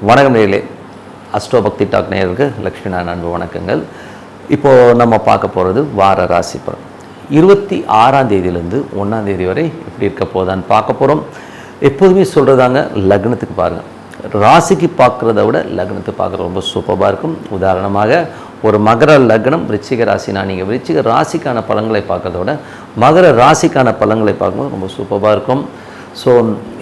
வணக்கம் நேயர்களே, அஸ்ட்ரோ பக்தி டாக் நேயருக்கு லக்ஷ்மி நாராயண அன்பு வணக்கங்கள். இப்போது நம்ம பார்க்க போகிறது வார ராசி பலன். 26ஆம் தேதியிலேருந்து 1ஆம் தேதி வரை எப்படி இருக்க போதான்னு பார்க்க போகிறோம். எப்போதுமே சொல்கிறதாங்க, லக்னத்துக்கு பாருங்கள். ராசிக்கு பார்க்குறத விட லக்னத்துக்கு பார்க்குறது ரொம்ப சூப்பராக இருக்கும். உதாரணமாக ஒரு மகர லக்னம் விருச்சிக ராசினா நீங்கள் விருச்சிக ராசிக்கான பலன்களை பார்க்குறத விட மகர ராசிக்கான பலன்களை பார்க்கும்போது ரொம்ப சூப்பராக இருக்கும். ஸோ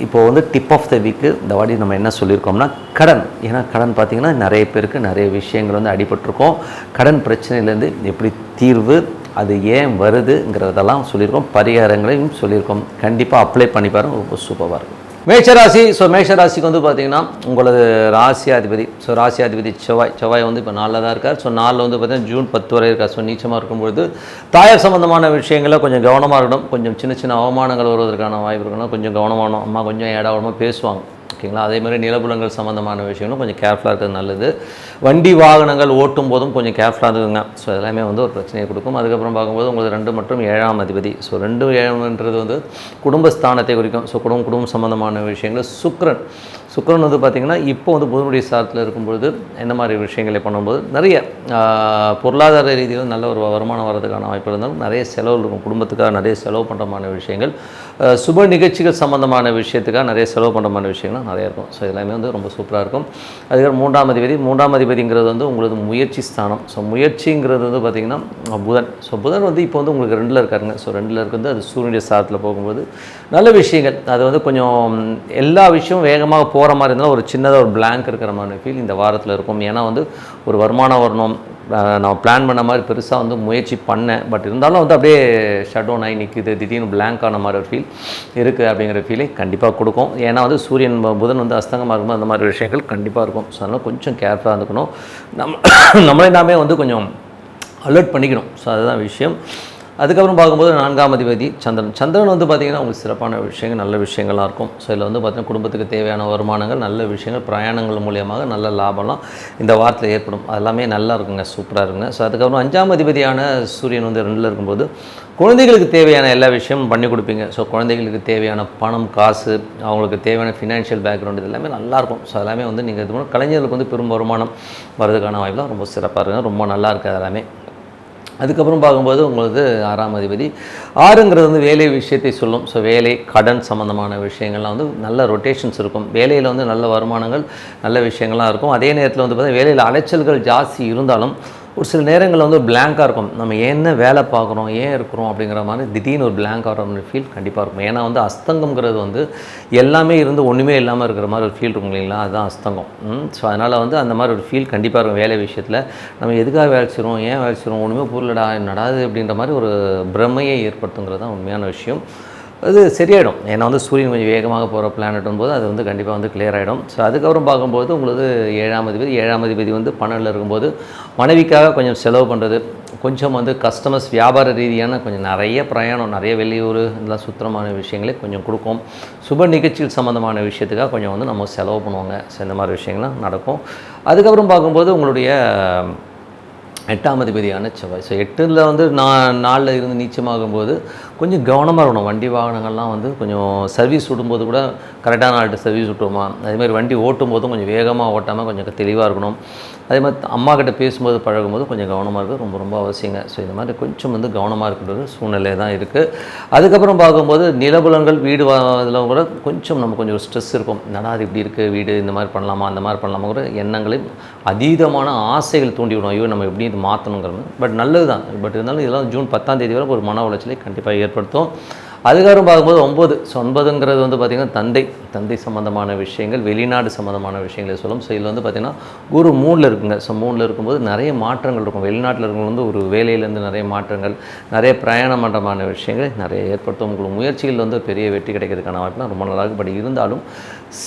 இப்போது வந்து டிப் ஆஃப் த வீக்கு இந்த வாட்டி நம்ம என்ன சொல்லியிருக்கோம்னா கடன். ஏன்னா கடன் பார்த்திங்கன்னா நிறைய பேருக்கு நிறைய விஷயங்கள் வந்து அடிபட்டிருக்கோம். கடன் பிரச்சனையிலேருந்து எப்படி தீர்வு, அது ஏன் வருதுங்கிறதெல்லாம் சொல்லியிருக்கோம், பரிகாரங்களையும் சொல்லியிருக்கோம். கண்டிப்பாக அப்ளை பண்ணி பாருங்கள், ரொம்ப சூப்பராக இருக்கும். மேஷராசி. ஸோ மேஷராசிக்கு வந்து பார்த்திங்கன்னா உங்களது ராசியாதிபதி, ராசியாதிபதி செவ்வாய் வந்து இப்போ 4 தான் இருக்கார். ஸோ 4 வந்து பார்த்திங்கன்னா ஜூன் 10 வரை இருக்கார். ஸோ நீச்சமாக இருக்கும்பொழுது தாயார் சம்மந்தமான விஷயங்களில் கொஞ்சம் கவனமாக இருக்கணும். கொஞ்சம் சின்ன சின்ன அவமானங்கள் வருவதற்கான வாய்ப்பு இருக்கணும். கொஞ்சம் கவனமானோம். அம்மா கொஞ்சம் ஏடாவடமாக பேசுவாங்க, ஓகேங்களா. அதேமாதிரி நிலபுலங்கள் சம்மந்தமான விஷயங்களும் கொஞ்சம் கேர்ஃபுல்லாக இருக்கிறது நல்லது. வண்டி வாகனங்கள் ஓட்டும் போதும் கொஞ்சம் கேர்ஃபுல்லாக இருக்குங்க. ஸோ எல்லாமே வந்து ஒரு பிரச்சனையை கொடுக்கும். அதுக்கப்புறம் பார்க்கும்போது உங்களுக்கு 2 மற்றும் 7ஆம் அதிபதி. ஸோ 2 7ன்றது வந்து குடும்பஸ்தானத்தை குறிக்கும். ஸோ குடும்பம் சம்மந்தமான விஷயங்கள். சுக்கிரன் வந்து பார்த்திங்கன்னா இப்போ வந்து புதனுடைய சாரத்தில் இருக்கும்பொழுது என்ன மாதிரி விஷயங்களை பண்ணும்போது நிறைய பொருளாதார ரீதியில் நல்ல ஒரு வருமானம் வர்றதுக்கான வாய்ப்பு இருந்தாலும் நிறைய செலவு இருக்கும். குடும்பத்துக்காக நிறைய செலவு பண்ணுறமான விஷயங்கள், சுப நிகழ்ச்சிகள் சம்மந்தமான விஷயத்துக்காக நிறைய செலவு பண்ணுறமான விஷயங்கள்லாம் நிறைய இருக்கும். ஸோ எல்லாமே வந்து ரொம்ப சூப்பராக இருக்கும். அதுக்கப்புறம் 3ஆம் அதிபதிங்கிறது வந்து உங்களுக்கு முயற்சி ஸ்தானம். ஸோ முயற்சிங்கிறது வந்து பார்த்திங்கன்னா புதன். ஸோ புதன் வந்து இப்போ வந்து உங்களுக்கு 2ல் இருக்காருங்க. ஸோ 2ல் இருக்கிறது அது சூரியனுடைய சாரத்தில் போகும்போது நல்ல விஷயங்கள், அது வந்து கொஞ்சம் எல்லா விஷயமும் வேகமாக போகிற மாதிரி இருந்தாலும் ஒரு சின்னதாக ஒரு பிளாங்க் இருக்கிற மாதிரி ஃபீல் இந்த வாரத்தில் இருக்கும். ஏன்னா வந்து ஒரு வருமானம் வரணும், நான் பிளான் பண்ண மாதிரி பெருசாக வந்து முயற்சி பண்ணேன், பட் இருந்தாலும் வந்து அப்படியே ஷட் டவுன் ஆகி நிற்குது, திடீர்னு பிளாங்க் ஆன மாதிரி ஒரு ஃபீல் இருக்குது அப்படிங்கிற ஃபீலை கண்டிப்பாக கொடுக்கும். ஏன்னா வந்து சூரியன் புதன் வந்து அஸ்தங்கமாக இருக்கும்போது அந்த மாதிரி விஷயங்கள் கண்டிப்பாக இருக்கும். ஸோ அதனால் கொஞ்சம் கேர்ஃபுல்லாக இருந்துக்கணும். நம்மளே நாமே வந்து கொஞ்சம் அலர்ட் பண்ணிக்கணும். ஸோ அதுதான் விஷயம். அதுக்கப்புறம் பார்க்கும்போது 4ஆம் அதிபதி சந்திரன் வந்து பார்த்திங்கன்னா உங்களுக்கு சிறப்பான விஷயங்கள், நல்ல விஷயங்கள்லாம் இருக்கும். ஸோ இதில் வந்து பார்த்திங்கன்னா குடும்பத்துக்கு தேவையான வருமானங்கள், நல்ல விஷயங்கள், பிரயாணங்கள் மூலியமாக நல்ல லாபம்லாம் இந்த வாரத்தில் ஏற்படும். அதெல்லாமே நல்லா இருக்குங்க, சூப்பராக இருக்குங்க. ஸோ அதுக்கப்புறம் 5ஆம் அதிபதியான சூரியன் வந்து 2ல் இருக்கும்போது குழந்தைகளுக்கு தேவையான எல்லா விஷயமும் பண்ணி கொடுப்பீங்க. ஸோ குழந்தைகளுக்கு தேவையான பணம், காசு, அவங்களுக்கு தேவையான ஃபினான்ஷியல் பேக்ரவுண்ட் இது எல்லாமே நல்லாயிருக்கும். ஸோ எல்லாமே வந்து நீங்கள் இது பண்ண கலைஞர்களுக்கு வந்து பெரும் வருமானம் வர்றதுக்கான வாய்ப்புலாம் ரொம்ப சிறப்பாக இருக்குங்க, ரொம்ப நல்லா இருக்குது அதெல்லாமே. அதுக்கப்புறம் பார்க்கும்போது உங்களுக்கு 6ஆம் அதிபதி. 6ங்கிறது வந்து வேலை விஷயத்தை சொல்லும். ஸோ வேலை, கடன் சம்மந்தமான விஷயங்கள்லாம் வந்து நல்ல ரொட்டேஷன்ஸ் இருக்கும். வேலையில் வந்து நல்ல வருமானங்கள், நல்ல விஷயங்கள்லாம் இருக்கும். அதே நேரத்தில் வந்து பார்த்தீங்கன்னா வேலையில் அலைச்சல்கள் ஜாஸ்தி இருந்தாலும் ஒரு சில நேரங்களில் வந்து பிளாங்காக இருக்கும். நம்ம என்ன வேலை பார்க்குறோம், ஏன் இருக்கிறோம் அப்படிங்கிற மாதிரி திடீர்னு ஒரு பிளாங்க் ஆகிற மாதிரி ஃபீல் கண்டிப்பாக இருக்கும். ஏன்னா வந்து அஸ்தங்கம்ங்கிறது வந்து எல்லாமே இருந்து ஒன்றுமே இல்லாமல் இருக்கிற மாதிரி ஒரு ஃபீல் இருக்கும் இல்லைங்களா, அதுதான் அஸ்தங்கம். ஸோ அதனால் வந்து அந்த மாதிரி ஒரு ஃபீல் கண்டிப்பாக இருக்கும். வேலை விஷயத்தில் நம்ம எதுக்காக வேலை செய்கிறோம், ஏன் வேலை செய்கிறோம், ஒன்றுமே புரியலடா நடாது அப்படின்ற மாதிரி ஒரு பிரமையை ஏற்படுத்துங்கிறது தான் உண்மையான விஷயம். அது சரியாயிடும். ஏன்னா வந்து சூரியன் கொஞ்சம் வேகமாக போகிற பிளானட்டும் போது அது வந்து கண்டிப்பாக வந்து கிளியர் ஆகிடும். ஸோ அதுக்கப்புறம் பார்க்கும்போது உங்களுக்கு 7ஆம் அதிபதி வந்து 12ல் இருக்கும்போது மனைவிக்காக கொஞ்சம் செலவு பண்ணுறது, கொஞ்சம் வந்து கஸ்டமர்ஸ் வியாபார ரீதியான கொஞ்சம் நிறைய பிரயாணம், நிறைய வெளியூர் இதெல்லாம் சுத்தமான விஷயங்களே கொஞ்சம் கொடுக்கும். சுப நிகழ்ச்சிகள் சம்மந்தமான விஷயத்துக்காக கொஞ்சம் வந்து நம்ம செலவு பண்ணுவாங்க. ஸோ இந்த மாதிரி விஷயங்கள்லாம் நடக்கும். அதுக்கப்புறம் பார்க்கும்போது உங்களுடைய 8ஆம் அதிபதியான செவ்வாய். ஸோ 8ல் வந்து 4ல் இருந்து நீச்சமாகும்போது கொஞ்சம் கவனமாக இருக்கணும். வண்டி வாகனங்கள்லாம் வந்து கொஞ்சம் சர்வீஸ் விடும்போது கூட கரெக்டான ஆள்கிட்ட சர்வீஸ் விட்டுருமா, அதேமாதிரி வண்டி ஓட்டும் போதும் கொஞ்சம் வேகமாக ஓட்டாமல் கொஞ்சம் தெளிவாக இருக்கணும். அதே மாதிரி அம்மா கிட்ட பேசும்போது பழகும்போது கொஞ்சம் கவனமாக இருக்குது, ரொம்ப ரொம்ப அவசியங்க. ஸோ இந்த மாதிரி கொஞ்சம் வந்து கவனமாக இருக்கிற சூழ்நிலை தான் இருக்குது. அதுக்கப்புறம் பார்க்கும்போது நிலபுலங்கள், வீடு இதெல்லாம் கூட கொஞ்சம் நம்ம கொஞ்சம் ஸ்ட்ரெஸ் இருக்கும். என்னடா அது இப்படி இருக்குது வீடு, இந்த மாதிரி பண்ணலாமா, அந்த மாதிரி பண்ணலாமா கூட எண்ணங்களையும் அதீதமான ஆசைகள் தூண்டிவிடும். ஐயோ நம்ம எப்படி இது மாற்றணுங்கிறது. பட் நல்லது தான். பட் இருந்தாலும் இதெல்லாம் ஜூன் 10ஆம் தேதி வரை ஒரு மன உளைச்சலை கண்டிப்பாக ஏற்படுத்தும். அதுக்கப்புறம் பார்க்கும்போது 9. ஸோ 9ங்கிறது வந்து பார்த்திங்கன்னா தந்தை சம்மந்தமான விஷயங்கள், வெளிநாடு சம்மந்தமான விஷயங்களை சொல்லும். ஸோ இதில் வந்து பார்த்திங்கன்னா குரு 3ல் இருக்குங்க. ஸோ 3ல் இருக்கும்போது நிறைய மாற்றங்கள் இருக்கும். வெளிநாட்டில் இருக்கிறவங்க வந்து ஒரு வேலையிலேருந்து நிறைய மாற்றங்கள், நிறைய பிரயாணம் பண்ணுறமான விஷயங்கள் நிறைய ஏற்படுத்தும். உங்களுக்கு முயற்சிகள் வந்து பெரிய வெற்றி கிடைக்கிறதுக்கான வாய்ப்புலாம் ரொம்ப நல்லா இருக்குது. பட் இருந்தாலும்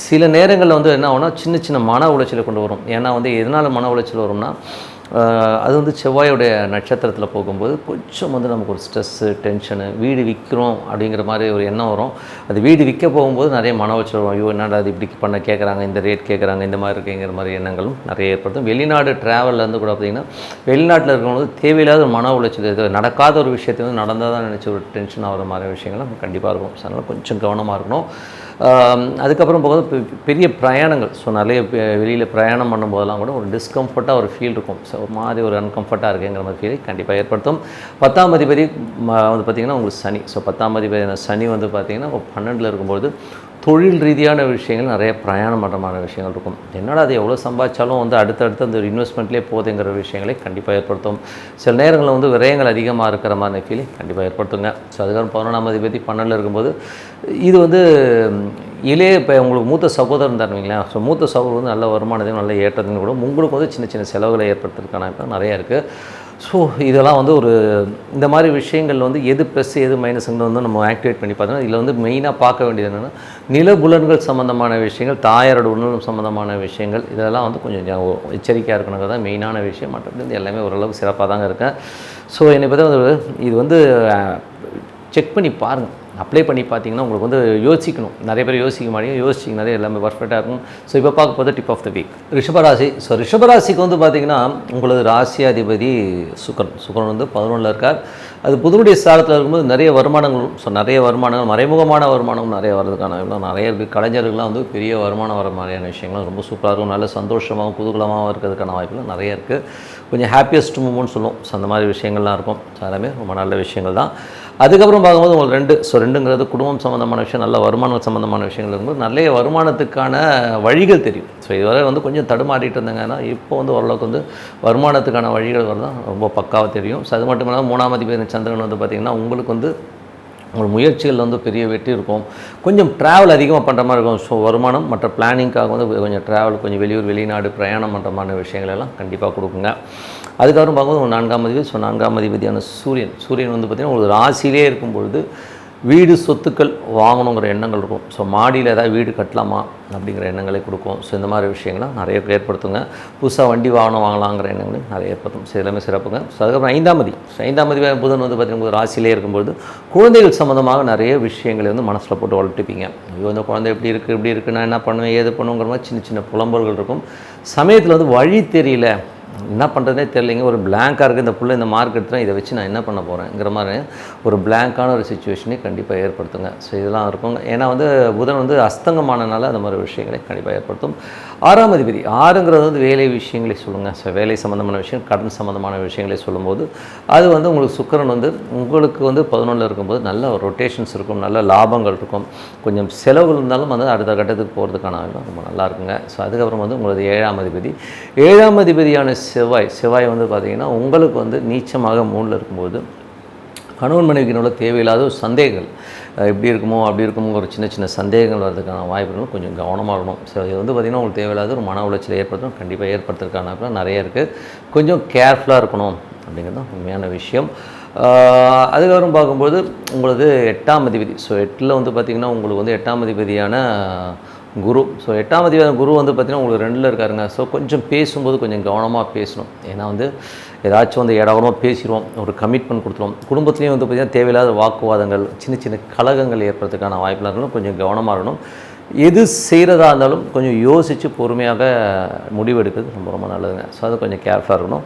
சில நேரங்களில் வந்து என்ன ஆகும்னா சின்ன மன உளைச்சலை கொண்டு வரும். ஏன்னா வந்து எதனால் மன உளைச்சல் வரும்னா அது வந்து செவ்வாயோடைய நட்சத்திரத்தில் போகும்போது கொஞ்சம் வந்து நமக்கு ஒரு ஸ்ட்ரெஸ்ஸு, டென்ஷனு, வீடு விற்கிறோம் அப்படிங்கிற மாதிரி ஒரு எண்ணம் வரும். அது வீடு விற்க போகும்போது நிறைய மன உளைச்சல் வரும். ஐயோ என்னடா அது இப்படி பண்ண கேட்குறாங்க, இந்த ரேட் கேட்குறாங்க, இந்த மாதிரி இருக்குங்கிற மாதிரி எண்ணங்களும் நிறைய ஏற்படுத்தும். வெளிநாடு ட்ராவல்லேருந்து கூட பார்த்திங்கன்னா வெளிநாட்டில் இருக்கிறவங்களுக்கு தேவையில்லாத ஒரு மன உளைச்சல், இது நடக்காத ஒரு விஷயத்தை வந்து நடந்தால் தான் நினச்சி ஒரு டென்ஷன் ஆகிற மாதிரி விஷயங்கள்லாம் கண்டிப்பாக இருக்கும். ஸோ அதனால் கொஞ்சம் கவனமாக இருக்கணும். அதுக்கப்புறம் போகும்போது பெரிய பிரயாணங்கள். ஸோ நிறைய வெளியில் பிரயாணம் பண்ணும்போதெல்லாம் கூட ஒரு டிஸ்கம்ஃபர்ட்டாக ஒரு ஃபீல் இருக்கும். ஸோ ஒரு மாதிரி ஒரு அன்கம்ஃபர்ட்டாக இருக்குங்கிற மாதிரி ஃபீல் கண்டிப்பாக ஏற்படுத்தும். 10ஆம் அதிபதி வந்து பார்த்திங்கன்னா உங்களுக்கு சனி. ஸோ 10ஆம் அதிபதியான சனி வந்து பார்த்திங்கன்னா 12ல் இருக்கும்போது தொழில் ரீதியான விஷயங்கள் நிறைய பிரயாணம் பண்ணுறமான விஷயங்கள் இருக்கும். என்னடா அது எவ்வளோ சம்பாதிச்சாலும் வந்து அடுத்தடுத்து அந்த இன்வெஸ்ட்மெண்ட்லேயே போகுதுங்கிற விஷயங்களை கண்டிப்பாக ஏற்படுத்தும். சில நேரங்களில் வந்து விரயங்கள் அதிகமாக இருக்கிற மாதிரி ஃபீலிங் கண்டிப்பாக ஏற்படுத்துங்க. ஸோ அதுக்கப்புறம் 11ஆம் அதிபதி 12ல் இருக்கும்போது இது வந்து இப்போ உங்களுக்கு மூத்த சகோதரன் தருவீங்களா. ஸோ மூத்த சகோதரர் வந்து நல்ல வருமானத்தையும் நல்ல ஏற்றத்தையும் கூட உங்களுக்கு வந்து சின்ன சின்ன செலவுகளை ஏற்படுத்துறதுக்கான இப்போ நிறையா இருக்குது. ஸோ இதெல்லாம் வந்து ஒரு இந்த மாதிரி விஷயங்கள் வந்து எது ப்ளஸ் எது மைனஸுங்கிறது வந்து நம்ம ஆக்டிவேட் பண்ணி பார்த்தோம்னா இதில் வந்து மெயினாக பார்க்க வேண்டியது என்னென்னா நிலபுலன்கள் சம்மந்தமான விஷயங்கள், தாயாரோட உணர்வு சம்மந்தமான விஷயங்கள், இதெல்லாம் வந்து கொஞ்சம் எச்சரிக்கையாக இருக்கணுங்கிறது தான் மெயினான விஷயம். மற்றபடி வந்து எல்லாமே ஓரளவுக்கு சிறப்பாக தாங்க இருக்கேன். ஸோ என்னை பற்றி இது வந்து செக் பண்ணி பாருங்கள். அப்ளை பண்ணி பார்த்தீங்கன்னா உங்களுக்கு வந்து யோசிக்கணும். நிறைய பேர் யோசிக்க மாட்டீங்க, யோசிச்சிங்கனாலே எல்லாமே பர்ஃபெக்டாக இருக்கும். ஸோ இப்போ பார்க்க போது டிப் ஆஃப் த வீக் ரிஷபராசி. ஸோ ரிஷபராசிக்கு வந்து பார்த்திங்கன்னா உங்களது ராசியாதிபதி சுக்கரன் வந்து 11ல் இருக்கார். அது புதுமுடைய ஸ்தானத்தில் இருக்கும்போது நிறைய வருமானங்களும், ஸோ நிறைய வருமானங்கள், மறைமுகமான வருமானம் நிறைய வர்றதுக்கான எல்லாம் நிறைய இருக்குது. கலைஞர்கள்லாம் வந்து பெரிய வருமானம் வர மாதிரியான விஷயங்கள்லாம் ரொம்ப சூப்பராக இருக்கும். நல்ல சந்தோஷமாகவும் குதூகலமாகவும் இருக்கிறதுக்கான வாய்ப்புகள் நிறைய இருக்குது. கொஞ்சம் ஹாப்பியஸ்ட் மூமெண்ட்னு சொல்லுவோம். ஸோ அந்த மாதிரி விஷயங்கள்லாம் இருக்கும். ஸோ எல்லாமே ரொம்ப நல்ல விஷயங்கள் தான். அதுக்கப்புறம் பார்க்கும்போது உங்களுக்கு 2ங்கிறது குடும்பம் சம்மந்தமான விஷயம், நல்ல வருமானம் சம்மந்தமான விஷயங்கள் இருக்கும்போது நிறைய வருமானத்துக்கான வழிகள் தெரியும். ஸோ இதுவரை வந்து கொஞ்சம் தடுமாறிட்டு இருந்தாங்கன்னா இப்போ வந்து ஓரளவுக்கு வந்து வருமானத்துக்கான வழிகள் வரதான் ரொம்ப பக்காவாக தெரியும். ஸோ அது மட்டும் இல்லாமல் 3ஆம் அதிபதி சந்திரன் வந்து பார்த்திங்கன்னா உங்களுக்கு வந்து உங்கள் முயற்சிகளில் வந்து பெரிய வெற்றி இருக்கும். கொஞ்சம் ட்ராவல் அதிகமாக பண்ணுற மாதிரி இருக்கும். ஸோ வருமானம் மற்ற பிளானிங்காக வந்து கொஞ்சம் ட்ராவல், கொஞ்சம் வெளிநாடு பிரயாணம் பண்ணுற மாதிரி விஷயங்கள் எல்லாம் கண்டிப்பாக கொடுக்குங்க. அதுக்கப்புறம் பார்க்கும்போது 4ஆம் அதிபதி. ஸோ 4ஆம் அதிபதியான சூரியன் வந்து பார்த்திங்கன்னா உங்களுக்கு ராசியிலே இருக்கும்பொழுது வீடு சொத்துக்கள் வாங்கணுங்கிற எண்ணங்கள் இருக்கும். ஸோ மாடியில் ஏதாவது வீடு கட்டலாமா அப்படிங்கிற எண்ணங்களை கொடுக்கும். ஸோ இந்த மாதிரி விஷயங்கள்லாம் நிறைய ஏற்படுத்துங்க. புதுசாக வண்டி வாங்கலாங்கிற எண்ணங்களையும் நிறைய ஏற்படுத்தும். ஸோ எல்லாமே சிறப்புங்க. ஸோ அதுக்கப்புறம் 5ஆம் அதிபதி புதன் வந்து பார்த்திங்கன்னா ராசியிலே இருக்கும்போது குழந்தைகள் சம்மந்தமாக நிறைய விஷயங்களை வந்து மனசில் போட்டு வளர்த்துப்பீங்க. ஐயோ இந்த குழந்தை எப்படி இருக்குது நான் என்ன பண்ணுவேன் ஏது பண்ணுங்கிற மாதிரி சின்ன சின்ன புலம்பல்கள் இருக்கும். சமயத்தில் வந்து வழி தெரியல, என்ன பண்ணுறதே தெரியலைங்க, ஒரு பிளாங்காக இருக்குது, இந்த புள்ள இந்த மார்க் எடுத்துனா இதை வச்சு நான் என்ன பண்ண போகிறேங்கிற மாதிரி ஒரு பிளாங்கான ஒரு சுச்சுவேஷனே கண்டிப்பாக ஏற்படுத்துங்க. ஸோ இதெல்லாம் இருக்குங்க. ஏன்னா வந்து புதன் வந்து அஸ்தங்கமானனால அந்த மாதிரி விஷயங்களை கண்டிப்பாக ஏற்படுத்தும். 6ஆம் அதிபதி 6ங்கிறது வந்து வேலை விஷயங்களை சொல்லுங்கள். ஸோ வேலை சம்மந்தமான விஷயம், கடன் சம்மந்தமான விஷயங்களை சொல்லும்போது அது வந்து உங்களுக்கு சுக்கிரன் வந்து உங்களுக்கு வந்து 11ல் இருக்கும்போது நல்ல ரொட்டேஷன்ஸ் இருக்கும், நல்ல லாபங்கள் இருக்கும். கொஞ்சம் செலவு இருந்தாலும் வந்து அடுத்த கட்டத்துக்கு போகிறதுக்கான ரொம்ப நல்லா இருக்குங்க. ஸோ அதுக்கப்புறம் வந்து உங்களது 7ஆம் அதிபதியான செவ்வாய் வந்து பார்த்திங்கன்னா உங்களுக்கு வந்து நீச்சமாக 3ல் இருக்கும்போது கணவன் மனைவிக்கு தேவையில்லாத சந்தேகங்கள் எப்படி இருக்குமோ அப்படி இருக்குமோ ஒரு சின்ன சின்ன சந்தேகங்கள் வர்றதுக்கான வாய்ப்புகளும் கொஞ்சம் கவனமாக இருக்கணும். ஸோ இது வந்து பார்த்திங்கன்னா உங்களுக்கு தேவையில்லாத ஒரு மன உளைச்சலை ஏற்படுத்தணும், கண்டிப்பாக ஏற்படுத்துறதுக்கான நிறைய இருக்குது. கொஞ்சம் கேர்ஃபுல்லாக இருக்கணும் அப்படிங்கிறது தான் உண்மையான விஷயம். அதுக்கப்புறம் பார்க்கும்போது உங்களது 8ஆம் அதிபதி. ஸோ 8ல் வந்து பார்த்திங்கன்னா உங்களுக்கு வந்து 8ஆம் அதிபதியான குரு. ஸோ 8ஆம் அதிபதியான குரு வந்து பார்த்திங்கன்னா உங்களுக்கு 2ல் இருக்காருங்க. ஸோ கொஞ்சம் பேசும்போது கொஞ்சம் கவனமாக பேசணும். ஏன்னா வந்து ஏதாச்சும் வந்து இடவரமாக பேசிடுவோம், ஒரு கமிட்மெண்ட் கொடுத்துருவோம். குடும்பத்துலேயும் வந்து பார்த்திங்கன்னா தேவையில்லாத வாக்குவாதங்கள், சின்ன சின்ன கலகங்கள் ஏற்படுறதுக்கான வாய்ப்புலாம் இருக்கணும். கொஞ்சம் கவனமாக இருக்கணும். எது செய்கிறதா இருந்தாலும் கொஞ்சம் யோசித்து பொறுமையாக முடிவெடுக்கிறது ரொம்ப ரொம்ப நல்லதுங்க. ஸோ அது கொஞ்சம் கேர்ஃபுல்லாக இருக்கணும்.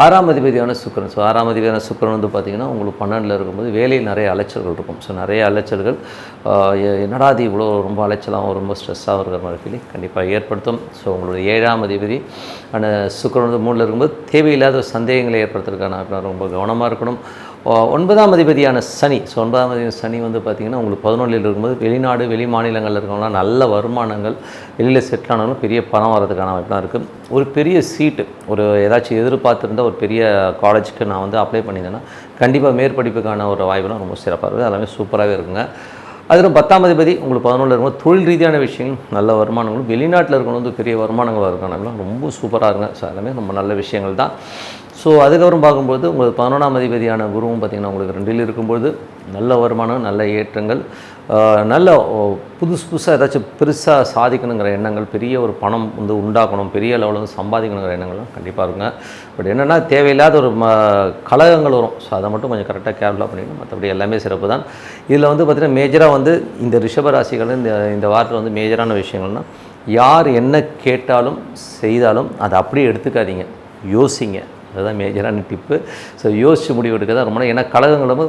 6ஆம் அதிபதியான சுக்கிரன். ஸோ 6ஆம் அதிபதியான சுக்கிரன் வந்து பார்த்திங்கன்னா உங்களுக்கு 12ல் இருக்கும்போது வேலையில் நிறைய அலைச்சல்கள் இருக்கும். ஸோ நிறைய அலைச்சல்கள் என்னடா அது இவ்வளோ ரொம்ப அலைச்சலாகவும் ரொம்ப ஸ்ட்ரெஸ்ஸாக இருக்கிற மாதிரி ஃபீலிங் கண்டிப்பாக ஏற்படுத்தும். ஸோ உங்களுடைய 7ஆம் அதிபதி அந்த சுக்கிரன் வந்து 3ல் இருக்கும்போது தேவையில்லாத சந்தேகங்களை ஏற்படுத்துறதுக்கான ரொம்ப கவனமாக இருக்கணும். 9ஆம் அதிபதியான சனி. ஸோ 9ஆம் அதிபதி சனி வந்து பார்த்திங்கன்னா உங்களுக்கு 11ல் இருக்கும்போது வெளி மாநிலங்களில் இருக்கவங்களாம் நல்ல வருமானங்கள், வெளியில் செட்டில் ஆனாலும் பெரிய பணம் வர்றதுக்கான வாய்ப்புலாம் இருக்குது. ஒரு பெரிய சீட்டு, ஒரு ஏதாச்சும் எதிர்பார்த்துருந்த ஒரு பெரிய காலேஜுக்கு நான் வந்து அப்ளை பண்ணியிருந்தேன்னா கண்டிப்பாக மேற்படிப்புக்கான ஒரு வாய்ப்புலாம் ரொம்ப சிறப்பாக இருக்குது. எல்லாமே சூப்பராகவே இருக்குங்க. அதில் 10ஆம் அதிபதி உங்களுக்கு 11ல் இருக்கும்போது தொழில் ரீதியான விஷயங்கள், நல்ல வருமானங்களும், வெளிநாட்டில் இருக்கணும் வந்து பெரிய வருமானங்கள் வரதுக்கான ரொம்ப சூப்பராக இருக்குங்க. ஸோ எல்லாமே ரொம்ப நல்ல விஷயங்கள் தான். ஸோ அதுக்கப்புறம் பார்க்கும்போது உங்களுக்கு 11ஆம் அதிபதியான குருவும் பார்த்திங்கன்னா உங்களுக்கு 2ல் இருக்கும்போது நல்ல வருமானம், நல்ல ஏற்றங்கள், நல்ல புதுசாக ஏதாச்சும் பெருசாக சாதிக்கணுங்கிற எண்ணங்கள், பெரிய ஒரு பணம் வந்து உண்டாக்கணும், பெரிய லெவலில் வந்து சம்பாதிக்கணுங்கிற எண்ணங்கள்லாம் கண்டிப்பாக இருக்குங்க. பட் என்னென்னா தேவையில்லாத ஒரு கலகங்கள் வரும். ஸோ அதை மட்டும் கொஞ்சம் கரெக்டாக கேர்ஃபுல்லாக பண்ணிக்கணும். மற்றபடி எல்லாமே சிறப்பு தான். இதில் வந்து பார்த்திங்கன்னா மேஜராக வந்து இந்த ரிஷபராசிகள் இந்த வாரத்தில் வந்து மேஜரான விஷயங்கள்னால் யார் என்ன கேட்டாலும் செய்தாலும் அதை அப்படியே எடுத்துக்காதீங்க, யோசிங்க. அதுதான் மேஜரான டிப்பு. ஸோ யோசித்து முடிவு எடுக்க தான் ரொம்ப ஏன்னா கழகங்களும்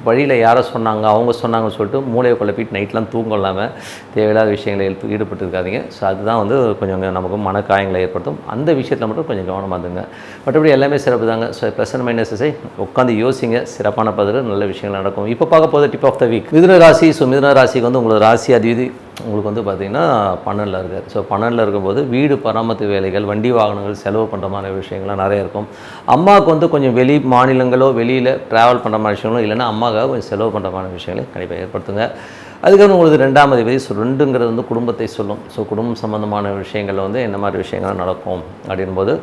வழியில் யாரை சொன்னாங்க அவங்க சொன்னாங்கன்னு சொல்லிட்டு மூளையை குழப்பிட்டு நைட்லாம் தூங்க இல்லாமல் தேவையில்லாத விஷயங்களை ஈடுபட்டு இருக்காதிங்க. ஸோ அதுதான் வந்து கொஞ்சம் நமக்கு மனக்காயங்களை ஏற்படுத்தும். அந்த விஷயத்தில் மட்டும் கொஞ்சம் கவனமாக இருந்துங்க. மற்றபடி எல்லாமே சிறப்பு தாங்க. ஸோ ப்ளஸ் அண்ட் மைனஸை உட்காந்து யோசிங்க, சிறப்பான பதில் நல்ல விஷயங்கள் நடக்கும். இப்போ பார்க்க போது டிப் ஆஃப் த வீக் மிதுன ராசி. ஸோ மிதுன ராசிக்கு வந்து உங்களுக்கு ராசி அதிபதி உங்களுக்கு வந்து பார்த்திங்கன்னா 12ல் இருக்கார். ஸோ 12ல் இருக்கும்போது வீடு பராமரிப்பு வேலைகள், வண்டி வாகனங்கள், செலவு பண்ணுற மாதிரி விஷயங்கள்லாம் நிறைய இருக்கும். அம்மாவுக்கு வந்து கொஞ்சம் வெளி மாநிலங்களோ வெளியில் ட்ராவல் பண்ணுற மாதிரி விஷயங்களோ இல்லைன்னா அம்மாவுக்காக கொஞ்சம் செலவு பண்ணுற மாதிரி விஷயங்களை கண்டிப்பாக ஏற்படுத்துங்க. அதுக்கப்புறம் உங்களுக்கு 2ஆம் அதிபதி. ஸோ 2ங்கிறது வந்து குடும்பத்தை சொல்லும். ஸோ குடும்பம் சம்மந்தமான விஷயங்களில் வந்து என்ன மாதிரி விஷயங்கள் நடக்கும் அப்படின்போது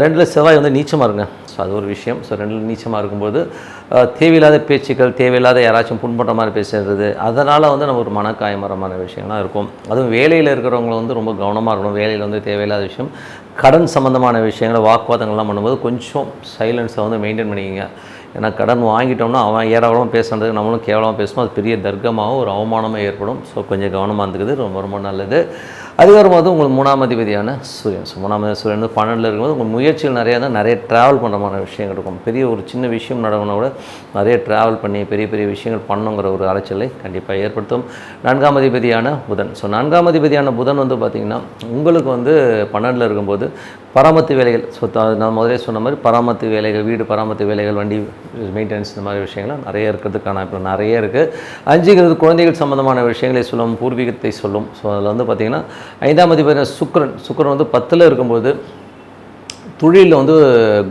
2ல் செவ்வாய் வந்து நீச்சமாக இருங்க. ஸோ அது ஒரு விஷயம். ஸோ 2ல் நீச்சமாக இருக்கும்போது தேவையில்லாத பேச்சுக்கள், தேவையில்லாத யாராச்சும் புண்படுற மாதிரி பேசுகிறது, அதனால் வந்து நம்ம ஒரு மனக்காயம் வர மாதிரி விஷயங்கள்லாம் இருக்கும். அதுவும் வேலையில் இருக்கிறவங்க வந்து ரொம்ப கவனமாக இருக்கணும். வேலையில் வந்து தேவையில்லாத விஷயம், கடன் சம்மந்தமான விஷயங்களை வாக்குவாதங்கள்லாம் பண்ணும்போது கொஞ்சம் சைலன்ஸை வந்து மெயின்டைன் பண்ணிக்கிங்க. ஏன்னா கடன் வாங்கிட்டோம்னா அவன் ஏராளமாக பேசுறது, நம்மளும் கேவலமாக பேசுவோம். அது பெரிய தர்க்கமாகவும் ஒரு அவமானமாக ஏற்படும். ஸோ கொஞ்சம் கவனமாக இருந்துக்குது ரொம்ப ரொம்ப நல்லது. அதுக்கப்புறம் வந்து உங்களுக்கு 3ஆம் அதிபதியான சூரியன். ஸோ 3ஆம் அதிபதி சூரியன் வந்து 12ல் இருக்கும்போது உங்கள் முயற்சிகள் நிறையா தான், நிறைய ட்ராவல் பண்ணுற மாதிரி விஷயங்கள் இருக்கும். பெரிய ஒரு சின்ன விஷயம் நடக்கணும்னா கூட நிறைய ட்ராவல் பண்ணி பெரிய பெரிய விஷயங்கள் பண்ணுங்கிற ஒரு அலைச்சலை கண்டிப்பாக ஏற்படுத்தும். 4ஆம் அதிபதியான புதன். ஸோ 4ஆம் அதிபதியான புதன் வந்து பார்த்திங்கன்னா உங்களுக்கு வந்து 12ல் இருக்கும்போது பராமரிப்பு வேலைகள். ஸோ நான் முதலே சொன்ன மாதிரி பராமரிப்பு வேலைகள், வீடு பராமரிப்பு வேலைகள், வண்டி மெயின்டெனன்ஸ், இந்த மாதிரி விஷயங்கள்லாம் நிறைய இருக்கிறதுக்கான இப்போ நிறைய இருக்குது. 5ங்கிறது குழந்தைகள் சம்மந்தமான விஷயங்களை சொல்லும், பூர்வீகத்தை சொல்லும். ஸோ அதில் வந்து பார்த்திங்கன்னா 5ஆம் அதிபதி சுக்கிரன் வந்து 10ல் இருக்கும்போது தொழிலில் வந்து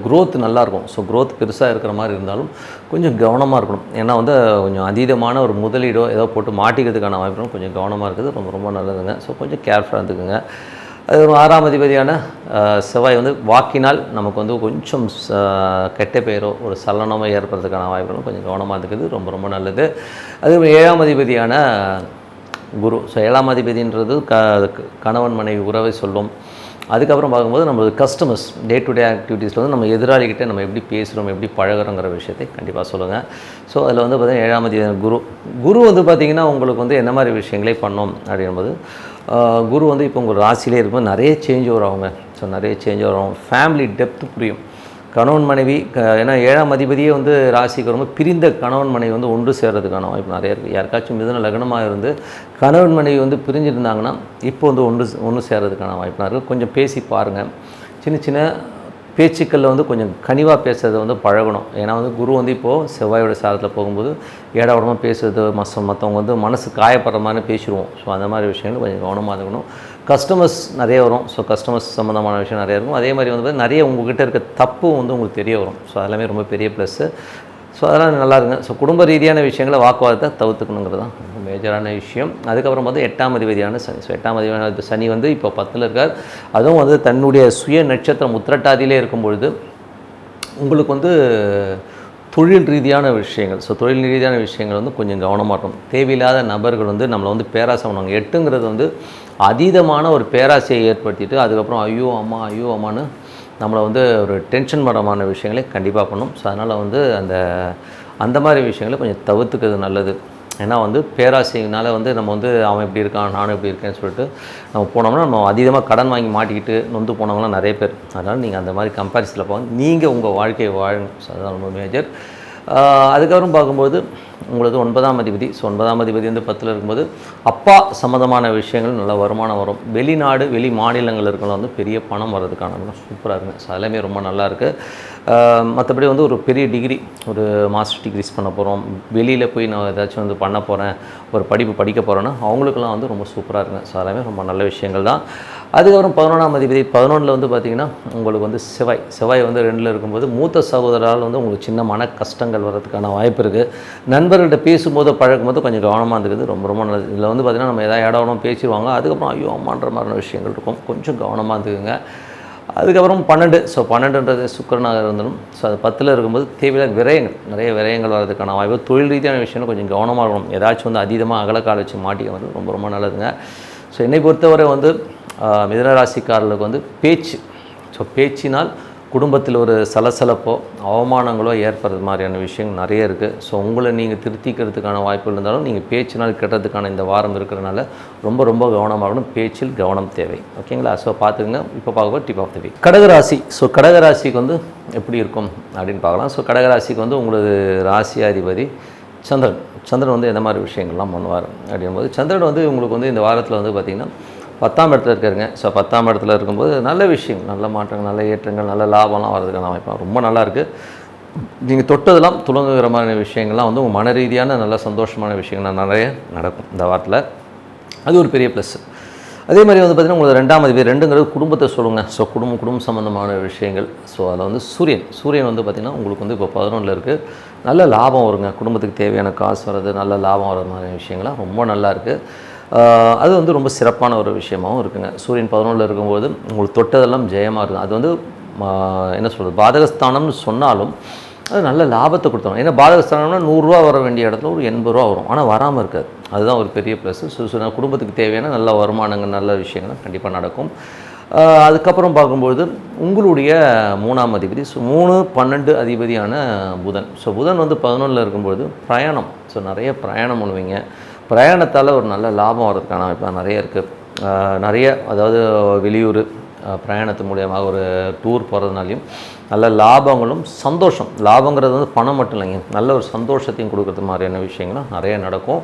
க்ரோத் நல்லாயிருக்கும். ஸோ க்ரோத் பெருசாக இருக்கிற மாதிரி இருந்தாலும் கொஞ்சம் கவனமாக இருக்கணும். ஏன்னா வந்து கொஞ்சம் அதீதமான ஒரு முதலீடோ ஏதோ போட்டு மாட்டிக்கிறதுக்கான வாய்ப்புகளும் கொஞ்சம் கவனமாக இருக்குது. ரொம்ப ரொம்ப நல்லதுங்க. ஸோ கொஞ்சம் கேர்ஃபுல்லாக இருந்துக்குங்க. அது ஒரு 6ஆம் அதிபதியான செவ்வாய் வந்து வாக்கினால் நமக்கு வந்து கொஞ்சம் கெட்ட பெயரோ ஒரு சலனமோ ஏற்படுறதுக்கான வாய்ப்புகளும் கொஞ்சம் கவனமாக இருக்குது. ரொம்ப ரொம்ப நல்லது. அது 7ஆம் அதிபதியான குரு. ஸோ 7ஆம் அதிபதின்றது கணவன் மனைவி உறவை சொல்லும். அதுக்கப்புறம் பார்க்கும்போது நம்மளது கஸ்டமர்ஸ் டே டு டே ஆக்டிவிட்டீஸில் வந்து நம்ம எதிராளிகிட்ட நம்ம எப்படி பேசுகிறோம், எப்படி பழகிறோங்கிற விஷயத்தை கண்டிப்பாக சொல்லுங்கள். ஸோ அதில் வந்து பார்த்திங்கன்னா 7ஆம் அதிபதி குரு வந்து பார்த்திங்கன்னா உங்களுக்கு வந்து என்ன மாதிரி விஷயங்களே பண்ணோம் அப்படின்போது குரு வந்து இப்போ உங்கள் ராசியிலே இருக்கும்போது நிறைய சேஞ்ச் வரும் அவங்க. ஸோ நிறைய சேஞ்ச் வரும். ஃபேமிலி டெப்த்து புரியும். கணவன் மனைவி ஏன்னா 7ஆம் அதிபதியே வந்து ராசிக்கு ரொம்ப பிரிந்த கணவன் மனைவி வந்து ஒன்று சேர்றதுக்கான வாய்ப்பு நிறைய இருக்குது. யாருக்காச்சும் மிதுன லக்னமாக இருந்து கணவன் மனைவி வந்து பிரிஞ்சிருந்தாங்கன்னா இப்போ வந்து ஒன்று சேர்றதுக்கான வாய்ப்பு இருக்குது. கொஞ்சம் பேசி பாருங்கள். சின்ன சின்ன பேச்சுக்களில் வந்து கொஞ்சம் கனிவாக பேசுறதை வந்து பழகணும். ஏன்னா வந்து குரு வந்து இப்போது செவ்வாயோட சாரத்தில் போகும்போது ஏடாவிடமாக பேசுறது, மற்றவங்க வந்து மனசு காயப்படுற மாதிரி பேசிடுவோம். ஸோ அந்த மாதிரி விஷயங்கள் கொஞ்சம் கவனமாக இருக்கணும். கஸ்டமர்ஸ் நிறைய வரும். ஸோ கஸ்டமர்ஸ் சம்மந்தமான விஷயம் நிறைய இருக்கும். அதே மாதிரி வந்து நிறைய உங்கள்கிட்ட இருக்க தப்பு வந்து உங்களுக்கு தெரிய வரும். ஸோ அதெல்லாமே ரொம்ப பெரிய ப்ளஸ்ஸு. ஸோ அதெல்லாம் நல்லா இருங்க. ஸோ குடும்ப ரீதியான விஷயங்களை வாக்குவாதத்தை தவிர்த்துக்கணுங்கிறது தான் ரொம்ப மேஜரான விஷயம். அதுக்கப்புறம் வந்து 8ஆம் அதிபதியான சனி. ஸோ 8ஆம் அதிபதியான சனி வந்து இப்போ 10ல் இருக்கார். அதுவும் வந்து தன்னுடைய சுய நட்சத்திரம் உத்திரட்டாதியிலே இருக்கும்பொழுது உங்களுக்கு வந்து தொழில் ரீதியான விஷயங்கள். ஸோ தொழில் ரீதியான விஷயங்கள் வந்து கொஞ்சம் கவனமாக இருக்கும். தேவையில்லாத நபர்கள் வந்து நம்மளை வந்து பேராசை பண்ணுவாங்க. 8ங்கிறது வந்து அதீதமான ஒரு பேராசையை ஏற்படுத்திட்டு அதுக்கப்புறம் ஐயோ அம்மான்னு நம்மளை வந்து ஒரு டென்ஷன் படமான விஷயங்களே கண்டிப்பாக பண்ணும். ஸோ அதனால் வந்து அந்த மாதிரி விஷயங்களை கொஞ்சம் தவிர்த்துக்கிறது நல்லது. ஏன்னா வந்து பேராசையினால் வந்து நம்ம வந்து அவன் எப்படி இருக்கான், நானும் எப்படி இருக்கேன்னு சொல்லிட்டு நம்ம போனோம்னா நம்ம அதிகமாக கடன் வாங்கி மாட்டிக்கிட்டு நொந்து போனவங்களாம் நிறைய பேர். அதனால் நீங்கள் அந்த மாதிரி கம்பேரிசனில் போங்க. நீங்கள் உங்கள் வாழ்க்கையை வாழணும். ஸோ அதுதான் ரொம்ப மேஜர். அதுக்கப்புறம் பார்க்கும்போது உங்களுக்கு 9ஆம் அதிபதி. ஸோ 9ஆம் அதிபதி வந்து 10ல் இருக்கும்போது அப்பா சம்மந்தமான விஷயங்கள் நல்ல வருமானம் வரும். வெளிநாடு வெளி மாநிலங்கள் இருக்கலாம் வந்து பெரிய பணம் வர்றதுக்கான சூப்பராக இருக்குங்க. ஸோ எல்லாமே ரொம்ப நல்லாயிருக்கு. மற்றபடி வந்து ஒரு பெரிய டிகிரி, ஒரு மாஸ்டர் டிகிரிஸ் பண்ண போகிறோம், வெளியில் போய் நான் ஏதாச்சும் வந்து பண்ண போகிறேன், ஒரு படிப்பு படிக்க போகிறேன்னா அவங்களுக்கெல்லாம் வந்து ரொம்ப சூப்பராக இருக்குங்க. ஸோ எல்லாமே ரொம்ப நல்ல விஷயங்கள் தான். அதுக்கப்புறம் 11ஆம் அதிபதி 11ல் வந்து பார்த்திங்கன்னா உங்களுக்கு வந்து செவ்வாய் வந்து 2ல் இருக்கும்போது மூத்த சகோதரால் வந்து உங்களுக்கு சின்ன மன கஷ்டங்கள் வர்றதுக்கான வாய்ப்பு இருக்குது. நண்பர்கள்ட்ட பேசும்போது பழகும்போது கொஞ்சம் கவனமாக இருக்குது. ரொம்ப ரொம்ப நல்லது. இதில் வந்து பார்த்திங்கன்னா நம்ம எதாவது இடம்னு பேசிடுவாங்க. அதுக்கப்புறம் ஐயோ அம்மான்ற மாதிரியான விஷயங்கள் இருக்கும். கொஞ்சம் கவனமாக இருந்துக்குங்க. அதுக்கப்புறம் 12. ஸோ 12ன்றது சுக்கிரனாக இருந்தாலும் ஸோ அது 10ல் இருக்கும்போது தேவையில்லாத விரயங்கள், நிறைய விரயங்கள் வர்றதுக்கான வாய்ப்பு. தொழில் ரீதியான விஷயங்கள் கொஞ்சம் கவனமாக இருக்கணும். ஏதாச்சும் வந்து அதிகமாக அகலக்கால் வச்சு மாட்டிக்க வந்து ரொம்ப ரொம்ப நல்லதுங்க. ஸோ என்னை பொறுத்தவரை வந்து மிதுன ராசிக்காரர்களுக்கு வந்து பேச்சு. ஸோ பேச்சினால் குடும்பத்தில் ஒரு சலசலப்போ அவமானங்களோ ஏற்படுறது மாதிரியான விஷயங்கள் நிறைய இருக்குது. ஸோ உங்களை நீங்கள் திருத்திக்கிறதுக்கான வாய்ப்புகள் இருந்தாலும் நீங்கள் பேச்சினால் கெட்டதுக்கான இந்த வாரம் இருக்கிறனால ரொம்ப ரொம்ப கவனமாகணும். பேச்சில் கவனம் தேவை. ஓகேங்களா? ஸோ பார்த்துக்குங்க. இப்போ பார்க்க டிப் ஆஃப் த வீக். கடகராசி. ஸோ கடகராசிக்கு வந்து எப்படி இருக்கும் அப்படின்னு பார்க்கலாம். ஸோ கடகராசிக்கு வந்து உங்களது ராசியாதிபதி சந்திரன். சந்திரன் வந்து எந்த மாதிரி விஷயங்கள்லாம் பண்ணுவார் அப்படிங்கும்போது, சந்திரன் வந்து உங்களுக்கு வந்து இந்த வாரத்தில் வந்து பார்த்திங்கன்னா 10ஆம் இடத்துல இருக்காருங்க. ஸோ 10ஆம் இடத்துல இருக்கும்போது நல்ல விஷயம், நல்ல மாற்றங்கள், நல்ல ஏற்றங்கள், நல்ல லாபம்லாம் வர்றதுக்கான வாய்ப்பு ரொம்ப நல்லாயிருக்கு. நீங்கள் தொட்டதெல்லாம் துலங்குகிற மாதிரி விஷயங்கள்லாம் வந்து உங்கள் மன ரீதியான நல்ல சந்தோஷமான விஷயங்கள் நிறைய நடக்கும் இந்த வாரத்தில். அது ஒரு பெரிய ப்ளஸ். அதே மாதிரி வந்து பார்த்திங்கன்னா உங்களுக்கு 2ஆம் அதிபதி, 2ங்கிறது குடும்பத்தை சொல்லுங்கள். ஸோ குடும்பம் சம்மந்தமான விஷயங்கள். ஸோ அதில் வந்து சூரியன் வந்து பார்த்திங்கன்னா உங்களுக்கு வந்து இப்போ 11ல் இருக்குது. நல்ல லாபம் வருங்க. குடும்பத்துக்கு தேவையான காசு வர்றது, நல்ல லாபம் வர்ற மாதிரி விஷயங்கள்லாம் ரொம்ப நல்லா இருக்குது. அது வந்து ரொம்ப சிறப்பான ஒரு விஷயமாகவும் இருக்குங்க. சூரியன் 11ல் இருக்கும்போது உங்களுக்கு தொட்டதெல்லாம் ஜெயமாக இருக்கும். அது வந்து என்ன சொல்கிறது, பாதகஸ்தானம்னு சொன்னாலும் அது நல்ல லாபத்தை கொடுத்துரும். ஏன்னா பாதகஸ்தானம்னா 100 ரூபா வர வேண்டிய இடத்துல ஒரு 80 ரூபா வரும். ஆனால் வராமல் இருக்காது. அதுதான் ஒரு பெரிய ப்ளஸ். குடும்பத்துக்கு தேவையான நல்ல வருமானங்கள், நல்ல விஷயங்கள் கண்டிப்பாக நடக்கும். அதுக்கப்புறம் பார்க்கும்பொழுது உங்களுடைய 3ஆம் அதிபதி, ஸோ 3, 12 அதிபதியான புதன். ஸோ புதன் வந்து 11ல் இருக்கும்பொழுது பிரயாணம். ஸோ நிறைய பிரயாணம் பண்ணுவீங்க. பிரயாணத்தால் ஒரு நல்ல லாபம் வர்றதுக்கான வாய்ப்பு நிறைய இருக்குது. நிறைய அதாவது வெளியூர் பிரயாணத்து மூலியமாக ஒரு டூர் போகிறதுனாலையும் நல்ல லாபங்களும் சந்தோஷம். லாபங்கிறது வந்து பணம் மட்டும் இல்லைங்க, நல்ல ஒரு சந்தோஷத்தையும் கொடுக்குறது மாதிரியான விஷயங்களும் நிறைய நடக்கும்.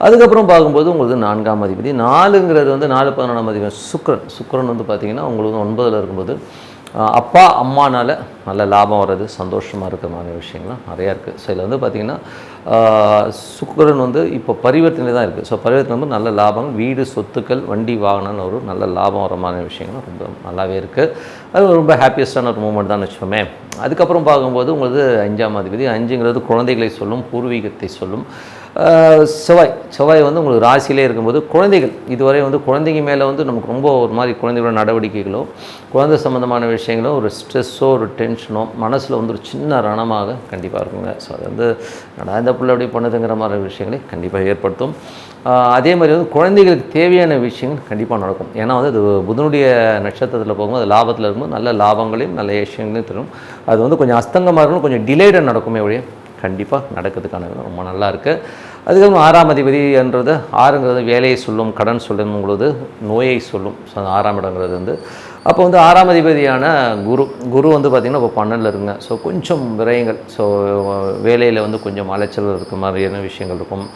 அதுக்கப்புறம் பார்க்கும்போது உங்களுக்கு 4ஆம் அதிபதி, 4ங்கிறது வந்து 4, 11ஆம் அதிபதி சுக்கிரன் வந்து பார்த்திங்கன்னா உங்களுக்கு 9ல் இருக்கும்போது அப்பா அம்மானால் நல்ல லாபம் வர்றது, சந்தோஷமாக இருக்கிற மாதிரி விஷயங்கள்லாம் நிறையா இருக்குது. ஸோ இதில் வந்து பார்த்திங்கன்னா சுக்கிரன் வந்து இப்போ பரிவர்த்தனை தான் இருக்குது. ஸோ பரிவர்த்தனை வந்து நல்ல லாபம், வீடு, சொத்துக்கள், வண்டி, வாகனம்னு ஒரு நல்ல லாபம் வர மாதிரி விஷயங்களும் ரொம்ப நல்லாவே இருக்குது. அது ரொம்ப ஹாப்பியஸ்டான ஒரு மூமெண்ட் தான் வச்சுக்கோமே. அதுக்கப்புறம் பார்க்கும்போது உங்களுக்கு 5ஆம் அதிபதி, 5ங்கிறது குழந்தைகளை சொல்லும், பூர்வீகத்தை சொல்லும். செவ்வாய் வந்து உங்களுக்கு ராசியிலே இருக்கும்போது குழந்தைகள், இதுவரை வந்து குழந்தைங்க மேலே வந்து நமக்கு ரொம்ப ஒரு மாதிரி குழந்தைகளோட நடவடிக்கைகளோ, குழந்தை சம்மந்தமான விஷயங்களோ, ஒரு ஸ்ட்ரெஸ்ஸோ, ஒரு டென்ஷனோ மனசில் வந்து ஒரு சின்ன ரணமாக கண்டிப்பாக இருக்குங்க. ஸோ அது வந்து இந்த பிள்ளை அப்படி பண்ணுதுங்கிற மாதிரி விஷயங்களை கண்டிப்பாக ஏற்படுத்தும். அதே மாதிரி வந்து குழந்தைகளுக்கு தேவையான விஷயங்கள் கண்டிப்பாக நடக்கும். ஏன்னா வந்து அது புதனுடைய நட்சத்திரத்தில் போகும்போது அது லாபத்தில் இருக்கும்போது நல்ல லாபங்களையும் நல்ல விஷயங்களையும் தரும். அது வந்து கொஞ்சம் அஸ்தங்கமாக இருக்கணும், கொஞ்சம் டிலேடாக நடக்குமே ஒழிய கண்டிப்பாக நடக்கிறதுக்கான ரொம்ப நல்லா இருக்குது. அதுக்கப்புறம் 6ஆம் அதிபதி என்றது 6ங்கிறது வேலையை சொல்லும், கடன் சொல்லும்பொழுது நோயை சொல்லும். ஸோ 6ஆம் இடங்கிறது வந்து அப்போ வந்து 6ஆம் அதிபதியான குரு வந்து பார்த்திங்கன்னா இப்போ 12ல் இருக்குங்க. ஸோ கொஞ்சம் விரயங்கள், ஸோ வேலையில் வந்து கொஞ்சம் அலைச்சல் இருக்க மாதிரியான விஷயங்கள் இருக்கும்.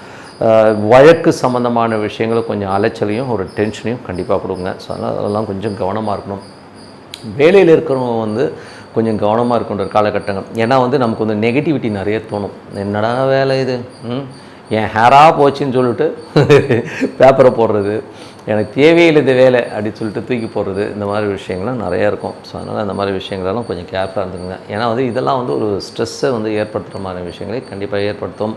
வழக்கு சம்மந்தமான விஷயங்களும் கொஞ்சம் அலைச்சலையும் ஒரு டென்ஷனையும் கண்டிப்பாக கொடுங்க. ஸோ அதெல்லாம் கொஞ்சம் கவனமாக இருக்கணும். வேலையில் இருக்கிறவங்க வந்து கொஞ்சம் கவனமாக இருக்கின்ற காலகட்டங்கள். ஏன்னா வந்து நமக்கு வந்து நெகட்டிவிட்டி நிறைய தோணும். என்னடா வேலை இது, என் ஹேராக போச்சுன்னு சொல்லிட்டு பேப்பரை போடுறது, எனக்கு தேவையில்லை இந்த வேலை அப்படின்னு சொல்லிட்டு தூக்கி போடுறது, இந்த மாதிரி விஷயங்கள்லாம் நிறையா இருக்கும். ஸோ அதனால் அந்த மாதிரி விஷயங்களெல்லாம் கொஞ்சம் கேர்ஃபுல்லாக இருந்துங்க. ஏன்னா வந்து இதெல்லாம் வந்து ஒரு ஸ்ட்ரெஸ்ஸை வந்து ஏற்படுத்துகிற மாதிரி விஷயங்களை கண்டிப்பாக ஏற்படுத்தும்.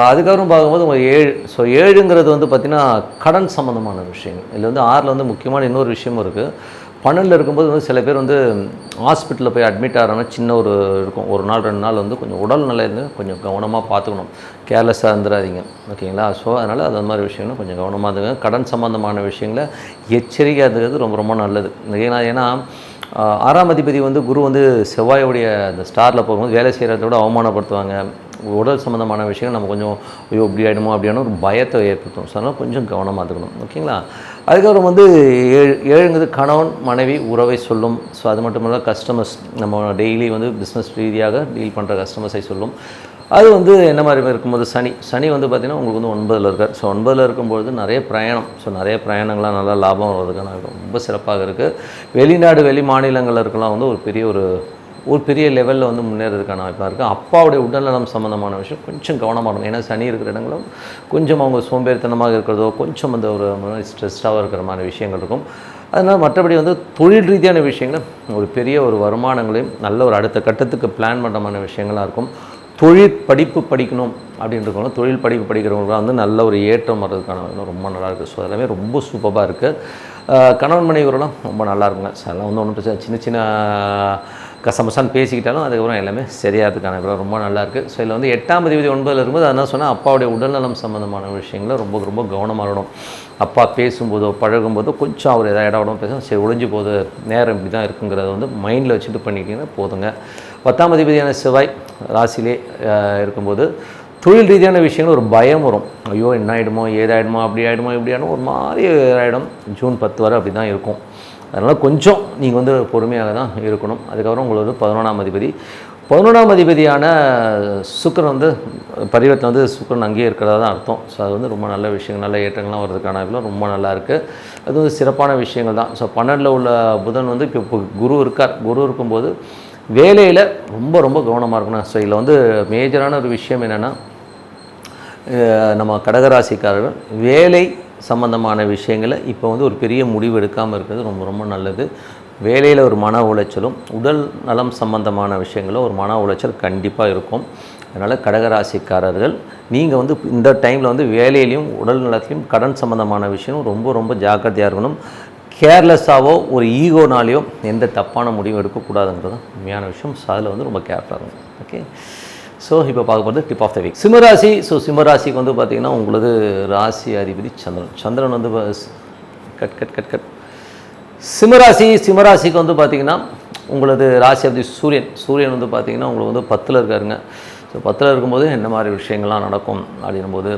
அதுக்கப்புறம் பார்க்கும்போது உங்கள் 7, ஸோ 7ங்கிறது வந்து பார்த்திங்கன்னா கடன் சம்மந்தமான விஷயங்கள். இதில் வந்து 6ல் வந்து முக்கியமான இன்னொரு விஷயமும் இருக்குது. 12ல் இருக்கும்போது வந்து சில பேர் வந்து ஹாஸ்பிட்டலில் போய் அட்மிட் ஆகிறாங்கன்னா சின்ன ஒரு இருக்கும், 1 நாள் 2 நாள் வந்து கொஞ்சம் உடல் நிலையிருந்து கொஞ்சம் கவனமாக பார்த்துக்கணும், கேர்லெஸ்ஸாக இருந்துடாதீங்க. ஓகேங்களா? ஸோ அதனால் அது மாதிரி விஷயங்களும் கொஞ்சம் கவனமாக இருந்துங்க. கடன் சம்மந்தமான விஷயங்களை எச்சரிக்கையாக இருக்கிறது ரொம்ப ரொம்ப நல்லது. ஏன்னா 6ஆம் அதிபதி வந்து குரு வந்து செவ்வாயுடைய அந்த ஸ்டாரில் போகும்போது வேலை செய்கிறத விட அவமானப்படுத்துவாங்க. உடல் சம்மந்தமான விஷயங்கள் நம்ம கொஞ்சம் ஐயோ இப்படி ஆகிடுமோ அப்படியான ஒரு பயத்தை ஏற்படுத்தும். ஸோ அதனால் கொஞ்சம் கவனமாக இருக்கணும். ஓகேங்களா? அதுக்கப்புறம் வந்து 7ங்கிறது கணவன் மனைவி உறவை சொல்லும். ஸோ அது மட்டும் இல்லை கஸ்டமர்ஸ், நம்ம டெய்லி வந்து பிஸ்னஸ் ரீதியாக டீல் பண்ணுற கஸ்டமர்ஸை சொல்லும். அது வந்து என்ன மாதிரி இருக்கும்போது சனி வந்து பார்த்திங்கன்னா உங்களுக்கு வந்து 9ல் இருக்கார். ஸோ 9ல் இருக்கும்போது நிறைய பிரயாணம். ஸோ நிறைய பிரயாணங்கள்லாம் நல்லா லாபம் வருவதுக்கான ரொம்ப சிறப்பாக இருக்குது. வெளிநாடு வெளி மாநிலங்களில் இருக்கலாம் வந்து ஒரு பெரிய லெவலில் வந்து முன்னேறதுக்கான வாய்ப்பாக இருக்குது. அப்பாவுடைய உடல்நலம் சம்மந்தமான விஷயம் கொஞ்சம் கவனமாக இருக்கும். ஏன்னா சனி இருக்கிற இடங்களும் கொஞ்சம் அவங்க சோம்பேறித்தனமாக இருக்கிறதோ, கொஞ்சம் அந்த ஒரு ஸ்ட்ரெஸ்ஸாக இருக்கிற மாதிரி விஷயங்கள் இருக்கும். அதனால் மற்றபடி வந்து தொழில் ரீதியான விஷயங்கள் ஒரு பெரிய ஒரு வருமானங்களையும் நல்ல ஒரு அடுத்த கட்டத்துக்கு பிளான் பண்ணுறமான விஷயங்களாக இருக்கும். தொழில் படிப்பு படிக்கணும் அப்படின்றவங்க, தொழில் படிப்பு படிக்கிறவங்களாம் வந்து நல்ல ஒரு ஏற்றம் வர்றதுக்கான ரொம்ப நல்லாயிருக்கு. ஸோ எல்லாமே ரொம்ப சூப்பராக இருக்குது. கணவன் மனைவி உறவுலாம் ரொம்ப நல்லா இருக்குங்க. ஸோ அதெல்லாம் வந்து ஒன்றும் பிரச்சனை, சின்ன சின்ன கசமசான்னு பேசிக்கிட்டாலும் அதுக்கப்புறம் எல்லாமே சரியாகிறதுக்கான இப்போ ரொம்ப நல்லாயிருக்கு. ஸோ இதில் வந்து 8ஆம் அதிபதி 9ல் இருக்கும்போது அதான் சொன்னால் அப்பாவுடைய உடல்நலம் சம்மந்தமான விஷயங்களை ரொம்ப ரொம்ப கவனமாக இருக்கணும். அப்பா பேசும்போதோ பழகும்போதோ கொஞ்சம் அவர் எதாவது இடம் பேசும், சரி ஒழிஞ்சு போகுது நேரம் இப்படி தான் இருக்குங்கிறத வந்து மைண்டில் வச்சுட்டு பண்ணிக்கிட்டிங்கன்னா போதுங்க. 10ஆம் அதிபதியான செவ்வாய் ராசியிலே இருக்கும்போது தொழில் ரீதியான விஷயங்கள் ஒரு பயம் வரும். ஐயோ என்ன ஆகிடுமோ ஏதாயிடுமோ அப்படி ஆகிடுமோ இப்படி ஆகிடும் ஒரு மாதிரி ஆகிடும். ஜூன் 10 வரை அப்படி தான் இருக்கும். அதனால் கொஞ்சம் நீங்கள் வந்து பொறுமையாக தான் இருக்கணும். அதுக்கப்புறம் உங்களுக்கு 11ஆம் அதிபதி 11ஆம் அதிபதியான சுக்கிரன் வந்து பரிவர்த்தனை வந்து சுக்கிரன் அங்கேயே இருக்கிறதா தான் அர்த்தம். ஸோ அது வந்து ரொம்ப நல்ல விஷயங்கள், நல்ல ஏற்றங்கள்லாம் வர்றதுக்கான இதெல்லாம் ரொம்ப நல்லா இருக்குது. அது வந்து சிறப்பான விஷயங்கள் தான். ஸோ 12ல் உள்ள புதன் வந்து இப்போ குரு இருக்கார். குரு இருக்கும்போது வேலையில் ரொம்ப ரொம்ப கவனமாக இருக்கணும். ஸோ இதில் வந்து மேஜரான ஒரு விஷயம் என்னென்னா, நம்ம கடகராசிக்காரர்கள் வேலை சம்பந்தமான விஷயங்களை இப்போ வந்து ஒரு பெரிய முடிவு எடுக்காமல் இருக்கிறது ரொம்ப ரொம்ப நல்லது. வேலையில் ஒரு மன உளைச்சலும் உடல் நலம் சம்பந்தமான விஷயங்களும் ஒரு மன உளைச்சல் கண்டிப்பாக இருக்கும். அதனால் கடகராசிக்காரர்கள் நீங்கள் வந்து இந்த டைமில் வந்து வேலையிலையும் உடல் நலத்திலையும் கடன் சம்பந்தமான விஷயம் ரொம்ப ரொம்ப ஜாக்கிரதையாக இருக்கணும். கேர்லெஸ்ஸாவோ ஒரு ஈகோனாலேயோ எந்த தப்பான முடிவும் எடுக்கக்கூடாதுங்கிறது தான் உண்மையான விஷயம். ஸோ அதில் வந்து ரொம்ப கேர்ஃபுல்லாக இருக்கணும். ஓகே, ஸோ இப்போ பார்க்க போகிறது டிப் ஆஃப் த வீக் சிம்மராசி. ஸோ சிம்மராசிக்கு வந்து பார்த்திங்கன்னா உங்களது ராசி அதிபதி சந்திரன் வந்து சிம்மராசிக்கு வந்து பார்த்திங்கன்னா உங்களது ராசி அதிபதி சூரியன் வந்து பார்த்திங்கன்னா உங்களுக்கு வந்து 10ல் இருக்காருங்க. ஸோ 10ல் இருக்கும்போது என்ன மாதிரி விஷயங்கள்லாம் நடக்கும் அப்படின்னும்போது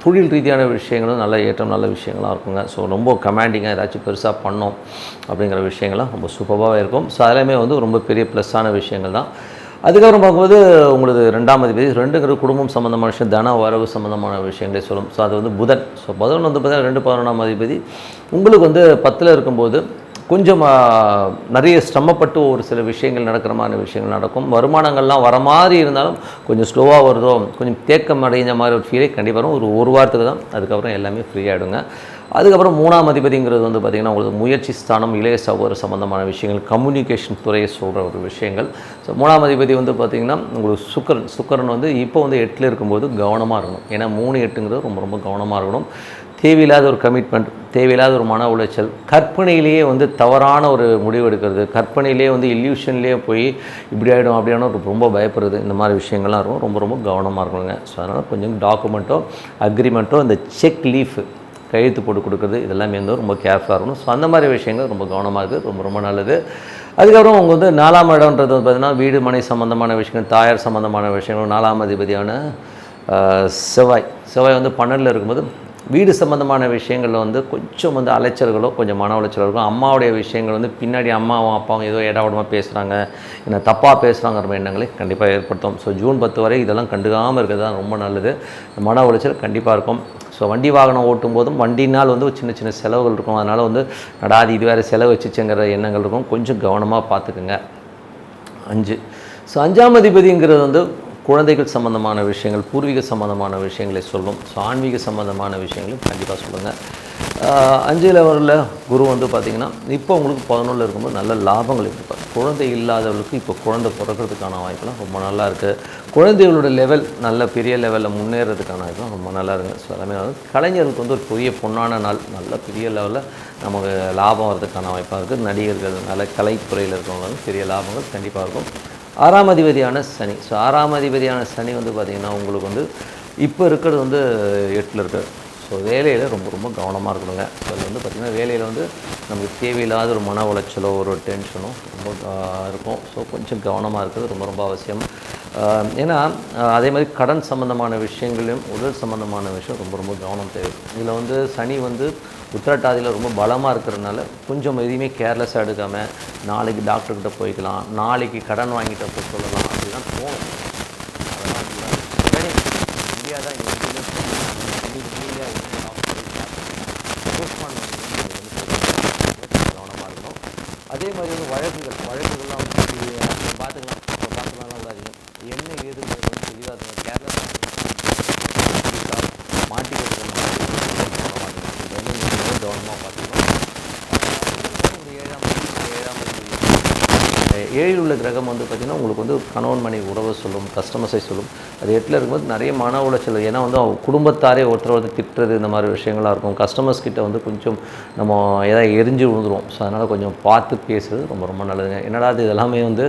தொழில் ரீதியான விஷயங்களும் நல்ல ஏற்றம் நல்ல விஷயங்களாக இருக்குங்க. ஸோ ரொம்ப கமாண்டிங்காக ஏதாச்சும் பெருசாக பண்ணோம் அப்படிங்கிற விஷயங்கள்லாம் ரொம்ப சூப்பராக இருக்கும். ஸோ அதெல்லாமே வந்து ரொம்ப பெரிய ப்ளஸ்ஸான விஷயங்கள் தான். அதுக்கப்புறம் பார்க்கும்போது உங்களுக்கு 2ஆம் அதிபதி 2ங்கிறது குடும்பம் சம்மந்தமான விஷயம், தன வரவு சம்மந்தமான விஷயங்களே சொல்லும். ஸோ அது வந்து புதன். ஸோ புதன் வந்து பார்த்தீங்கன்னா 2 11ஆம் அதிபதி உங்களுக்கு வந்து 10ல் இருக்கும்போது கொஞ்சம் நிறைய சிரமப்பட்டு ஒரு சில விஷயங்கள் நடக்கிற மாதிரி விஷயங்கள் நடக்கும். வருமானங்கள்லாம் வர மாதிரி இருந்தாலும் கொஞ்சம் ஸ்லோவாக வருதோ கொஞ்சம் தேக்கம் அடைஞ்ச மாதிரி ஒரு ஃபீலே கண்டிப்பாக வரும். ஒரு வாரத்துக்கு தான். அதுக்கப்புறம் எல்லாமே ஃப்ரீ ஆகிடுங்க. அதுக்கப்புறம் 3ஆம் அதிபதிங்கிறது வந்து பார்த்திங்கன்னா உங்களுக்கு முயற்சி ஸ்தானம், இளைய சகோதர சம்மந்தமான விஷயங்கள், கம்யூனிகேஷன் துறையை சொல்கிற ஒரு விஷயங்கள். ஸோ 3ஆம் அதிபதி வந்து பார்த்திங்கன்னா உங்களுக்கு சுக்கரன் வந்து இப்போ வந்து 8ல் இருக்கும்போது கவனமாக இருக்கணும். ஏன்னா 3 8ங்கிறது ரொம்ப ரொம்ப கவனமாக இருக்கணும். தேவையில்லாத ஒரு கமிட்மெண்ட், தேவையில்லாத ஒரு மன உளைச்சல், கற்பனையிலேயே வந்து தவறான ஒரு முடிவு எடுக்கிறது, கற்பனையிலேயே வந்து இல்யூஷன்லேயே போய் இப்படி ஆகிடும் அப்படி ஆகிடும் ரொம்ப பயப்படுறது, இந்த மாதிரி விஷயங்கள்லாம் இருக்கும். ரொம்ப ரொம்ப கவனமாக இருக்கணுங்க. ஸோ அதனால் கொஞ்சம் டாக்குமெண்ட்டோ அக்ரிமெண்ட்டோ இந்த செக் லீஃப் கையெழுத்து போட்டு கொடுக்குறது இதெல்லாமே வந்து ரொம்ப கேர்ஃபுல்லாக இருக்கணும். ஸோ அந்த மாதிரி விஷயங்கள் ரொம்ப கவனமாக இருக்குது. ரொம்ப ரொம்ப நல்லது. அதுக்கப்புறம் அவங்க வந்து 4ஆம் இடம்ன்றது வந்து பார்த்திங்கன்னா வீடு மனை சம்மந்தமான விஷயங்கள், தாயார் சம்மந்தமான விஷயங்கள். 4ஆம் அதிபதியான செவ்வாய் வந்து 12ல் இருக்கும்போது வீடு சம்மந்தமான விஷயங்களில் வந்து கொஞ்சம் வந்து அலைச்சல்களோ கொஞ்சம் மன உளைச்சலோ இருக்கும். அம்மாவுடைய விஷயங்கள் வந்து பின்னாடி அம்மாவும் அப்பாவும் ஏதோ இடவிடமாக பேசுகிறாங்க, என்ன தப்பாக பேசுகிறாங்கிற எண்ணங்களை கண்டிப்பாக ஏற்படுத்தும். ஸோ ஜூன் 10 வரை இதெல்லாம் கண்டுக்காமல் இருக்கிறது தான் ரொம்ப நல்லது. மன உளைச்சல் கண்டிப்பாக இருக்கும். ஸோ வண்டி வாகனம் ஓட்டும் போதும் வண்டினால் வந்து சின்ன சின்ன செலவுகள் இருக்கும். அதனால் வந்து நடாது இது வேறு செலவு வச்சுச்சுங்கிற எண்ணங்கள் இருக்கும். கொஞ்சம் கவனமாக பார்த்துக்குங்க. 5 ஸோ 5ஆம் அதிபதிங்கிறது வந்து குழந்தைகள் சம்மந்தமான விஷயங்கள், பூர்வீக சம்மந்தமான விஷயங்களை சொல்லும். ஸோ ஆன்மீக சம்மந்தமான விஷயங்களும் கண்டிப்பாக சொல்லுங்கள். 5ல் வரல குரு வந்து பார்த்திங்கன்னா இப்போ உங்களுக்கு 11ல் இருக்கும்போது நல்ல லாபங்கள் இருப்பார். குழந்தை இல்லாதவர்களுக்கு இப்போ குழந்தை பிறக்கிறதுக்கான வாய்ப்புலாம் ரொம்ப நல்லா இருக்குது. குழந்தைகளோட லெவல் நல்ல பெரிய லெவலில் முன்னேறதுக்கான வாய்ப்புலாம் ரொம்ப நல்லா இருக்குது. ஸோ எல்லாமே கலைஞர்களுக்கு வந்து ஒரு பெரிய பொன்னான நாள், நல்ல பெரிய லெவலில் நமக்கு லாபம் வர்றதுக்கான வாய்ப்பாக இருக்குது. நடிகர்கள் நல்ல கலைத்துறையில் இருக்கிறவங்க பெரிய லாபங்கள் கண்டிப்பாக இருக்கும். 6ஆம் அதிபதியான சனி. ஸோ 6ஆம் அதிபதியான சனி வந்து பார்த்திங்கன்னா உங்களுக்கு வந்து இப்போ இருக்கிறது வந்து 8ல் இருக்குது. ஸோ வேலையில் ரொம்ப ரொம்ப கவனமாக இருக்கணுங்க. ஸோ அதில் வந்து பார்த்திங்கன்னா வேலையில் வந்து நமக்கு தேவையில்லாத ஒரு மன உளைச்சலோ ஒரு டென்ஷனோ ரொம்ப இருக்கும். ஸோ கொஞ்சம் கவனமாக இருக்கிறது ரொம்ப ரொம்ப அவசியம். ஏன்னா அதே மாதிரி கடன் சம்மந்தமான விஷயங்களையும் உடல் சம்மந்தமான விஷயம் ரொம்ப ரொம்ப கவனம் தேவை. இதில் வந்து சனி வந்து உத்திரட்டாதியில் ரொம்ப பலமாக இருக்கிறதுனால கொஞ்சம் எதையுமே கேர்லெஸ்ஸாக எடுக்காமல் நாளைக்கு டாக்டர்கிட்ட போய்க்கலாம், நாளைக்கு கடன் வாங்கிட்டு போய் சொல்லலாம் அப்படின்னா தோணும். அதெல்லாம் இந்தியா தான் கவனமாக இருக்கணும். அதே மாதிரி வந்து வழக்குகள்லாம் பார்த்துக்கலாம் விடாதீங்க. என்ன ஏதுங்கிறது வந்து தெளிவாக கேர்லெஸ்ஸாக மாட்டிக்கிறது கவனமாக பார்த்துக்கணும். 7ஆம் ஏழில் உள்ள கிரகம் வந்து பார்த்திங்கன்னா உங்களுக்கு வந்து கணவன் மனைவி உறவை சொல்லும், கஸ்டமர்ஸை சொல்லும். அது 8ல் இருக்கும்போது நிறைய மன உளைச்சல். ஏன்னா வந்து குடும்பத்தாரே ஒருத்தர் திட்டுறது இந்த மாதிரி விஷயங்களாக இருக்கும். கஸ்டமர்ஸ் கிட்ட வந்து கொஞ்சம் நம்ம ஏதாவது எரிஞ்சு விழுந்துருவோம். ஸோ அதனால் கொஞ்சம் பார்த்து பேசுறது ரொம்ப ரொம்ப நல்லதுங்க. என்னடா அது இதெல்லாமே வந்து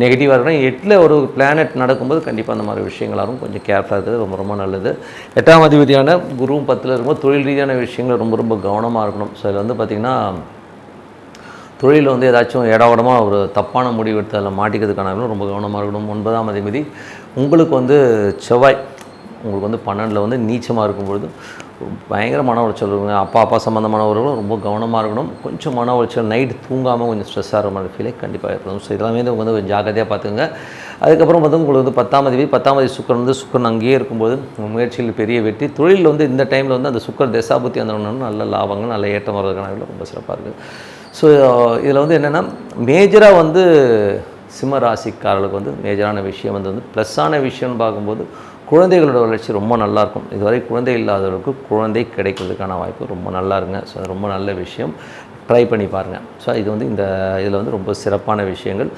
நெகட்டிவாக இருக்கணும். 8ல் ஒரு பிளானட் நடக்கும்போது கண்டிப்பாக அந்த மாதிரி விஷயங்களாகும் கொஞ்சம் கேர்ஃபுல்லாக இருக்கிறது ரொம்ப ரொம்ப நல்லது. 8ஆம் அதிபதியான குருவும் 10ல் இருக்கும்போது தொழில் ரீதியான விஷயங்கள் ரொம்ப ரொம்ப கவனமாக இருக்கணும். ஸோ இதில் வந்து பார்த்திங்கன்னா தொழிலில் வந்து ஏதாச்சும் இடவடமாக ஒரு தப்பான முடிவு எடுத்து அதில் மாட்டிக்கிறதுக்கான ரொம்ப கவனமாக இருக்கணும். 9ஆம் அதிபதி உங்களுக்கு வந்து செவ்வாய் உங்களுக்கு வந்து 12ல் வந்து நீச்சமாக இருக்கும்பொழுது பயங்கர மன உளைச்சல் இருக்குங்க. அப்பா சம்மந்தமானவர்களும் ரொம்ப கவனமாக இருக்கணும். கொஞ்சம் மன உளைச்சல், நைட்டு தூங்காமல் கொஞ்சம் ஸ்ட்ரெஸ்ஸாக இருக்கிற மாதிரி ஃபீலே கண்டிப்பாக இருக்கணும். ஸோ இதெல்லாமே வந்து கொஞ்சம் ஜாக்கிரதையாக பார்த்துங்க. அதுக்கப்புறம் வந்து உங்களுக்கு வந்து 10ஆம் அதிபதி சுக்கரன் அங்கேயே இருக்கும்போது முயற்சியில் பெரிய வெற்றி. தொழிலில் வந்து இந்த டைமில் வந்து அந்த சுக்கரன் தசாபுத்தி அந்த நல்ல லாபங்கள், நல்ல ஏற்றம் வர்றதுக்கான ரொம்ப சிறப்பாக இருக்குது. ஸோ இதில் வந்து என்னென்னா மேஜராக வந்து சிம்ம ராசிக்காரர்களுக்கு வந்து மேஜரான விஷயம் வந்து ப்ளஸ்ஸான விஷயம்னு பார்க்கும்போது குழந்தைகளோட வளர்ச்சி ரொம்ப நல்லாயிருக்கும். இதுவரை குழந்தை இல்லாதவர்களுக்கு குழந்தை கிடைக்கிறதுக்கான வாய்ப்பு ரொம்ப நல்லா இருங்க. ஸோ அது ரொம்ப நல்ல விஷயம், ட்ரை பண்ணி பாருங்கள். ஸோ இது வந்து இதில் வந்து ரொம்ப சிறப்பான விஷயங்கள்.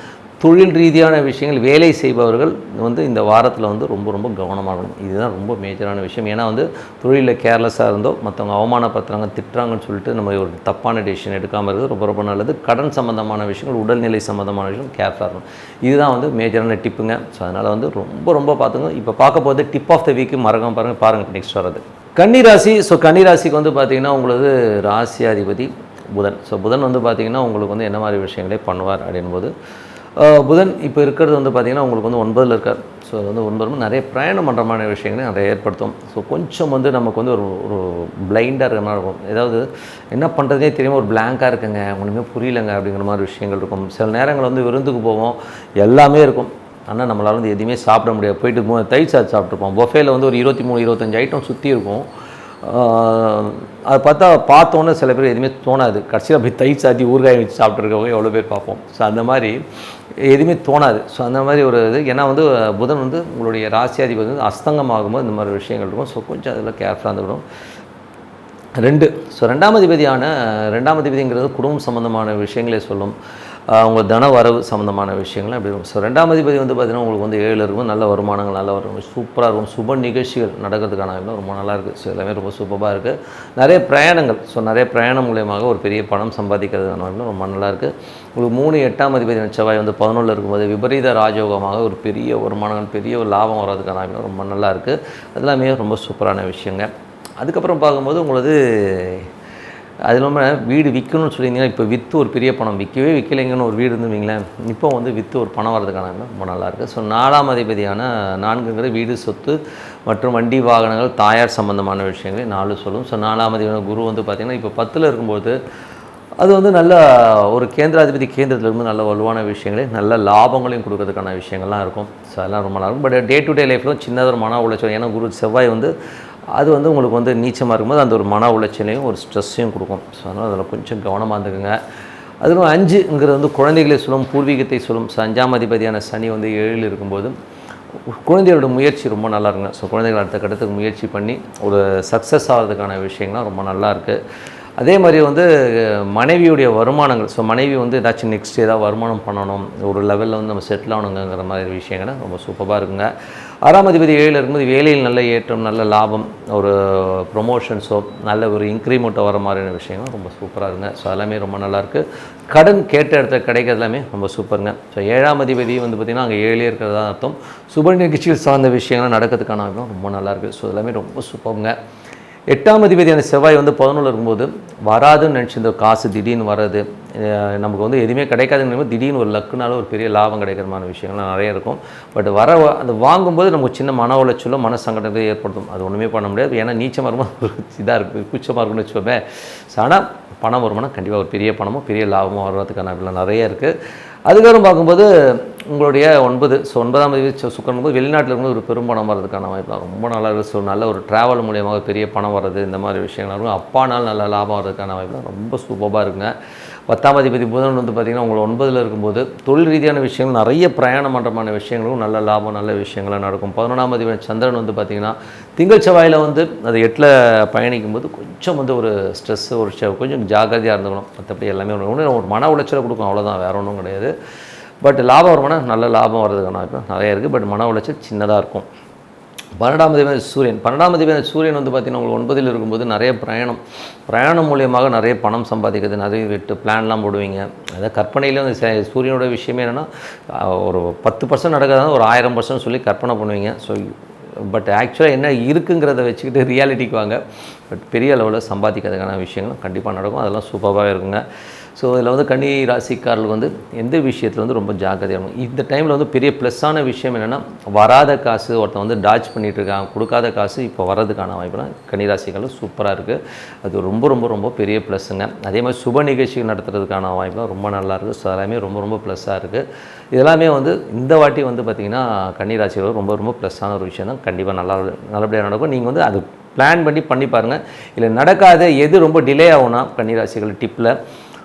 தொழில் ரீதியான விஷயங்கள் வேலை செய்பவர்கள் வந்து இந்த வாரத்தில் வந்து ரொம்ப ரொம்ப கவனமாகணும். இதுதான் ரொம்ப மேஜரான விஷயம். ஏன்னா வந்து தொழிலில் கேர்லெஸ்ஸாக இருந்தோ மற்றவங்க அவமானப்படுத்துகிறாங்க, திட்டுறாங்கன்னு சொல்லிட்டு நம்ம ஒரு தப்பான டெசிஷன் எடுக்காமல் இருக்கிறது ரொம்ப ரொம்ப நல்லது. கடன் சம்மந்தமான விஷயங்கள், உடல்நிலை சம்மந்தமான விஷயம் கேர்ஃபுல்லாக இருக்கணும். இதுதான் வந்து மேஜரான டிப்புங்க. ஸோ அதனால் வந்து ரொம்ப ரொம்ப பார்த்துங்க. இப்போ பார்க்க போகிறது டிப் ஆஃப் த வீக்கு மறக்காம பாருங்கள் நெக்ஸ்ட் வரது கன்னிராசி. ஸோ கன்னிராசிக்கு வந்து பார்த்திங்கன்னா உங்களுக்கு ராசியாதிபதி புதன். ஸோ புதன் வந்து பார்த்திங்கன்னா உங்களுக்கு வந்து என்ன மாதிரி விஷயங்களே பண்ணுவார் அப்படின்போது புதன் இப்போ இருக்கிறது வந்து பார்த்திங்கன்னா உங்களுக்கு வந்து 9ல் இருக்கார். ஸோ அது வந்து 9 நிறைய பிரயாணம் பண்ணுறமான விஷயங்களை நிறைய ஏற்படுத்தும். ஸோ கொஞ்சம் வந்து நமக்கு வந்து ஒரு பிளைண்டாக இருக்கிற மாதிரி இருக்கும். ஏதாவது என்ன பண்ணுறதே தெரியாமல் ஒரு பிளாங்காக இருக்குங்க, ஒன்றுமே புரியலைங்க அப்படிங்கிற மாதிரி விஷயங்கள் இருக்கும். சில நேரங்கள் வந்து விருந்துக்கு போவோம், எல்லாமே இருக்கும், ஆனால் நம்மளால் வந்து எதுவுமே சாப்பிட முடியாது. போயிட்டு தயிர் சாதம் சாப்பிட்ருப்போம். பொஃபேல வந்து ஒரு 23-25 ஐட்டம் சுற்றி இருக்கும். அதை பார்த்தோன்னே சில பேர் எதுவுமே தோணாது. கடைசியில் அப்படி தயிர் சாத்தி ஊறுகாய் வச்சு சாப்பிட்ருக்கவங்க எவ்வளோ பேர் பார்ப்போம். ஸோ அந்த மாதிரி எதுவுமே தோணாது. ஸோ அந்த மாதிரி ஒரு இது. ஏன்னா வந்து புதன் வந்து உங்களுடைய ராசியாதிபதி வந்து அஸ்தங்கமாகும்போது இந்த மாதிரி விஷயங்கள் இருக்கும். ஸோ கொஞ்சம் அதில் கேர்ஃபுல்லாக இருந்துவிடும். 2 ஸோ 2ஆம் அதிபதிங்கிறது குடும்பம் சம்மந்தமான விஷயங்களே சொல்லும். உங்கள் தன வரவு சம்மந்தமான விஷயங்கள் அப்படி இருக்கும். ஸோ 2ஆம் அதிபதி வந்து பார்த்திங்கன்னா உங்களுக்கு வந்து 7ல் இருக்கும். நல்ல வருமானங்கள், நல்ல வரும், சூப்பராக இருக்கும். சுப நிகழ்ச்சிகள் நடக்கிறதுக்கான ரொம்ப நல்லா இருக்குது. ஸோ எல்லாமே ரொம்ப சூப்பராக இருக்குது. நிறைய பிரயாணங்கள், ஸோ நிறைய பிரயாணம் மூலியமாக ஒரு பெரிய பணம் சம்பாதிக்கிறதுக்கான ரொம்ப நல்லாயிருக்கு. உங்களுக்கு 3 8ஆம் அதிபதி செவ்வாய் வந்து 11ல் இருக்கும்போது விபரீத ராஜயோகமாக ஒரு பெரிய வருமானங்கள், பெரிய ஒரு லாபம் வர்றதுக்கான ரொம்ப நல்லா இருக்குது. அதெல்லாமே ரொம்ப சூப்பரான விஷயங்க. அதுக்கப்புறம் பார்க்கும்போது உங்களுக்கு அது இல்லாமல் வீடு விற்கணும்னு சொல்லியிருந்தீங்கன்னா இப்போ விற்று ஒரு பெரிய பணம், விற்கலைங்கன்னு ஒரு வீடு இருந்துவீங்களேன், இப்போ வந்து விற்று ஒரு பணம் வர்றதுக்கான ரொம்ப நல்லாயிருக்கு. ஸோ 4ஆம் அதிபதியான 4ங்கிறது வீடு, சொத்து மற்றும் வண்டி வாகனங்கள், தாயார் சம்மந்தமான விஷயங்களே 4 சொல்லும். ஸோ 4ஆம் அதிபதியான குரு வந்து பார்த்திங்கன்னா இப்போ 10ல் இருக்கும்போது அது வந்து நல்ல ஒரு கேந்திரத்தில் இருந்து நல்ல வலுவான விஷயங்களே, நல்ல லாபங்களையும் கொடுக்கறதுக்கான விஷயங்கள்லாம் இருக்கும். ஸோ அதெல்லாம் ரொம்ப நல்லாயிருக்கும். பட் டே டு டே லைஃப்பில் சின்னதாக ஒரு மன உளைச்சல். ஏன்னா குரு செவ்வாய் வந்து அது வந்து உங்களுக்கு வந்து நீச்சமாக இருக்கும்போது அந்த ஒரு மன உளைச்சலையும் ஒரு ஸ்ட்ரெஸ்ஸையும் கொடுக்கும். ஸோ அதனால் அதில் கொஞ்சம் கவனமாக இருந்துக்குங்க. அதில் 5ங்கிறது வந்து குழந்தைகளை சொல்லும், பூர்வீகத்தை சொல்லும். ஸோ 5ஆம் அதிபதியான சனி வந்து 7ல் இருக்கும்போது குழந்தைகளோட முயற்சி ரொம்ப நல்லா இருக்குங்க. ஸோ குழந்தைகள் அடுத்த கட்டத்துக்கு முயற்சி பண்ணி ஒரு சக்ஸஸ் ஆகிறதுக்கான விஷயங்கள்லாம் ரொம்ப நல்லாயிருக்கு. அதே மாதிரி வந்து மனைவியுடைய வருமானங்கள், ஸோ மனைவி வந்து ஏதாச்சும் நெக்ஸ்ட் ஏதாவது வருமானம் பண்ணணும், ஒரு லெவலில் வந்து நம்ம செட்டில் ஆகணுங்கிற மாதிரி விஷயங்கள் ரொம்ப சூப்பராக இருக்குங்க. 6ஆம் அதிபதி 7ல் இருக்கும்போது வேலையில் நல்ல ஏற்றம், நல்ல லாபம், ஒரு ப்ரொமோஷன்ஸோ நல்ல ஒரு இன்க்ரிமெண்ட்டோ வர மாதிரியான விஷயங்கள் ரொம்ப சூப்பராக இருக்குங்க. ஸோ எல்லாமே ரொம்ப நல்லாயிருக்கு. கடன் கேட்ட இடத்துல கிடைக்கிறது எல்லாமே ரொம்ப சூப்பருங்க. ஸோ 7ஆம் அதிபதி வந்து பார்த்திங்கன்னா அங்கே 7லே இருக்கிறதா அர்த்தம். சுப நிகழ்ச்சிகள் சார்ந்த விஷயங்கள்லாம் நடக்கிறதுக்கான ரொம்ப நல்லாயிருக்கு. ஸோ எல்லாமே ரொம்ப சூப்பருங்க. 8ஆம் அதிபதியான செவ்வாய் வந்து 11ல் இருக்கும்போது வராதுன்னு நினச்சிருந்த காசு திடீர்னு வர்றது, நமக்கு வந்து எதுவுமே கிடைக்காதுன்னு திடீர்னு ஒரு லக்குனால ஒரு பெரிய லாபம் கிடைக்கிற மாதிரி விஷயங்கள்லாம் நிறைய இருக்கும். பட் அந்த வாங்கும்போது நமக்கு சின்ன மன உளைச்சலோ மன சங்கடத்தை ஏற்படுத்தும். அது ஒன்றுமே பண்ண முடியாது. ஏன்னா நீச்சமாக இருக்கும்போது இதாக இருக்குது, கூச்சமாக இருக்குன்னு வச்சுக்கோமே. ஆனால் பணம் வருமானம் கண்டிப்பாக ஒரு பெரிய பணமோ பெரிய லாபமோ வர்றதுக்கான நிறைய இருக்குது. அதுக்கப்புறம் பார்க்கும்போது உங்களுடைய 9 ஸோ 9ஆம் தேதி சுக்கரன் போது வெளிநாட்டில் இருக்கும்போது ஒரு பெரும் பணம் வர்றதுக்கான வாய்ப்பு ரொம்ப நல்லா இருக்குது. ஸோ நல்ல ஒரு ட்ராவல் மூலியமாக பெரிய பணம் வர்றது, இந்த மாதிரி விஷயங்கள் இருக்கும். அப்பானால் நல்ல லாபம் வர்றதுக்கான வாய்ப்பு ரொம்ப சூப்பராக இருக்குங்க. 10ஆம் அதிபதி புதன் வந்து பார்த்திங்கன்னா உங்களுக்கு 9ல் இருக்கும்போது தொழில் ரீதியான விஷயங்கள், நிறைய பிரயாணம் பண்ணுறமான விஷயங்களும் நல்ல லாபம், நல்ல விஷயங்களாக நடக்கும். 11ஆம் அதிபதி சந்திரன் வந்து பார்த்திங்கன்னா திங்கள் செவ்வாயில் வந்து அது 8ல் பயணிக்கும் போது கொஞ்சம் வந்து ஒரு ஸ்ட்ரெஸ்ஸு, கொஞ்சம் ஜாக்கிரதையாக இருந்துக்கணும். மற்றபடி எல்லாமே ஒரு மன உளைச்சலை கொடுக்கும், அவ்வளோதான், வேறு ஒன்றும் கிடையாது. பட் லாபம் வருமானம் நல்ல லாபம் வர்றதுக்கான வாய்ப்பு நிறைய இருக்குது. பட் மன உளைச்சல் சின்னதாக இருக்கும். 12ஆம் அதிபதி சூரியன். 12ஆம் அதிபதி சூரியன் வந்து பார்த்திங்கன்னா உங்களுக்கு 9ல் இருக்கும்போது நிறைய பிரயாணம் மூலியமாக நிறைய பணம் சம்பாதிக்கிறது, நிறைய பிளான்லாம் போடுவீங்க. அதாவது கற்பனையிலே வந்து சூரியனோட விஷயமே என்னென்னா ஒரு 10% நடக்காதான் ஒரு 1000% சொல்லி கற்பனை பண்ணுவீங்க. ஸோ பட் ஆக்சுவலாக என்ன இருக்குங்கிறத வச்சுக்கிட்டு ரியாலிட்டிக்கு வாங்க. பட் பெரிய அளவில் சம்பாதிக்கிறதுக்கான விஷயங்களும் கண்டிப்பாக நடக்கும். அதெல்லாம் சூப்பராகவே இருக்குங்க. ஸோ இதில் வந்து கன்னி ராசிக்காரர்கள் வந்து எந்த விஷயத்தில் வந்து ரொம்ப ஜாக்கிரதையாக இருக்கும். இந்த டைமில் வந்து பெரிய ப்ளஸ்ஸான விஷயம் என்னென்னா வராத காசு ஒருத்தன் வந்து டாச் பண்ணிகிட்டு இருக்காங்க, கொடுக்காத காசு இப்போ வர்றதுக்கான வாய்ப்புலாம் கன்னி ராசிக்காரர்கள் சூப்பராக இருக்குது. அது ரொம்ப ரொம்ப ரொம்ப பெரிய ப்ளஸ்ஸுங்க. அதே மாதிரி சுப நிகழ்ச்சிகள் நடத்துறதுக்கான வாய்ப்புலாம் ரொம்ப நல்லாயிருக்கு. ஸோ எல்லாமே ரொம்ப ரொம்ப ப்ளஸ்ஸாக இருக்குது. இதெல்லாமே வந்து இந்த வாட்டி வந்து பார்த்திங்கன்னா கன்னி ராசிக்காரர்கள் ரொம்ப ரொம்ப ப்ளஸ்ஸான ஒரு விஷயம் தான். கண்டிப்பாக நல்லபடியாக நடக்கும். நீங்கள் வந்து அது பிளான் பண்ணி பாருங்கள். இல்லை நடக்காத எது ரொம்ப டிலே ஆகும்னா கன்னி ராசிகள் டிப்பில்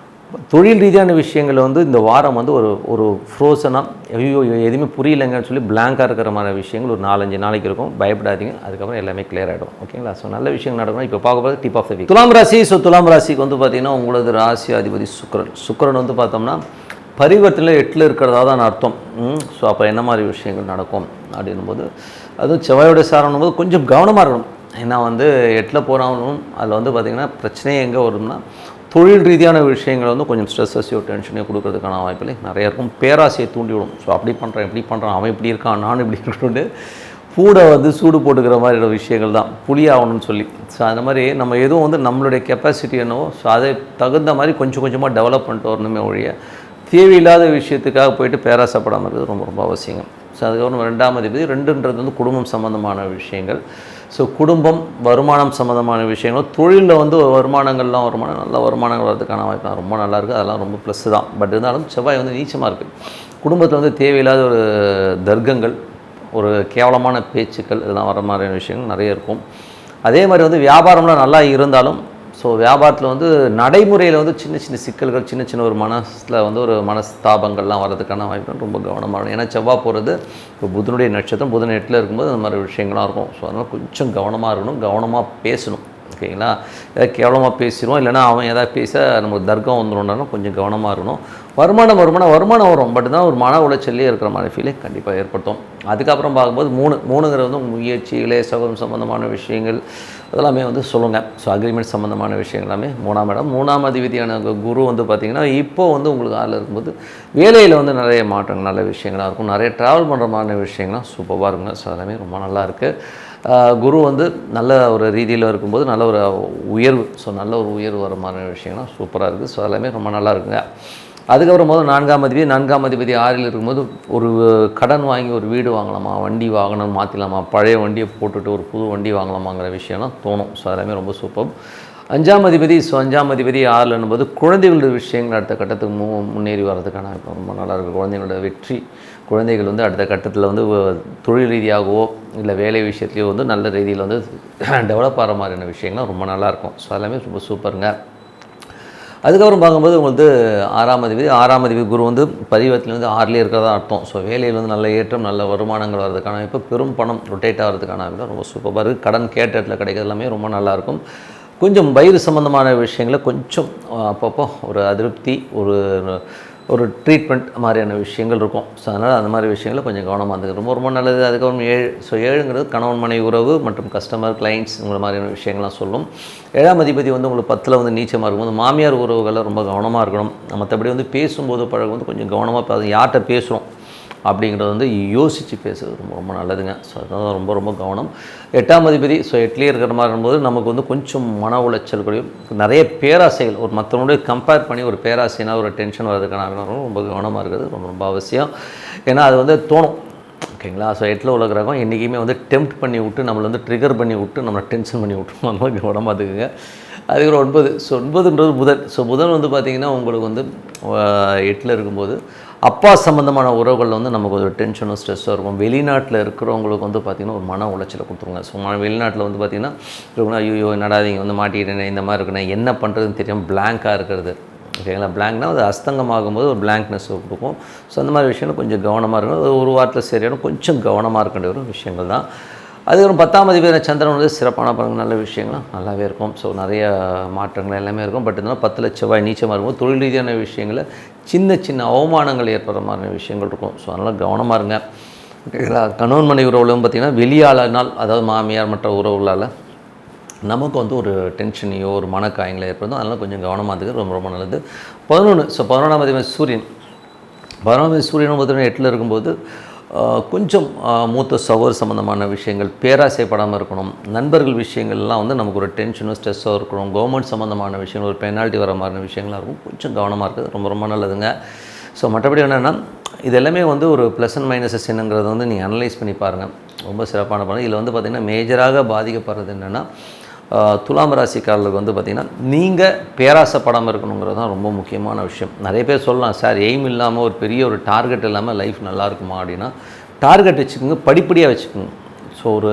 தொழில் ரீதியான விஷயங்கள் வந்து இந்த வாரம் வந்து ஒரு ஃப்ரோசனாக ஐயோ எதுவுமே புரியலைங்கன்னு சொல்லி பிளாங்காக இருக்கிற மாதிரி விஷயங்கள் ஒரு 4-5 நாளைக்கு இருக்கும். பயப்படாதீங்க. அதுக்கப்புறம் எல்லாமே கிளியர் ஆகிடும். ஓகேங்களா? ஸோ நல்ல விஷயம் நடக்கணும். இப்போ பார்க்க போகிறது டிப் ஆஃப் த வீக். துலாம் ராசி. ஸோ துலாம் ராசிக்கு வந்து பார்த்திங்கன்னா உங்களது ராசி அதிபதி சுக்கிரன் வந்து பார்த்தோம்னா பரிவர்த்தனையில் 8ல் இருக்கிறதா தான் அர்த்தம். ஸோ அப்போ என்ன மாதிரி விஷயங்கள் நடக்கும் அப்படின்னும்போது அதுவும் செவ்வாயோட சாரணும் போது கொஞ்சம் கவனமாக இருக்கணும். ஏன்னா வந்து 8ல் போகிறவங்களும் அதில் வந்து பார்த்திங்கன்னா பிரச்சனையே எங்கே வரும்னா தொழில் ரீதியான விஷயங்கள் வந்து கொஞ்சம் ஸ்ட்ரெஸ்ஸையோ டென்ஷனையோ கொடுக்கறதுக்கான வாய்ப்புகள் நிறைய இருக்கும். பேராசையை தூண்டிவிடும். ஸோ அப்படி பண்ணுறான் இப்படி பண்ணுறான் அவன் இப்படி இருக்கான் நான் இப்படி இருக்கணும்னு கூட வந்து சூடு போட்டுக்கிற மாதிரி விஷயங்கள் தான் புளி ஆகணும்னு சொல்லி. ஸோ அந்த மாதிரி நம்ம எதுவும் வந்து நம்மளுடைய கெப்பாசிட்டி என்னவோ ஸோ அதை தகுந்த மாதிரி கொஞ்சம் கொஞ்சமாக டெவலப் பண்ணிட்டு வரணுமே ஒழிய தேவையில்லாத விஷயத்துக்காக போயிட்டு பேராசைப்படாமல் இருக்கிறது ரொம்ப ரொம்ப அவசியம். ஸோ அதுக்கப்புறம் 2ஆம் அதிபதி 2ன்றது வந்து குடும்பம் சம்மந்தமான விஷயங்கள். ஸோ குடும்பம் வருமானம் சம்மந்தமான விஷயங்கள் தொழிலில் வந்து வருமானங்கள்லாம் நல்ல வருமானங்கள் வரதுக்கான வாய்ப்பு ரொம்ப நல்லாயிருக்கு. அதெல்லாம் ரொம்ப ப்ளஸ் தான். பட் இருந்தாலும் செவ்வாய் வந்து நீச்சமாக இருக்குது. குடும்பத்தில் வந்து தேவையில்லாத ஒரு தர்க்கங்கள் ஒரு கேவலமான பேச்சுக்கள் இதெல்லாம் வர மாதிரியான விஷயங்கள் நிறைய இருக்கும். அதே மாதிரி வந்து வியாபாரம்லாம் நல்லா இருந்தாலும் ஸோ வியாபாரத்தில் வந்து நடைமுறையில் வந்து சின்ன சின்ன சிக்கல்கள் சின்ன ஒரு மனசில் வந்து ஒரு மனஸ்தாபங்கள்லாம் வர்றதுக்கான வாய்ப்பு ரொம்ப கவனமாக இருக்கும். ஏன்னா செவ்வாய் போகிறது இப்போ புதனுடைய நட்சத்திரம் புதன் 8ல் இருக்கும்போது அந்த மாதிரி விஷயங்கள்லாம் இருக்கும். ஸோ அதனால் கொஞ்சம் கவனமாக இருக்கணும், கவனமாக பேசணும். ஓகேங்களா? ஏதாவது கேவலமாக பேசிடுவோம் இல்லைனா அவன் எதாவது பேச நமக்கு தர்க்கம் வந்துடும்னாலும் கொஞ்சம் கவனமாக இருக்கணும். வருமானம் வரும். பட் தான் ஒரு மன உளைச்சல்லே இருக்கிற மாதிரி ஃபீலே கண்டிப்பாக ஏற்படுத்தும். அதுக்கப்புறம் பார்க்கும்போது 3ங்கிறது வந்து முயற்சி இளையசகம் சம்மந்தமான விஷயங்கள் அதெல்லாமே வந்து சொல்லுங்கள். ஸோ அக்ரிமெண்ட் சம்மந்தமான விஷயங்கள் எல்லாமே 3ஆம் இடம். 3ஆம் அதிபதியான குரு வந்து பார்த்திங்கன்னா இப்போது வந்து உங்களுக்கு ஆளில் இருக்கும்போது வேலையில் வந்து நிறைய மாற்றங்கள் நல்ல விஷயங்களாக இருக்கும். நிறைய ட்ராவல் பண்ணுற மாதிரி விஷயங்கள்லாம் சூப்பராக இருக்குங்க. ஸோ எல்லாமே ரொம்ப நல்லாயிருக்கு. குரு வந்து நல்ல ஒரு ரீதியில் இருக்கும்போது நல்ல ஒரு உயர்வு. ஸோ நல்ல ஒரு உயர்வு வர மாதிரி விஷயங்கள்லாம் சூப்பராக இருக்குது. ஸோ எல்லாமே ரொம்ப நல்லா இருக்குங்க. அதுக்கப்புறம் 4ஆம் அதிபதி 6ல் இருக்கும்போது ஒரு கடன் வாங்கி ஒரு வீடு வாங்கலாமா, வண்டி வாகனம் மாற்றிடலாமா, பழைய வண்டியை போட்டுட்டு ஒரு புது வண்டி வாங்கலாமாங்கிற விஷயம்லாம் தோணும். ஸோ எல்லாமே ரொம்ப சூப்பர். 5ஆம் அதிபதி 6ல் என்னும்போது குழந்தைகளோட விஷயங்கள் அடுத்த கட்டத்துக்கு முன்னேறி வர்றதுக்கான ரொம்ப நல்லாயிருக்கு. குழந்தைங்களோட வெற்றி குழந்தைகள் வந்து அடுத்த கட்டத்தில் வந்து தொழில் ரீதியாகவோ இல்லை வேலை விஷயத்துலையோ வந்து நல்ல ரீதியில் வந்து டெவலப் ஆகிற மாதிரியான விஷயங்கள்லாம் ரொம்ப நல்லாயிருக்கும். ஸோ எல்லாமே ரொம்ப சூப்பருங்க. அதுக்கப்புறம் பார்க்கும்போது உங்களுக்கு 6ஆம் அதிபதி குரு வந்து பரிவர்த்தனையில் வந்து 6லே இருக்கிறதா அர்த்தம். ஸோ வேலையில் வந்து நல்ல ஏற்றம் நல்ல வருமானங்கள் வர்றதுக்கான இப்போ பெரும் பணம் ரொட்டேட் ஆகிறதுக்கான ரொம்ப சூப்பராக இருக்குது. கடன் கேட்ட இடத்துல கிடைக்கிறது எல்லாமே ரொம்ப நல்லாயிருக்கும். கொஞ்சம் வயிறு சம்மந்தமான விஷயங்களை கொஞ்சம் அப்பப்போ ஒரு அதிருப்தி ஒரு ட்ரீட்மெண்ட் மாதிரியான விஷயங்கள் இருக்கும். ஸோ அதனால் அந்த மாதிரி விஷயங்களை கொஞ்சம் கவனமாக இருந்தது ரொம்ப ரொம்ப நல்லது. அதுக்கப்புறம் 7ங்கிறது கணவன் மனைவி உறவு மற்றும் கஸ்டமர் கிளைண்ட்ஸ் இந்த மாதிரியான விஷயங்கள்லாம் சொல்லும். 7ஆம் அதிபதி வந்து உங்களுக்கு 10ல் வந்து நீச்சமாக இருக்கும்போது மாமியார் உறவுகளை ரொம்ப கவனமாக இருக்கணும். மற்றபடி வந்து பேசும்போது பழகும் வந்து கொஞ்சம் கவனமாக யார்கிட்ட பேசுகிறோம் அப்படிங்கிறது வந்து யோசித்து பேசுறது ரொம்ப ரொம்ப நல்லதுங்க. ஸோ அதுதான் ரொம்ப ரொம்ப கவனம். 8ஆம் அதிபதி 8லேயே இருக்கிற மாதிரி இருக்கும்போது நமக்கு வந்து கொஞ்சம் மன உளைச்சல் கூடிய நிறைய பேராசைகள் ஒரு மற்றவங்களுடைய கம்பேர் பண்ணி ஒரு பேராசைனா ஒரு டென்ஷன் வர்றதுக்கான ரொம்ப கவனமாக இருக்கிறது ரொம்ப ரொம்ப அவசியம். ஏன்னா அது வந்து தோணும். ஓகேங்களா? ஸோ 8ல் உள்ள கிரகம் என்றைக்குமே வந்து டெம்ப்ட் பண்ணி விட்டு நம்மளை வந்து ட்ரிகர் பண்ணி விட்டு நம்மளை டென்ஷன் பண்ணி விட்டுரும். அந்த மாதிரி கவனமாக இருக்குங்க. அதுக்கப்புறம் 9. ஸோ 9ன்றது புதன். ஸோ புதன் வந்து பார்த்திங்கன்னா உங்களுக்கு வந்து 8ல் இருக்கும்போது அப்பா சம்மந்தமான உறவுகளில் வந்து நமக்கு ஒரு டென்ஷனும் ஸ்ட்ரெஸ்ஸாக இருக்கும். வெளிநாட்டில் இருக்கிறவங்களுக்கு வந்து பார்த்திங்கன்னா ஒரு மன உளைச்சலை கொடுத்துருங்க. ஸோ வெளிநாட்டில் வந்து பார்த்திங்கன்னா ஐயோ என்னடாதீங்க வந்து மாட்டிக்கிட்டேன் இந்த மாதிரி இருக்குண்ணே என்ன பண்ணுறதுன்னு தெரியாமல் பிளாங்காக இருக்கிறது. ஓகேங்களா? பிளாங்க்னால் அது அஸ்தங்கமாகும்போது ஒரு பிளாங்க்னஸ் கொடுக்கும். ஸோ அந்த மாதிரி விஷயங்கள் கொஞ்சம் கவனமாக இருக்கணும். ஒரு வாரத்தில் சரியான கொஞ்சம் கவனமாக இருக்க வேண்டிய ஒரு விஷயங்கள் தான். அதுக்கப்புறம் 10ஆம் அதிபதி சந்திரன் வந்து சிறப்பான பலன்கள் நல்ல விஷயங்கள்லாம் நல்லாவே இருக்கும். ஸோ நிறைய மாற்றங்கள் எல்லாமே இருக்கும். பட் இருந்தாலும் 10ல் செவ்வாய் நீச்சமாக இருக்கும்போது தொழில் ரீதியான விஷயங்களை சின்ன சின்ன அவமானங்கள் ஏற்படுற மாதிரி விஷயங்கள் இருக்கும். ஸோ அதனால் கவனமாக இருங்க. கணவன் மனைவி உறவுகளும் பார்த்திங்கன்னா வெளியாளனால், அதாவது மாமியார் மற்ற உறவுகளால் நமக்கு வந்து ஒரு டென்ஷனையோ ஒரு மனக்காயங்களோ ஏற்படுத்தும். அதனால் கொஞ்சம் கவனமாக இருந்தது ரொம்ப ரொம்ப நல்லது. 11 ஸோ 11ஆம் அதிபதி சூரியன். 11ஆம் அதிபதி சூரியனும் பார்த்திங்கன்னா 8ல் இருக்கும்போது கொஞ்சம் மூத்த சகோதர சம்மந்தமான விஷயங்கள், பேராசைப்படாமல் இருக்கணும். நண்பர்கள் விஷயங்கள்லாம் வந்து நமக்கு ஒரு டென்ஷனோ ஸ்ட்ரெஸ்ஸோ இருக்கணும். கவர்மெண்ட் சம்மந்தமான விஷயங்கள், ஒரு பெனால்ட்டி வர மாதிரி விஷயங்களாக இருக்கும். கொஞ்சம் கவனமாக இருக்குது, ரொம்ப ரொம்ப நல்லதுங்க. ஸோ மற்றபடி என்னென்னா இது எல்லாமே வந்து ஒரு ப்ளஸ் அண்ட் மைனஸஸ் என்னங்கிறத வந்து நீங்கள் அனலைஸ் பண்ணி பாருங்கள். ரொம்ப சிறப்பான படம். இதில் வந்து பார்த்திங்கன்னா மேஜராக பாதிக்கப்படுறது என்னென்னா துலாம் ராசிக்காரர்களுக்கு வந்து பார்த்திங்கன்னா நீங்கள் பேராசைப்படாமல் இருக்கணுங்கிறது தான் ரொம்ப முக்கியமான விஷயம். நிறைய பேர் சொல்லலாம், சார் எய்ம் இல்லாமல் ஒரு பெரிய ஒரு டார்கெட் இல்லாமல் லைஃப் நல்லா இருக்குமா அப்படின்னா, டார்கெட் வச்சுக்கோங்க, படிப்படியாக வச்சுக்கோங்க. ஸோ ஒரு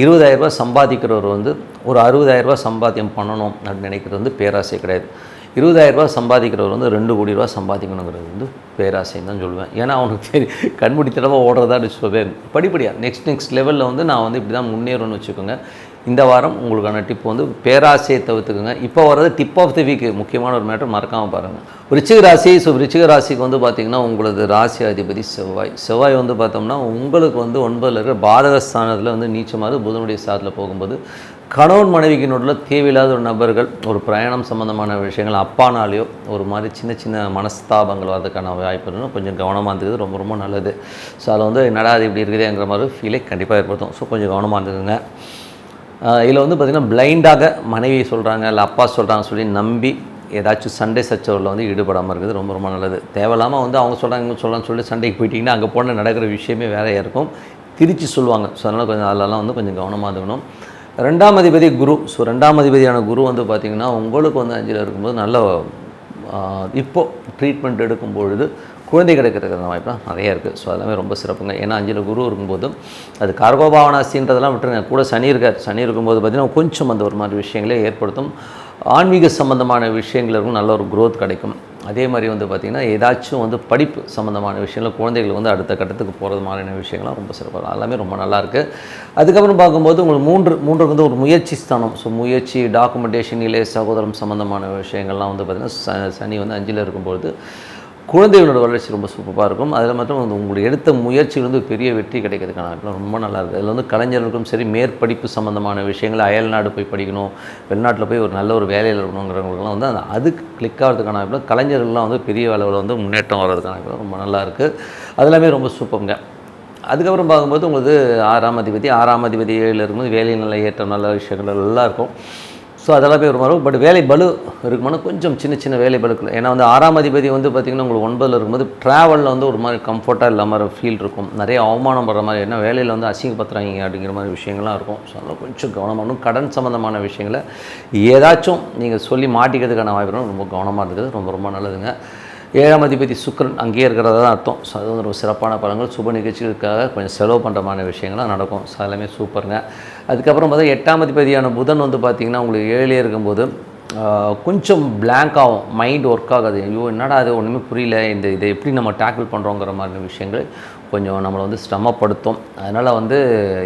20,000 ரூபாய் சம்பாதிக்கிறவர் வந்து ஒரு 60,000 ரூபாய் சம்பாத்தியம் பண்ணணும் அப்படின்னு நினைக்கிறது வந்து பேராசை கிடையாது. 20,000 ரூபாய் சம்பாதிக்கிறவர் வந்து 2 கோடி ரூபா சம்பாதிக்கணுங்கிறது வந்து பேராசைன்னு தான் சொல்லுவேன். ஏன்னா அவனுக்கு கண்மூடித்தனமாக ஓடுறதான்னு வச்சுக்கோவேன். படிப்படியாக நெக்ஸ்ட் லெவலில் வந்து நான் வந்து இப்படி தான் முன்னேறணும்னு வச்சுக்கோங்க. இந்த வாரம் உங்களுக்கான டிப் வந்து பேராசையை தவிர்த்துக்குங்க. இப்போ வர்றது டிப் ஆஃப் தி வீக், முக்கியமான ஒரு மேட்டர் மறக்காமல் பாருங்கள். விருச்சிக ராசி. ஸோ விருச்சிக ராசிக்கு வந்து பார்த்திங்கன்னா உங்களது ராசி அதிபதி செவ்வாய் வந்து பார்த்தோம்னா உங்களுக்கு வந்து 9ல் இருக்கிற பாதகஸ்தானத்தில் வந்து நீச்சமாக புதனுடைய சாதத்தில் போகும்போது கணவன் மனைவிக்கு நடுவில் தேவையில்லாத ஒரு நபர்கள், ஒரு பிரயாணம் சம்மந்தமான விஷயங்கள், அப்பானாலேயோ ஒரு மாதிரி சின்ன சின்ன மனஸ்தாபங்கள் வரதுக்கான வாய்ப்பு இருந்தால் கொஞ்சம் கவனமாக இருந்தது ரொம்ப ரொம்ப நல்லது. ஸோ அதில் வந்து என்னடா அது இப்படி இருக்குதுங்கிற மாதிரி ஃபீலே கண்டிப்பாக ஏற்படுத்தும். ஸோ கொஞ்சம் கவனமாக இருந்ததுங்க. இதில் வந்து பார்த்திங்கன்னா பிளைண்டாக மனைவி சொல்கிறாங்க இல்லை அப்பா சொல்கிறாங்க சொல்லி நம்பி ஏதாச்சும் சண்டை சச்சரவில் வந்து ஈடுபடாமல் இருக்குது ரொம்ப ரொம்ப நல்லது. தேவையில்லாமல் வந்து அவங்க சொல்கிறாங்க இவங்க சொல்லலாம்னு சொல்லி சண்டைக்கு போயிட்டிங்கன்னா அங்கே போன நடக்கிற விஷயமே வேறையாக இருக்கும், திருச்சி சொல்லுவாங்க. ஸோ அதனால் கொஞ்சம் அதெல்லாம் வந்து கொஞ்சம் கவனமாக இருக்கணும். 2ஆம் அதிபதி குரு. ஸோ 2ஆம் அதிபதியான குரு வந்து பார்த்திங்கன்னா உங்களுக்கு வந்து 5ல் இருக்கும்போது நல்ல இப்போது ட்ரீட்மெண்ட் எடுக்கும்பொழுது குழந்தை கிடைக்கிறதுக்கான வாய்ப்புலாம் நிறையா இருக்குது. ஸோ அதெல்லாமே ரொம்ப சிறப்புங்க. ஏன்னா 5ல் குரு இருக்கும்போது அது கார்கோபாவனாசின்றதெல்லாம் விட்டுருங்க, கூட சனி இருக்கார். சனி இருக்கும்போது பார்த்திங்கன்னா கொஞ்சம் அந்த ஒரு மாதிரி விஷயங்களே ஏற்படுத்தும். ஆன்மீக சம்மந்தமான விஷயங்கள் இருக்கும், நல்ல ஒரு க்ரோத் கிடைக்கும். அதே மாதிரி வந்து பார்த்திங்கன்னா ஏதாச்சும் வந்து படிப்பு சம்மந்தமான விஷயங்கள், குழந்தைகள் வந்து அடுத்த கட்டத்துக்கு போகிறது மாதிரியான விஷயங்கள்லாம் ரொம்ப சிறப்பாக எல்லாமே ரொம்ப நல்லாயிருக்கு. அதுக்கப்புறம் பார்க்கும்போது உங்களுக்கு மூன்று வந்து ஒரு முயற்சி ஸ்தானம். ஸோ முயற்சி, டாக்குமெண்டேஷன், இளைய சகோதரம் சம்மந்தமான விஷயங்கள்லாம் வந்து பார்த்திங்கன்னா சனி வந்து 5ல் இருக்கும்போது குழந்தைகளோட வளர்ச்சி ரொம்ப சூப்பராக இருக்கும். அதில் மட்டும் வந்து உங்களுக்கு எடுத்த முயற்சியில் வந்து பெரிய வெற்றி கிடைக்கிறதுக்கான வாய்ப்புலாம் ரொம்ப நல்லா இருக்குது. அதில் வந்து கலைஞர்களுக்கும் சரி, மேற்படிப்பு சம்மந்தமான விஷயங்கள், அயல்நாடு போய் படிக்கணும், வெளிநாட்டில் போய் ஒரு நல்ல ஒரு வேலையில் இருக்கணுங்கிறவங்களுக்குலாம் வந்து அதுக்கு கிளிக் ஆகிறதுக்கான வாய்ப்புலாம், கலைஞர்கள்லாம் வந்து பெரிய அளவில் வந்து முன்னேற்றம் வர்றதுக்கான வாய்ப்புலாம் ரொம்ப நல்லா இருக்குது. அதெல்லாமே ரொம்ப சூப்பருங்க. அதுக்கப்புறம் பார்க்கும்போது உங்களுக்கு 6ஆம் அதிபதி 7ல் இருக்கும்போது வேலை நல்ல ஏற்றம், நல்ல விஷயங்கள் எல்லாம் இருக்கும். ஸோ அதெல்லாம் போய் ஒரு மாதிரி பட் வேலை பலு இருக்குமானா கொஞ்சம் சின்ன வேலை பலுக்கள். ஏன்னா வந்து 6ஆம் அதிபதி வந்து பார்த்திங்கன்னா உங்களுக்கு 9ல் இருக்கும்போது ட்ராவலில் வந்து ஒரு மாதிரி கம்ஃபர்ட்டாக இல்லாமல் ஃபீல் இருக்கும், நிறைய அவமானம் படுற மாதிரி, ஏன்னா வேலையில் வந்து அசிங்கப்படுத்துறாங்க அப்படிங்கிற மாதிரி விஷயங்கள்லாம் இருக்கும். ஸோ அதெல்லாம் கொஞ்சம் கவனமாகணும். கடன் சம்மந்தமான விஷயங்களை ஏதாச்சும் நீங்கள் சொல்லி மாட்டிக்கிறதுக்கான வாய்ப்பு ரொம்ப கவனமாக இருக்குது, ரொம்ப ரொம்ப நல்லதுங்க. 7ஆம் அதிபதி சுக்கிரன் அங்கேயே இருக்கிறதா தான் அர்த்தம். ஸோ அது வந்து ஒரு சிறப்பான பலன்கள். சுப நிகழ்ச்சிகளுக்காக கொஞ்சம் செலவு பண்ணுற மாதிரி விஷயங்கள்லாம் நடக்கும். ஸோ எல்லாமே சூப்பருங்க. அதுக்கப்புறம் பார்த்தா 8ஆம் அதிபதியான புதன் வந்து பார்த்திங்கன்னா உங்களுக்கு 7லே இருக்கும்போது கொஞ்சம் பிளாங்க் ஆகும், மைண்ட் ஒர்க் ஆகாது. ஐயோ என்னடா அது ஒன்றுமே புரியல, இதை எப்படி நம்ம டேக்கிள் பண்ணுறோங்கிற மாதிரி விஷயங்கள் கொஞ்சம் நம்மளை வந்து சிரமப்படுத்தும். அதனால் வந்து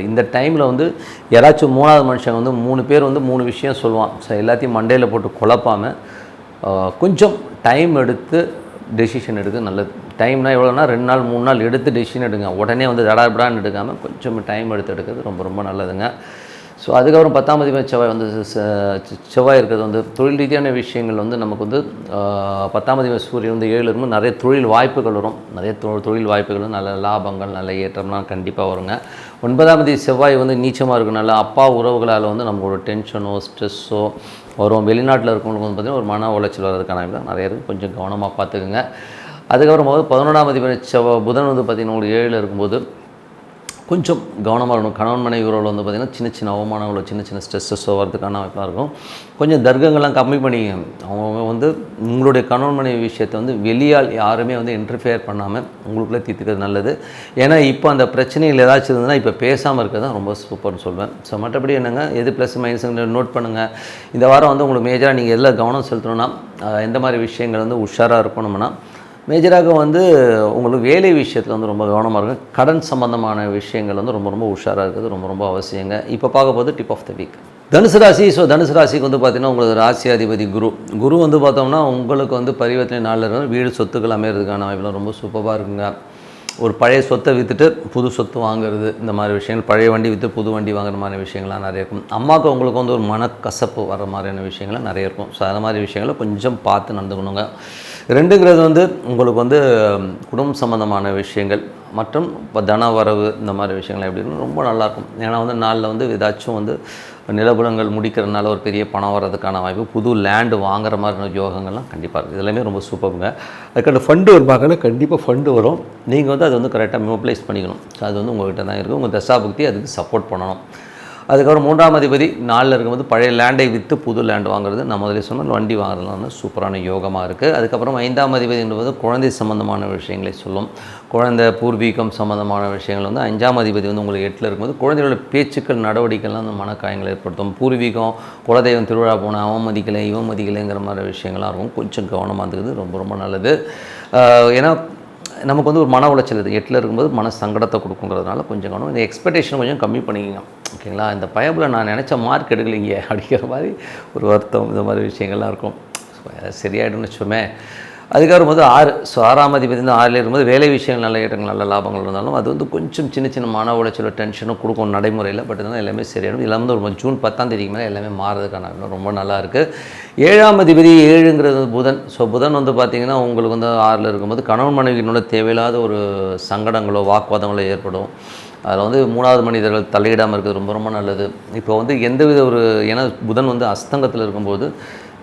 இந்த டைமில் வந்து யாராச்சும் 3வது மனுஷங்க வந்து 3 பேர் வந்து 3 விஷயம் சொல்லுவான். ஸோ எல்லாத்தையும் மண்டையில் போட்டு குழப்பாமல் கொஞ்சம் டைம் எடுத்து டெசிஷன் எடுக்க நல்லது. டைம்னா எவ்வளோனா 2 நாள் 3 நாள் எடுத்து டெசிஷன் எடுங்க. உடனே வந்து தடாபடான்னு எடுக்காமல் கொஞ்சம் டைம் எடுத்து எடுக்கிறது ரொம்ப ரொம்ப நல்லதுங்க. ஸோ அதுக்கப்புறம் 10ஆம் அதிபதி செவ்வாய் வந்து செவ்வாய் இருக்கிறது வந்து தொழில் ரீதியான விஷயங்கள் வந்து நமக்கு வந்து 10ஆம் அதிபதி சூரியன் வந்து 7ல் இருக்கும்போது நிறைய தொழில் வாய்ப்புகள் வரும். நிறைய தொழில் வாய்ப்புகள், நல்ல லாபங்கள், நல்ல ஏற்றம்லாம் கண்டிப்பாக வருங்க. 9ஆம் அதிபதி செவ்வாய் வந்து நீச்சமாக இருக்கனால அப்பா உறவுகளால் வந்து நம்மளோட டென்ஷனோ ஸ்ட்ரெஸ்ஸோ வரும். வெளிநாட்டில் இருக்கவங்களுக்கு வந்து பார்த்திங்கன்னா ஒரு மன உளைச்சல் வர்றதுக்கான நிறைய இருக்குது, கொஞ்சம் கவனமாக பார்த்துக்குங்க. அதுக்கப்புறம் 11ஆம் அதிபதி புதன் வந்து பார்த்திங்கன்னா ஒரு 7ல் இருக்கும்போது கொஞ்சம் கவனமாக இருக்கணும். கணவன் மனைவி உறவில் வந்து பார்த்திங்கன்னா சின்ன அவமானங்களோ சின்ன ஸ்ட்ரெஸ்ஸஸோ வரதுக்கான வாய்ப்பாக இருக்கும். கொஞ்சம் தர்க்கங்கள்லாம் கம்மி பண்ணிங்க. அவங்க வந்து உங்களுடைய கணவன் மனைவி விஷயத்தை வந்து வெளியால் யாருமே வந்து இன்டர்ஃபியர் பண்ணாமல் உங்களுக்குள்ளே தீர்த்துக்கிறது நல்லது. ஏன்னா இப்போ அந்த பிரச்சனைகள் ஏதாச்சும் இருந்ததுன்னா இப்போ பேசாமல் இருக்கிறது தான் ரொம்ப சூப்பர்னு சொல்வேன். ஸோ மற்றபடி என்னங்க, எது ப்ளஸ் மைனஸுங்க நோட் பண்ணுங்கள். இந்த வாரம் வந்து உங்களுக்கு மேஜராக நீங்கள் எதில் கவனம் செலுத்தணும்னா, எந்த மாதிரி விஷயங்கள் வந்து உஷாராக இருக்கணும்னா, மேஜராக வந்து உங்களுக்கு வேலை விஷயத்தில் வந்து ரொம்ப கவனமாக இருக்கும். கடன் சம்பந்தமான விஷயங்கள் வந்து ரொம்ப ரொம்ப உஷாராக இருக்கிறது ரொம்ப ரொம்ப அவசியங்க. இப்போ பார்க்க போது டிப் ஆஃப் த வீக். தனுசு ராசி. ஸோ தனுசு ராசிக்கு வந்து பார்த்திங்கன்னா உங்களுக்கு ராசி அதிபதி குரு வந்து பார்த்தோம்னா உங்களுக்கு வந்து பரிவர்த்தனை நாளில் இருக்கிற வீடு சொத்துக்கள் அமைகிறதுக்கான வாய்ப்புலாம் ரொம்ப சூப்பராக இருக்குங்க. ஒரு பழைய சொத்தை விற்றுட்டு புது சொத்து வாங்குறது, இந்த மாதிரி விஷயங்கள், பழைய வண்டி விற்று புது வண்டி வாங்குற மாதிரி விஷயங்கள்லாம் நிறைய இருக்கும். அம்மாவுக்கு உங்களுக்கு வந்து ஒரு மனக்கசப்பு வர மாதிரியான விஷயங்கள்லாம் நிறைய இருக்கும். ஸோ அது மாதிரி விஷயங்களை கொஞ்சம் பார்த்து நடந்துக்கணுங்க. 2ங்கிறது வந்து உங்களுக்கு வந்து குடும்பம் சம்மந்தமான விஷயங்கள் மற்றும் இப்போ தன வரவு, இந்த மாதிரி விஷயங்கள் எப்படி இருக்குன்னு ரொம்ப நல்லாயிருக்கும். ஏன்னா வந்து நாளில் வந்து ஏதாச்சும் வந்து நிலபுலங்கள் முடிக்கிறதுனால ஒரு பெரிய பணம் வர்றதுக்கான வாய்ப்பு, புது லேண்டு வாங்குற மாதிரியான யோகங்கள்லாம் கண்டிப்பாக இருக்குது. இதெல்லாமே ரொம்ப சூப்பருங்க. அதுக்கான ஃபண்டு வருவாங்கன்னா கண்டிப்பாக ஃபண்டு வரும். நீங்கள் வந்து அதை வந்து கரெக்டாக மொபிலைஸ் பண்ணிக்கணும். ஸோ அது வந்து உங்கள்கிட்ட தான் இருக்குது. உங்கள் தசாபுக்தி அதுக்கு சப்போர்ட் பண்ணணும். அதுக்கப்புறம் 3ஆம் அதிபதி 4ல் இருக்கும்போது பழைய லேண்டை விற்று புது லேண்டு வாங்குறது, நான் முதலே சொன்னால் வண்டி வாங்குறதுலாம் வந்து சூப்பரான யோகமாக இருக்குது. அதுக்கப்புறம் 5ஆம் அதிபதி என்பது குழந்தை சம்மந்தமான விஷயங்களை சொல்லும். குழந்தை பூர்வீகம் சம்மந்தமான விஷயங்கள் வந்து 5ஆம் அதிபதி வந்து உங்களுக்கு 8ல் இருக்கும்போது குழந்தைகளோட பேச்சுக்கள் நடவடிக்கைலாம் அந்த மனக்காயங்களை ஏற்படுத்தும். பூர்வீகம், குலதெய்வம் திருவிழா போனால் அவன் மதிக்கலை இவன் மதிக்கலைங்கிற மாதிரி விஷயங்கள்லாம் இருக்கும். கொஞ்சம் கவனமாக இருந்துக்கிறது ரொம்ப ரொம்ப நல்லது. ஏன்னா நமக்கு வந்து ஒரு மன உளைச்சல் இது 8ல் இருக்கும்போது மன சங்கடத்தை கொடுக்குங்கிறதுனால கொஞ்சம் கவனம். இந்த எக்ஸ்பெக்டேஷன் கொஞ்சம் கம்மி பண்ணிக்கங்க, ஓகேங்களா. இந்த பயபில் நான் நினச்ச மார்க் எடுக்கலைங்க அப்படிங்கிற மாதிரி ஒரு வருத்தம், இந்த மாதிரி விஷயங்கள்லாம் இருக்கும். சரியாயிடும்னு வச்சுமே. அதுக்கப்புறம் வந்து 6. ஸோ 6ஆம் அதிபதி வந்து 6ல் இருக்கும்போது வேலை விஷயங்கள் நல்ல ஏற்றங்கள் நல்ல லாபங்கள் இருந்தாலும் அது வந்து கொஞ்சம் சின்ன சின்ன மன உளைச்சல் டென்ஷனும் கொடுக்கும் நடைமுறையில். பட் இருந்தாலும் எல்லாமே சரியாயிடும். இதில் வந்து ஒரு ஜூன் 10ஆம் தேதிக்கு மேலே எல்லாமே மாறதுக்கான ரொம்ப நல்லா இருக்குது. 7ஆம் அதிபதி 7ங்கிறது புதன். ஸோ புதன் வந்து பார்த்திங்கன்னா உங்களுக்கு வந்து 6ல் இருக்கும்போது கணவன் மனைவியினோட தேவையில்லாத ஒரு சங்கடங்களோ வாக்குவாதங்களோ ஏற்படும். அதில் வந்து 3வது மனிதர்கள் தலையிடாமல் இருக்கிறது ரொம்ப ரொம்ப நல்லது. இப்போ வந்து எந்தவித ஒரு, ஏன்னா புதன் வந்து அஸ்தங்கத்தில் இருக்கும்போது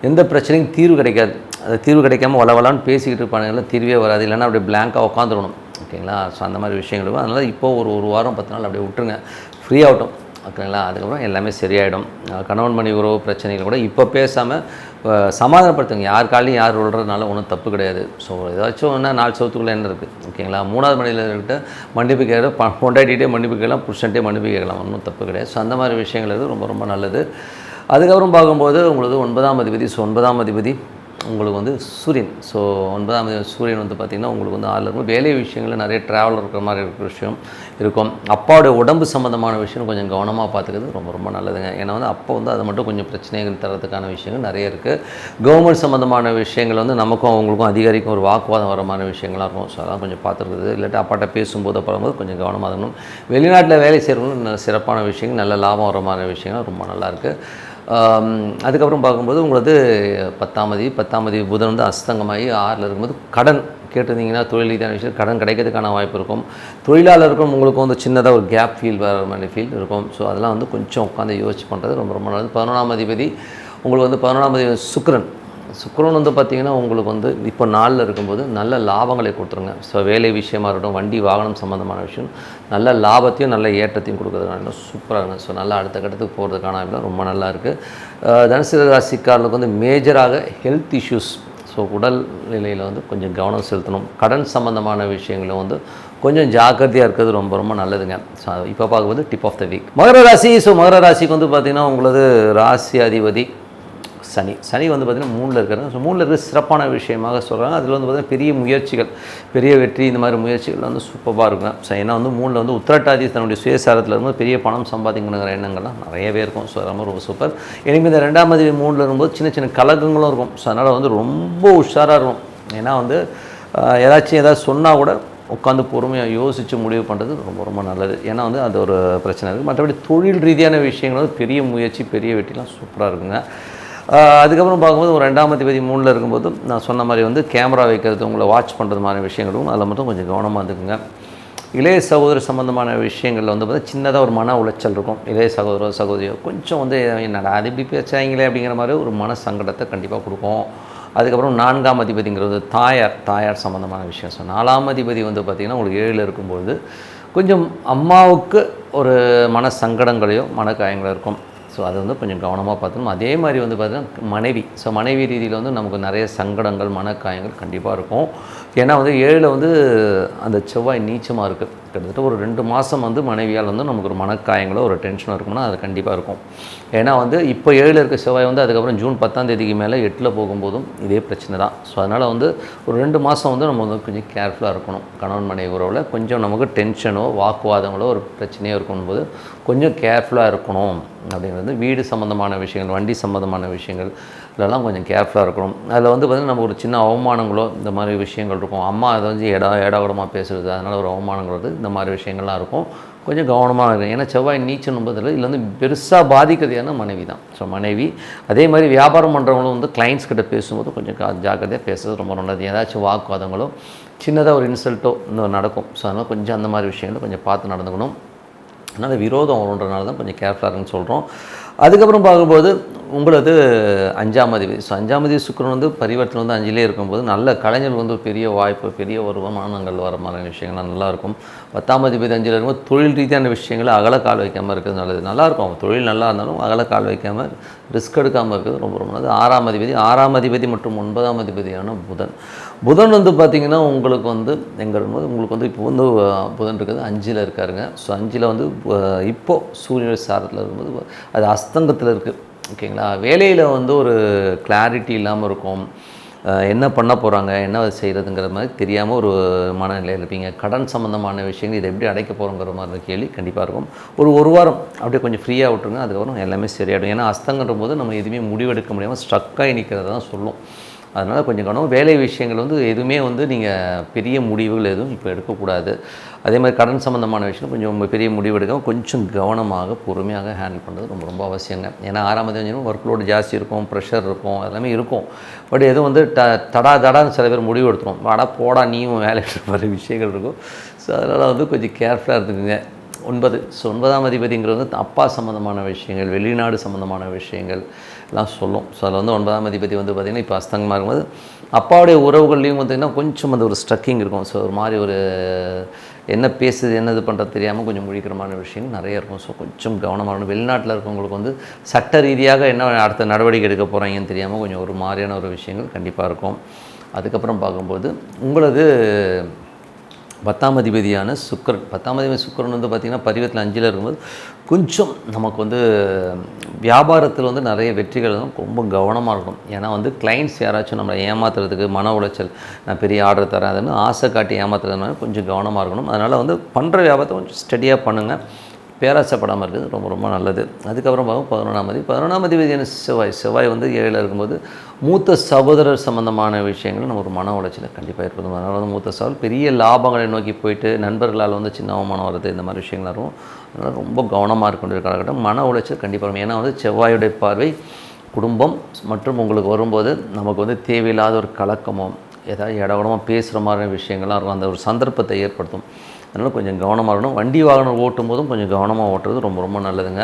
எந்த பிரச்சனையும் தீர்வு கிடைக்காது. அது தீர்வு கிடைக்காம வளவலான்னு பேசிக்கிட்டு இருப்பானுங்கள, தீர்வே வராது. இல்லைன்னா அப்படியே பிளாங்காக உட்காந்துடணும், ஓகேங்களா. ஸோ அந்த மாதிரி விஷயங்கள் இருக்கும். அதனால் இப்போது ஒரு வாரம் 10 நாள் அப்படியே விட்டுருங்க, ஃப்ரீ ஆகட்டும், ஓகேங்களா. அதுக்கப்புறம் எல்லாமே சரியாயிடும். கணவன் மனைவி உறவு பிரச்சனைகள் கூட இப்போ பேசாமல் சமாதானப்படுத்துங்க. யார் காலையும் யார் விழுறதுனால ஒன்றும் தப்பு கிடையாது. ஸோ ஏதாச்சும் ஒன்றா 4 சவுத்துக்குள்ளே என்ன இருக்குது, ஓகேங்களா. 3வது மனையில் இருக்கிட்ட மன்னிப்பு கேட்க பொண்டாட்டிகிட்டே மன்னிப்பு கேட்கலாம், புருஷன்ட்டே மன்னிப்பு கேட்கலாம், ஒன்றும் தப்பு கிடையாது. ஸோ அந்த மாதிரி விஷயங்கள் இருக்குது, ரொம்ப ரொம்ப நல்லது. அதுக்கப்புறம் பார்க்கும்போது உங்களுக்கு 9ஆம் அதிபதி. ஸோ 9ஆம் அதிபதி உங்களுக்கு வந்து சூரியன். ஸோ 9ஆம் அதிபதி சூரியன் வந்து பார்த்திங்கன்னா உங்களுக்கு வந்து 6ல் இருக்கும். வேலை விஷயங்களில் நிறைய ட்ராவல் இருக்கிற மாதிரி இருக்கிற விஷயம் இருக்கும். அப்பாவோடைய உடம்பு சம்மந்தமான விஷயம் கொஞ்சம் கவனமாக பார்த்துக்கிறது ரொம்ப ரொம்ப நல்லதுங்க. ஏன்னா வந்து அப்போ வந்து அதை மட்டும் கொஞ்சம் பிரச்சனைகள் தரத்துக்கான விஷயங்கள் நிறைய இருக்குது. கவர்மெண்ட் சம்மந்தமான விஷயங்கள் வந்து நமக்கும் அவங்களுக்கும் அதிகாரிக்கும் ஒரு வாக்குவாதம் வர மாதிரி விஷயங்களாக இருக்கும். ஸோ அதெல்லாம் கொஞ்சம் பார்த்துருக்குது. இல்லாட்டி அப்பாட்ட பேசும்போது அப்புறம்போது கொஞ்சம் கவனமாக இருக்கணும். வெளிநாட்டில் வேலை செய்கிறவங்களும் சிறப்பான விஷயங்கள், நல்ல லாபம் வர மாதிரி விஷயங்கள் ரொம்ப நல்லாயிருக்கு. அதுக்கப்புறம் பார்க்கும்போது உங்களுக்கு 10ஆம் அதிபதி புதன் வந்து அஸ்தங்கமாகி 6ல் இருக்கும்போது கடன் கேட்டிருந்தீங்கன்னா தொழில் ரீதியான விஷயம் கடன் கிடைக்கிறதுக்கான வாய்ப்பு இருக்கும். தொழிலாளருக்கும் உங்களுக்கு வந்து சின்னதாக ஒரு கேப் ஃபீல் வர மாதிரி ஃபீல் இருக்கும். ஸோ அதெல்லாம் வந்து கொஞ்சம் உட்காந்து யோசிச்சு பண்ணுறது ரொம்ப ரொம்ப நல்லது. 11ஆம் அதிபதி உங்களுக்கு வந்து 11ஆம் அதிபதி சுக்கிரன் வந்து பார்த்திங்கன்னா உங்களுக்கு வந்து இப்போ 4ல் இருக்கும்போது நல்ல லாபங்களை கொடுத்துருங்க. ஸோ வேலை விஷயமா இருக்கட்டும், வண்டி வாகனம் சம்மந்தமான விஷயம் நல்ல லாபத்தையும் நல்ல ஏற்றத்தையும் கொடுக்குறதுனால சூப்பராக இருக்கும். ஸோ நல்லா அடுத்த கட்டத்துக்கு போகிறதுக்கான ரொம்ப நல்லா இருக்குது. தனுசு ராசிக்காரர்களுக்கு வந்து மேஜராக ஹெல்த் இஷ்யூஸ், ஸோ உடல் நிலையில் வந்து கொஞ்சம் கவனம் செலுத்தணும். கடன் சம்மந்தமான விஷயங்களும் வந்து கொஞ்சம் ஜாக்கிரதையாக இருக்கிறது ரொம்ப ரொம்ப நல்லதுங்க. ஸோ இப்போ பார்க்கும்போது டிப் ஆஃப் த வீக் மகர ராசி. ஸோ மகர ராசிக்கு வந்து பார்த்திங்கன்னா உங்களது ராசி அதிபதி சனி வந்து பார்த்திங்கன்னா 3ல் இருக்கிறாங்க. ஸோ 3ல் இருக்கிற சிறப்பான விஷயமாக சொல்கிறாங்க. அதில் வந்து பார்த்திங்கன்னா பெரிய முயற்சிகள், பெரிய வெற்றி, இந்த மாதிரி முயற்சிகள் வந்து சூப்பராக இருக்கும். ஸோ ஏன்னா வந்து 3ல் வந்து உத்திரட்டாதி தன்னுடைய சுயசாரத்தில் இருக்கும்போது பெரிய பணம் சம்பாதிக்கணுங்கிற எண்ணங்கள்லாம் நிறையவே இருக்கும். ஸோ ரொம்ப ரொம்ப சூப்பர். எனக்கு இந்த 2ஆம் அதிபதி 3ல் இருக்கும்போது சின்ன சின்ன கலக்கங்களும் இருக்கும். ஸோ அதனால் வந்து ரொம்ப உஷாராக இருக்கும். ஏன்னா வந்து ஏதாச்சும் சொன்னால் கூட உட்காந்து பொறுமையாக யோசித்து முடிவு பண்ணுறது ரொம்ப ரொம்ப நல்லது. ஏன்னா வந்து அது ஒரு பிரச்சனை இருக்குது. மற்றபடி தொழில் ரீதியான விஷயங்கள் வந்து பெரிய முயற்சி, பெரிய வெற்றிலாம் சூப்பராக இருக்குங்க. அதுக்கப்புறம் பார்க்கும்போது ஒரு 2ஆம் அதிபதி 3ல் இருக்கும்போது நான் சொன்ன மாதிரி வந்து கேமரா வைக்கிறது, உங்களை வாட்ச் பண்ணுறது மாதிரி விஷயங்களும் அதில் மட்டும் கொஞ்சம் கவனமாக இருந்துக்குங்க. இளைய சகோதரர் சம்மந்தமான விஷயங்களில் வந்து பார்த்தா சின்னதாக ஒரு மன உளைச்சல் இருக்கும். இளைய சகோதரியோ கொஞ்சம் வந்து என்னடா அது இப்படி பேசுகிறாங்களே அப்படிங்கிற மாதிரி ஒரு மன சங்கடத்தை கண்டிப்பாக கொடுக்கும். அதுக்கப்புறம் 4ஆம் அதிபதிங்கிறது தாயார் சம்மந்தமான விஷயம். ஸோ 4ஆம் அதிபதி வந்து பார்த்திங்கன்னா உங்களுக்கு 7ல் இருக்கும்போது கொஞ்சம் அம்மாவுக்கு ஒரு மன சங்கடங்களையோ மனக்காயங்களோ இருக்கும். ஸோ அது வந்து கொஞ்சம் கவனமாக பார்த்துக்கணும். அதே மாதிரி வந்து பார்த்திங்கன்னா மனைவி ரீதியில் வந்து நமக்கு நிறைய சங்கடங்கள், மனக்காயங்கள் கண்டிப்பாக இருக்கும். ஏன்னா வந்து 7ல் வந்து அந்த செவ்வாய் நீச்சமாக இருக்குது. கிட்டத்தட்ட ஒரு 2 மாதம் வந்து மனைவியால் வந்து நமக்கு ஒரு மனக்காயங்களோ ஒரு டென்ஷனோ இருக்கும்னா அது கண்டிப்பாக இருக்கும். ஏன்னா வந்து இப்போ 7 இருக்க செவ்வாய் வந்து அதுக்கப்புறம் ஜூன் 10ஆம் தேதிக்கு மேலே 8 போகும்போதும் இதே பிரச்சனை தான். ஸோ அதனால் வந்து ஒரு 2 மாதம் வந்து நம்ம வந்து கொஞ்சம் கேர்ஃபுல்லாக இருக்கணும். கணவன் மனைவி உறவில் கொஞ்சம் நமக்கு டென்ஷனோ வாக்குவாதங்களோ ஒரு பிரச்சனையோ இருக்கும்போது கொஞ்சம் கேர்ஃபுல்லாக இருக்கணும் அப்படிங்கிறது. வீடு சம்மந்தமான விஷயங்கள், வண்டி சம்மந்தமான விஷயங்கள் இதெல்லாம் கொஞ்சம் கேர்ஃபுல்லாக இருக்கணும். அதில் வந்து பார்த்திங்கன்னா நம்ம ஒரு சின்ன அவமானங்களோ இந்த மாதிரி விஷயங்கள் இருக்கும். அம்மா அதை வந்து ஏடாகூடமாக பேசுகிறது, அதனால் ஒரு அவமானங்கள் வருது, இந்த மாதிரி விஷயங்கள்லாம் இருக்கும். கொஞ்சம் கவனமாக இருக்கும். ஏன்னா செவ்வாய் நீச்சல் போதில் இதில் வந்து பெருசாக பாதிக்கிறதுனா மனைவி தான். ஸோ மனைவி அதே மாதிரி வியாபாரம் பண்ணுறவங்களும் வந்து கிளைண்ட்ஸ் கிட்ட பேசும்போது கொஞ்சம் ஜாக்கிரதையாக பேசுறது ரொம்ப நல்லது. ஏதாச்சும் வாக்குவாதங்களோ சின்னதாக ஒரு இன்சல்ட்டோ இன்னும் நடக்கும். ஸோ அதனால் கொஞ்சம் அந்த மாதிரி விஷயங்களை கொஞ்சம் பார்த்து நடந்துக்கணும். அதனால் விரோதம் வருன்றனால தான் கொஞ்சம் கேர்ஃபுல்லாக இருக்குன்னு சொல்கிறோம். அதுக்கப்புறம் பார்க்கும்போது உங்களது 5ஆம் அதிபதி. ஸோ 5ஆம் அதிபதி சுக்கிரன் வந்து பரிவர்த்தனை வந்து 5லே இருக்கும்போது நல்ல கலைஞர்கள் வந்து பெரிய வாய்ப்பு, பெரிய வருமானங்கள் வர மாதிரியான விஷயங்கள்லாம் நல்லாயிருக்கும். 10ஆம் அதிபதி 5ல் இருக்கும்போது தொழில் ரீதியான விஷயங்களை அகல கால் வைக்காமல் இருக்கிறது நல்லது. நல்லாயிருக்கும், அவங்க தொழில் நல்லா இருந்தாலும் அகல கால் வைக்காமல் ரிஸ்க் எடுக்காமல் இருக்கிறது ரொம்ப ரொம்ப நல்லது. 6ஆம் அதிபதி மற்றும் 9ஆம் அதிபதியான புதன் வந்து பார்த்திங்கன்னா உங்களுக்கு வந்து எங்கே இருக்கும்போது உங்களுக்கு வந்து இப்போ வந்து புதன் இருக்குது 5ல் இருக்காருங்க. ஸோ 5ல் வந்து இப்போது சூரிய சாரத்தில் இருக்கும்போது அது அஸ்தங்கத்தில் இருக்குது. ஓகேங்களா, வேலையில் வந்து ஒரு கிளாரிட்டி இல்லாமல் இருக்கும். என்ன பண்ண போகிறாங்க, என்ன செய்கிறதுங்கிற மாதிரி தெரியாமல் ஒரு மனநிலையில் இருப்பீங்க. கடன் சம்மந்தமான விஷயங்கள் இதை எப்படி அடைக்க போகிறோங்கிற மாதிரி கேள்வி கண்டிப்பாக இருக்கும். ஒரு வாரம் அப்படியே கொஞ்சம் ஃப்ரீயாக விட்டுருங்க, அதுக்கப்புறம் எல்லாமே சரியாயிடும். ஏன்னா அஸ்தங்கன்ற போது நம்ம எதுவுமே முடிவெடுக்க முடியாமல் ஸ்ட்ரக்காகி நிற்கிறத தான் சொல்லும். அதனால் கொஞ்சம் கவனம். வேலை விஷயங்கள் வந்து எதுவுமே வந்து நீங்கள் பெரிய முடிவுகள் எதுவும் இப்போ எடுக்கக்கூடாது. அதே மாதிரி கடன் சம்மந்தமான விஷயம் கொஞ்சம் பெரிய முடிவு எடுக்காமல் கொஞ்சம் கவனமாக பொறுமையாக ஹேண்டில் பண்ணுறது ரொம்ப ரொம்ப அவசியங்க. ஏன்னா 6ஆம் அதிபதி ஒர்க் லோடு ஜாஸ்தி இருக்கும், ப்ரெஷர் இருக்கும், எல்லாமே இருக்கும். பட் எதுவும் வந்து தடான்னு சில பேர் முடிவு எடுத்துரும். வாடா போடா நீயும் வேலைக்கு மாதிரி விஷயங்கள் இருக்கும். ஸோ அதனால் வந்து கொஞ்சம் கேர்ஃபுல்லாக இருந்துக்குங்க. 9. ஸோ 9ஆம் அதிபதிங்கிறது வந்து அப்பா சம்மந்தமான விஷயங்கள், வெளிநாடு சம்மந்தமான விஷயங்கள் எல்லாம் சொல்லும். ஸோ அதில் வந்து 9ஆம் அதிபதி வந்து பார்த்திங்கன்னா இப்போ அஸ்தங்கமாக இருக்கும்போது அப்பாவுடைய உறவுகள்லேயும் பார்த்திங்கன்னா கொஞ்சம் அந்த ஒரு ஸ்ட்ரக்கிங் இருக்கும். ஸோ ஒரு மாதிரி ஒரு என்ன பேசுது என்ன இது பண்ணுறது தெரியாமல் கொஞ்சம் முழிக்கிறமான விஷயங்கள் நிறைய இருக்கும். ஸோ கொஞ்சம் கவனமாக இருக்கணும். வெளிநாட்டில் இருக்கவங்களுக்கு வந்து சட்ட ரீதியாக என்ன அடுத்த நடவடிக்கை எடுக்க போகிறாங்கன்னு தெரியாமல் கொஞ்சம் ஒரு மாதிரியான ஒரு விஷயங்கள் கண்டிப்பாக இருக்கும். அதுக்கப்புறம் பார்க்கும்போது உங்களது 10ஆம் அதிபதியான சுக்கிரன். 10ஆம் அதிபதி சுக்கிரன் வந்து பார்த்திங்கன்னா பரிவத்தில் 5ல் இருக்கும்போது கொஞ்சம் நமக்கு வந்து வியாபாரத்தில் வந்து நிறைய வெற்றிகள் ரொம்ப கவனமாக இருக்கும். ஏன்னா வந்து கிளைண்ட்ஸ் யாராச்சும் நம்மளை ஏமாத்துறதுக்கு மன உளைச்சல், நான் பெரிய ஆர்டர் தரேன் அதுன்னு ஆசை காட்டி ஏமாத்துறதுனால கொஞ்சம் கவனமாக இருக்கணும். அதனால் வந்து பண்ணுற வியாபாரத்தை கொஞ்சம் ஸ்டடியாக பண்ணுங்கள், பேராசைப்படாமல் இருக்குது ரொம்ப ரொம்ப நல்லது. அதுக்கப்புறம் பார்க்கும் 11ஆம் அதிபதியான செவ்வாய் வந்து 7ல் இருக்கும்போது மூத்த சகோதரர் சம்மந்தமான விஷயங்கள் நம்ம ஒரு மன உளைச்சலை கண்டிப்பாக ஏற்படுத்தும். அதனால் வந்து மூத்த சகோதரர் பெரிய லாபங்களை நோக்கி போயிட்டு நண்பர்களால் வந்து சின்ன அவமானம் வருது, இந்த மாதிரி விஷயங்கள் இருக்கும். அதனால் ரொம்ப கவனமாக இருக்க வேண்டிய காலகட்டம். மன உளைச்சல் கண்டிப்பாக இருக்கும். ஏன்னா வந்து செவ்வாயுடைய பார்வை குடும்பம் மற்றும் உங்களுக்கு வரும்போது நமக்கு வந்து தேவையில்லாத ஒரு கலக்கமோ ஏதாவது இடகுடமாக பேசுகிற மாதிரி விஷயங்கள்லாம் இருக்கும். அந்த ஒரு சந்தர்ப்பத்தை ஏற்படுத்தும். அதனால் கொஞ்சம் கவனமாக இருக்கணும். வண்டி வாகனம் ஓட்டும் போதும் கொஞ்சம் கவனமாக ஓட்டுறது ரொம்ப ரொம்ப நல்லதுங்க.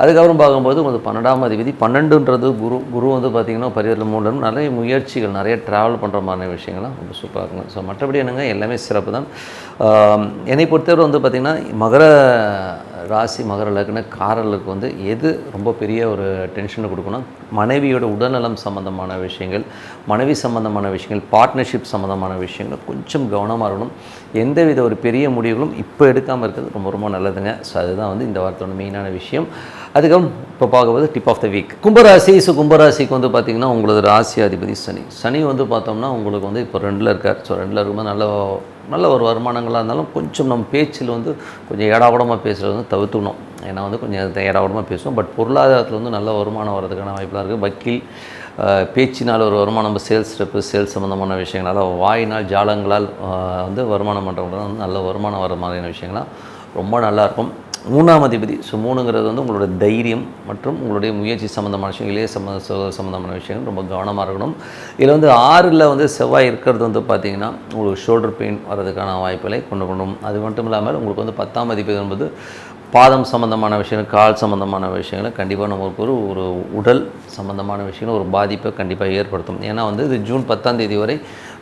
அதுக்கப்புறம் பார்க்கும்போது வந்து 12ஆம் அதிபதி 12ன்றது குரு வந்து பார்த்திங்கன்னா பரிவர்த்தனை 3 நிறைய முயற்சிகள், நிறைய ட்ராவல் பண்ணுற மாதிரி விஷயங்கள்லாம் ரொம்ப சூப்பராக இருக்குங்க. ஸோ மற்றபடி என்னங்க எல்லாமே சிறப்பு தான். என்னை பொறுத்தவரை வந்து பார்த்திங்கன்னா மகர ராசி மகர லக்னக்காரர்களுக்கு வந்து எது ரொம்ப பெரிய ஒரு டென்ஷனை கொடுக்கணும், மனைவியோட உடல்நலம் சம்மந்தமான விஷயங்கள், மனைவி சம்மந்தமான விஷயங்கள், பார்ட்னர்ஷிப் சம்மந்தமான விஷயங்கள் கொஞ்சம் கவனமாக இருக்கணும். எந்தவித ஒரு பெரிய முடிவுகளும் இப்போ எடுக்காமல் இருக்கிறது ரொம்ப ரொம்ப நல்லதுங்க. ஸோ அதுதான் வந்து இந்த வாரத்தோட மெயினான விஷயம். அதுக்கப்புறம் இப்போ பார்க்கும்போது டிப் ஆஃப் த வீக் கும்பராசி. ஸோ கும்பராசிக்கு வந்து பார்த்திங்கன்னா உங்களது ராசி அதிபதி சனி வந்து பார்த்தோம்னா உங்களுக்கு வந்து இப்போ 2ல் இருக்கார். ஸோ 2ல் இருக்கும்போது நல்ல ஒரு வருமானங்களாக இருந்தாலும் கொஞ்சம் நம்ம பேச்சில் வந்து கொஞ்சம் ஏடாகூடமாக பேசுகிறது வந்து தவிர்த்துக்கணும். ஏன்னா வந்து கொஞ்சம் ஏடாகூடமாக பேசுவோம். பட் பொருளாதாரத்தில் வந்து நல்ல வருமானம் வரதுக்கான வாய்ப்பெலாம் இருக்குது. வக்கீல் பேச்சினால் ஒரு வருமானம், நம்ம சேல்ஸ் ரெப்பு, சேல்ஸ் சம்மந்தமான விஷயங்களால், வாயினால் ஜாலங்களால் வந்து வருமானம் பண்ணுறவங்களாம் வந்து நல்ல வருமானம் வர மாதிரியான விஷயங்கள்லாம் ரொம்ப நல்லாயிருக்கும். 3ஆம் அதிபதி. ஸோ 3ங்கிறது வந்து உங்களோட தைரியம் மற்றும் உங்களுடைய முயற்சி சம்மந்தமான விஷயம், இளைய சம்மந்தமான விஷயங்கள் ரொம்ப கவனமாக இருக்கணும். இதில் வந்து 6ல் வந்து செவ்வாய் இருக்கிறது வந்து பார்த்திங்கன்னா உங்களுக்கு ஷோல்டர் பெயின் வர்றதுக்கான வாய்ப்புகளை கொண்டு வரணும். அது மட்டும் இல்லாமல் உங்களுக்கு வந்து 10ஆம் அதிபதி என்பது பாதம் சம்மந்தமான விஷயங்கள், கால் சம்மந்தமான விஷயங்களை கண்டிப்பாக நமக்கு ஒரு உடல் சம்மந்தமான விஷயங்கள் ஒரு பாதிப்பை கண்டிப்பாக ஏற்படுத்தும். ஏன்னா வந்து இது ஜூன் 10ஆம் தேதி வரை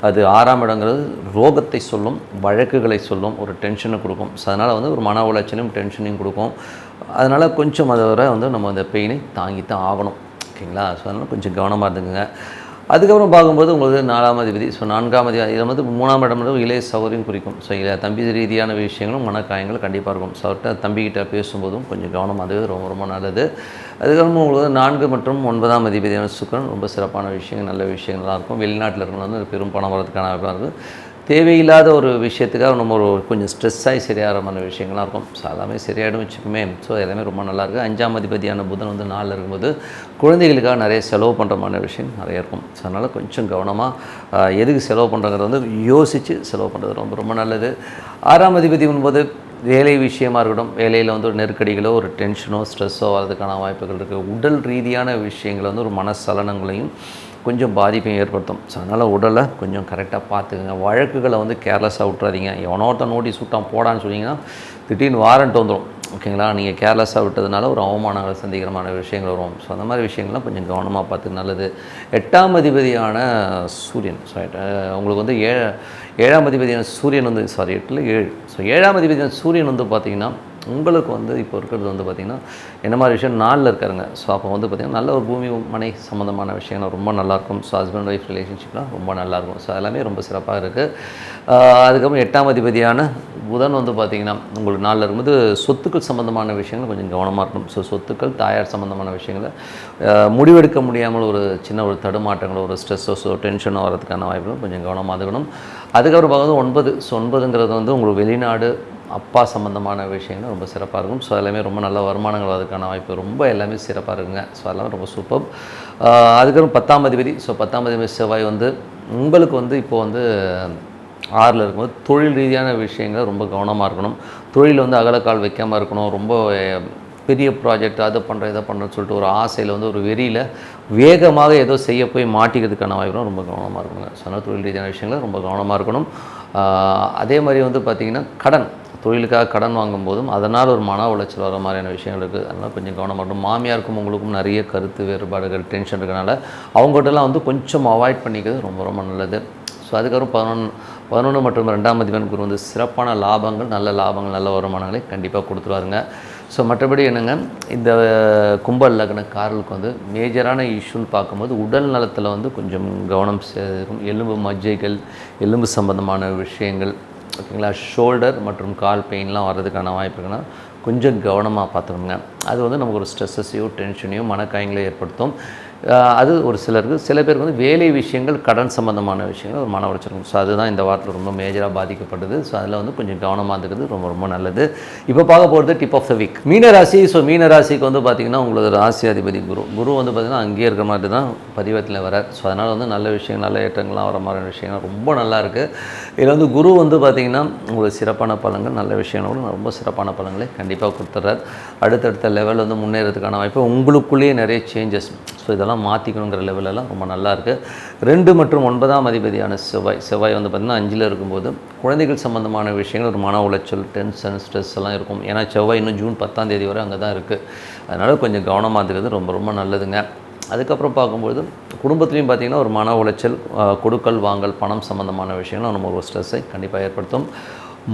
அது 6ஆம் இடங்கிறது ரோகத்தை சொல்லும், வழக்குகளை சொல்லும், ஒரு டென்ஷனை கொடுக்கும். ஸோ அதனால் வந்து ஒரு மன உளைச்சலையும் டென்ஷனையும் கொடுக்கும். அதனால் கொஞ்சம் அதை வரை வந்து நம்ம அந்த பெயினை தாங்கித்தான் ஆகணும். ஓகேங்களா? ஸோ அதனால் கொஞ்சம் கவனமாக இருந்துக்குங்க. அதுக்கப்புறம் பார்க்கும்போது உங்களுக்கு 4ஆம் அதிபதி. ஸோ 4ஆம் அதிபதி இது வந்து 3ஆம் இடம் வந்து இளைய சகோதரியும் குறிக்கும். ஸோ தம்பி ரீதியான விஷயங்களும் மனக்காயங்கள் கண்டிப்பாக இருக்கும். ஸோ அவர்கிட்ட தம்பிக்கிட்ட பேசும்போதும் கொஞ்சம் கவனம், அது ரொம்ப ரொம்ப நல்லது. அதுக்கப்புறம் உங்களுக்கு 4 மற்றும் 9ஆம் அதிபதியான சுக்கிரன் ரொம்ப சிறப்பான விஷயங்கள், நல்ல விஷயங்கள்லாம் இருக்கும். வெளிநாட்டில் இருக்கிறவங்க வந்து பெரும் பணம் வரதுக்கான வாய்ப்பாக இருக்குது. தேவையில்லாத ஒரு விஷயத்துக்காக நம்ம கொஞ்சம் ஸ்ட்ரெஸ் ஆகி சரியாகிற மாதிரி விஷயங்கள்லாம் இருக்கும். ஸோ எல்லாமே சரியாயிடும் வச்சுக்கோமே. ஸோ எல்லாமே ரொம்ப நல்லாயிருக்கு. 5ஆம் அதிபதியான புதன் வந்து 4 இருக்கும்போது குழந்தைகளுக்காக நிறைய செலவு பண்ணுற மாதிரி விஷயம் நிறைய இருக்கும். ஸோ அதனால் கொஞ்சம் கவனமாக எதுக்கு செலவு பண்ணுறங்கிறது வந்து யோசித்து செலவு பண்ணுறது ரொம்ப ரொம்ப நல்லது. 6ஆம் அதிபதி என்பது வேலை விஷயமா இருக்கட்டும், வேலையில் வந்து ஒரு நெருக்கடிகளோ ஒரு டென்ஷனோ ஸ்ட்ரெஸ்ஸோ வரதுக்கான வாய்ப்புகள் இருக்குது. உடல் ரீதியான விஷயங்கள் வந்து ஒரு மனசலனங்களையும் கொஞ்சம் பாதிப்பையும் ஏற்படுத்தும். ஸோ அதனால் உடலை கொஞ்சம் கரெக்டாக பார்த்துக்குங்க. வழக்குகளை வந்து கேர்லெஸ்ஸாக விட்டுறாதீங்க. எவனோ ஒருத்தன் நோட்டீஸ் விட்டான் போடான்னு சொன்னீங்கன்னா திடீர்னு வாரண்ட் வந்துடும். ஓகேங்களா? நீங்கள் கேர்லெஸ்ஸாக விட்டதுனால ஒரு அவமானங்களை சந்திக்கிறமான விஷயங்கள் வரும். ஸோ அந்த மாதிரி விஷயங்கள்லாம் கொஞ்சம் கவனமாக பார்த்து நல்லது. 8ஆம் அதிபதியான சூரியன், ஸோ உங்களுக்கு வந்து 7ஆம் அதிபதியான சூரியன் வந்து 8ல் 7. ஸோ 7ஆம் அதிபதியான சூரியன் வந்து பார்த்திங்கன்னா உங்களுக்கு வந்து இப்போ இருக்கிறது வந்து பார்த்திங்கன்னா என்ன மாதிரி விஷயம் 4ல் இருக்காருங்க. ஸோ அப்போ வந்து பார்த்திங்கன்னா நல்ல ஒரு பூமி மனை சம்மந்தமான விஷயங்கள் ரொம்ப நல்லாயிருக்கும். ஸோ ஹஸ்பண்ட் ஒய்ஃப் ரிலேஷன்ஷிப்லாம் ரொம்ப நல்லாயிருக்கும். ஸோ எல்லாமே ரொம்ப சிறப்பாக இருக்குது. அதுக்கப்புறம் 8ஆம் அதிபதியான புதன் வந்து பார்த்திங்கன்னா உங்களுக்கு 4ல் இருக்கும்போது சொத்துக்கள் சம்மந்தமான விஷயங்கள் கொஞ்சம் கவனமாக இருக்கணும். ஸோ சொத்துக்கள், தாயார் சம்மந்தமான விஷயங்களை முடிவெடுக்க முடியாமல் ஒரு சின்ன ஒரு தடுமாற்றங்களோ ஒரு ஸ்ட்ரெஸ்ஸோ டென்ஷனோ வரதுக்கான வாய்ப்புகளும் கொஞ்சம் கவனமாக இருக்கணும். அதுக்கப்புறம் பார்க்கும்போது 9. ஸோ 9ங்கிறது வந்து உங்களுக்கு வெளிநாடு அப்பா சம்மந்தமான விஷயங்கள் ரொம்ப சிறப்பாக இருக்கும். ஸோ எல்லாமே ரொம்ப நல்ல வருமானங்கள் அதுக்கான வாய்ப்பு ரொம்ப எல்லாமே சிறப்பாக இருக்குங்க. ஸோ எல்லாமே ரொம்ப சூப்பர். அதுக்கப்புறம் 10ஆம் அதிபதி. ஸோ 10ஆம் அதிபதி செவ்வாய் வந்து உங்களுக்கு வந்து இப்போது வந்து 6ல் இருக்கும்போது தொழில் ரீதியான விஷயங்கள் ரொம்ப கவனமாக இருக்கணும். தொழில் வந்து அகலக்கால் வைக்காமல் இருக்கணும். ரொம்ப பெரிய ப்ராஜெக்ட் அதை பண்ணுறேன் இதை பண்ணுறேன்னு சொல்லிட்டு ஒரு ஆசையில் வந்து ஒரு வெறியில் வேகமாக ஏதோ செய்ய போய் மாட்டிக்கிறதுக்கான வாய்ப்புலாம் ரொம்ப கவனமாக இருக்கணுங்க. ஸோ அதனால் தொழில் ரீதியான விஷயங்கள் ரொம்ப கவனமாக இருக்கணும். அதே மாதிரி வந்து பார்த்திங்கன்னா கடன், தொழிலுக்காக கடன் வாங்கும்போதும் அதனால் ஒரு மன உளைச்சல் வர மாதிரியான விஷயங்கள் இருக்குது. அதனால் கொஞ்சம் கவனமாக இருக்கணும். மாமியாருக்கும் உங்களுக்கும் நிறைய கருத்து வேறுபாடுகள் டென்ஷன் இருக்கிறனால அவங்ககிட்டலாம் வந்து கொஞ்சம் அவாய்ட் பண்ணிக்கிறது ரொம்ப ரொம்ப நல்லது. ஸோ அதுக்கப்புறம் 11 மற்றும் 2ஆம் அதிபன் குரு வந்து சிறப்பான லாபங்கள், நல்ல லாபங்கள், நல்ல வருமானங்களை கண்டிப்பாக கொடுத்துருவாருங்க. ஸோ மற்றபடி என்னங்க, இந்த கும்ப லக்னக்காரர்களுக்கு வந்து மேஜரான இஷ்யூன்னு பார்க்கும்போது உடல் நலத்தில் வந்து கொஞ்சம் கவனம் இருக்கும். எலும்பு மஜ்ஜைகள், எலும்பு சம்பந்தமான விஷயங்கள், ஓகேங்களா, ஷோல்டர் மற்றும் கால் பெயின்லாம் வர்றதுக்கான வாய்ப்புகள்னா கொஞ்சம் கவனமாக பார்த்துக்கணுங்க. அது வந்து நமக்கு ஒரு ஸ்ட்ரெஸ்ஸையோ டென்ஷனையோ மனக்காயங்களையோ ஏற்படுத்தும். அது ஒரு சிலருக்கு, சில பேருக்கு வந்து வேலை விஷயங்கள், கடன் சம்மந்தமான விஷயங்கள் ஒரு மன உளைச்சல் இருக்கும். ஸோ அதுதான் இந்த வாரத்தில் ரொம்ப மேஜராக பாதிக்கப்படுது. ஸோ அதில் வந்து கொஞ்சம் கவனமாக இருக்கிறது ரொம்ப ரொம்ப நல்லது. இப்போ பார்க்க போகிறது டிப் ஆஃப் த வீக் மீனராசி. ஸோ மீனராசிக்கு வந்து பார்த்திங்கன்னா உங்களுக்கு ராசி அதிபதி குரு வந்து பார்த்திங்கன்னா அங்கேயே இருக்கிற மாதிரி தான் பரிவர்த்தனை வரார். ஸோ அதனால் வந்து நல்ல விஷயங்கள், நல்ல ஏற்றங்கள்லாம் வர மாதிரியான விஷயங்கள் ரொம்ப நல்லா இருக்குது. இதில் வந்து குரு வந்து பார்த்திங்கன்னா உங்களுக்கு சிறப்பான பலன்கள், நல்ல விஷயங்களும் ரொம்ப சிறப்பான பலன்களை கண்டிப்பாக கொடுத்துட்றார். அடுத்தடுத்த லெவல் வந்து முன்னேறதுக்கான வாய்ப்பு, உங்களுக்குள்ளேயே நிறைய சேஞ்சஸ், ஸோ இதெல்லாம் மாற்றிக்கணுங்கிற லெவலெல்லாம் ரொம்ப நல்லாயிருக்கு. 2 மற்றும் 9ஆம் அதிபதியான செவ்வாய் வந்து பார்த்திங்கன்னா 5ல் இருக்கும்போது குழந்தைகள் சம்மந்தமான விஷயங்கள் ஒரு மன உளைச்சல், டென்ஷன், ஸ்ட்ரெஸ் எல்லாம் இருக்கும். ஏன்னா செவ்வாய் இன்னும் ஜூன் 10ஆம் தேதி வரை அங்கே தான் இருக்குது. அதனால் கொஞ்சம் கவனமாக இருக்கிறது ரொம்ப ரொம்ப நல்லதுங்க. அதுக்கப்புறம் பார்க்கும்போது குடும்பத்துலேயும் பார்த்திங்கன்னா ஒரு மன உளைச்சல், கொடுக்கல் வாங்கல், பணம் சம்மந்தமான விஷயங்களும் நம்ம ஒரு ஸ்ட்ரெஸ்ஸை கண்டிப்பாக ஏற்படுத்தும்.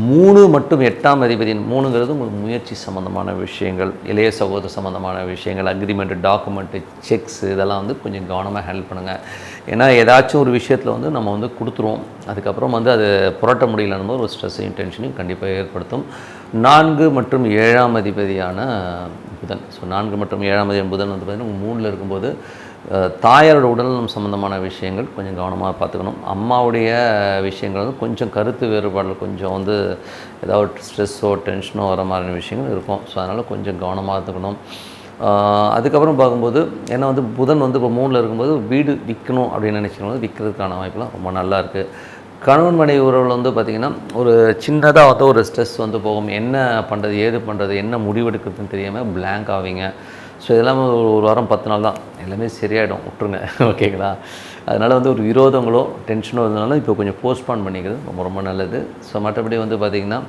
3 மற்றும் 8ஆம் அதிபதியின் 3ங்கிறது உங்களுக்கு முயற்சி சம்மந்தமான விஷயங்கள், இளைய சகோதர சம்மந்தமான விஷயங்கள், அக்ரிமெண்ட்டு, டாக்குமெண்ட்டு, செக்ஸு, இதெல்லாம் வந்து கொஞ்சம் கவனமாக ஹேண்டில் பண்ணுங்கள். ஏன்னா ஏதாச்சும் ஒரு விஷயத்தில் வந்து நம்ம வந்து கொடுத்துருவோம், அதுக்கப்புறம் வந்து அது புரட்ட முடியலன்னு போது ஒரு ஸ்ட்ரெஸ்ஸையும் டென்ஷனையும் கண்டிப்பாக ஏற்படுத்தும். 4 மற்றும் 7ஆம் அதிபதியான புதன். ஸோ 4 மற்றும் 7ஆம் அதிபதி புதன் வந்து பார்த்திங்கன்னா 3ல் இருக்கும்போது தாயாரோட உடல்நலம் சம்மந்தமான விஷயங்கள் கொஞ்சம் கவனமாக பார்த்துக்கணும். அம்மாவுடைய விஷயங்கள் வந்து கொஞ்சம் கருத்து வேறுபாடில் கொஞ்சம் வந்து ஏதாவது ஸ்ட்ரெஸ்ஸோ டென்ஷனோ வர மாதிரியான விஷயங்கள் இருக்கும். ஸோ அதனால் கொஞ்சம் கவனமாக இருந்துக்கணும். அதுக்கப்புறம் பார்க்கும்போது ஏன்னா வந்து புதன் வந்து இப்போ 3ல் இருக்கும்போது வீடு விற்கணும் அப்படின்னு நினச்சிக்கணும், விற்கிறதுக்கான வாய்ப்புலாம் ரொம்ப நல்லா இருக்குது. கணவன் மனைவி உறவில் வந்து பார்த்திங்கன்னா ஒரு சின்னதாக வந்து ஒரு ஸ்ட்ரெஸ் வந்து போகும். என்ன பண்ணுறது, ஏது பண்ணுறது, என்ன முடிவெடுக்கிறதுன்னு தெரியாமல் பிளாங்க் ஆவீங்க. ஸோ இதெல்லாமே ஒரு வாரம் 10 நாள் தான், எல்லாமே சரியாயிடும், விட்டுருங்க. ஓகேங்களா? அதனால் வந்து ஒரு விரோதங்களோ டென்ஷனோ இருந்தனால இப்போ கொஞ்சம் போஸ்ட்பான் பண்ணிக்கிறது ரொம்ப ரொம்ப நல்லது. ஸோ மற்றபடி வந்து பார்த்திங்கன்னா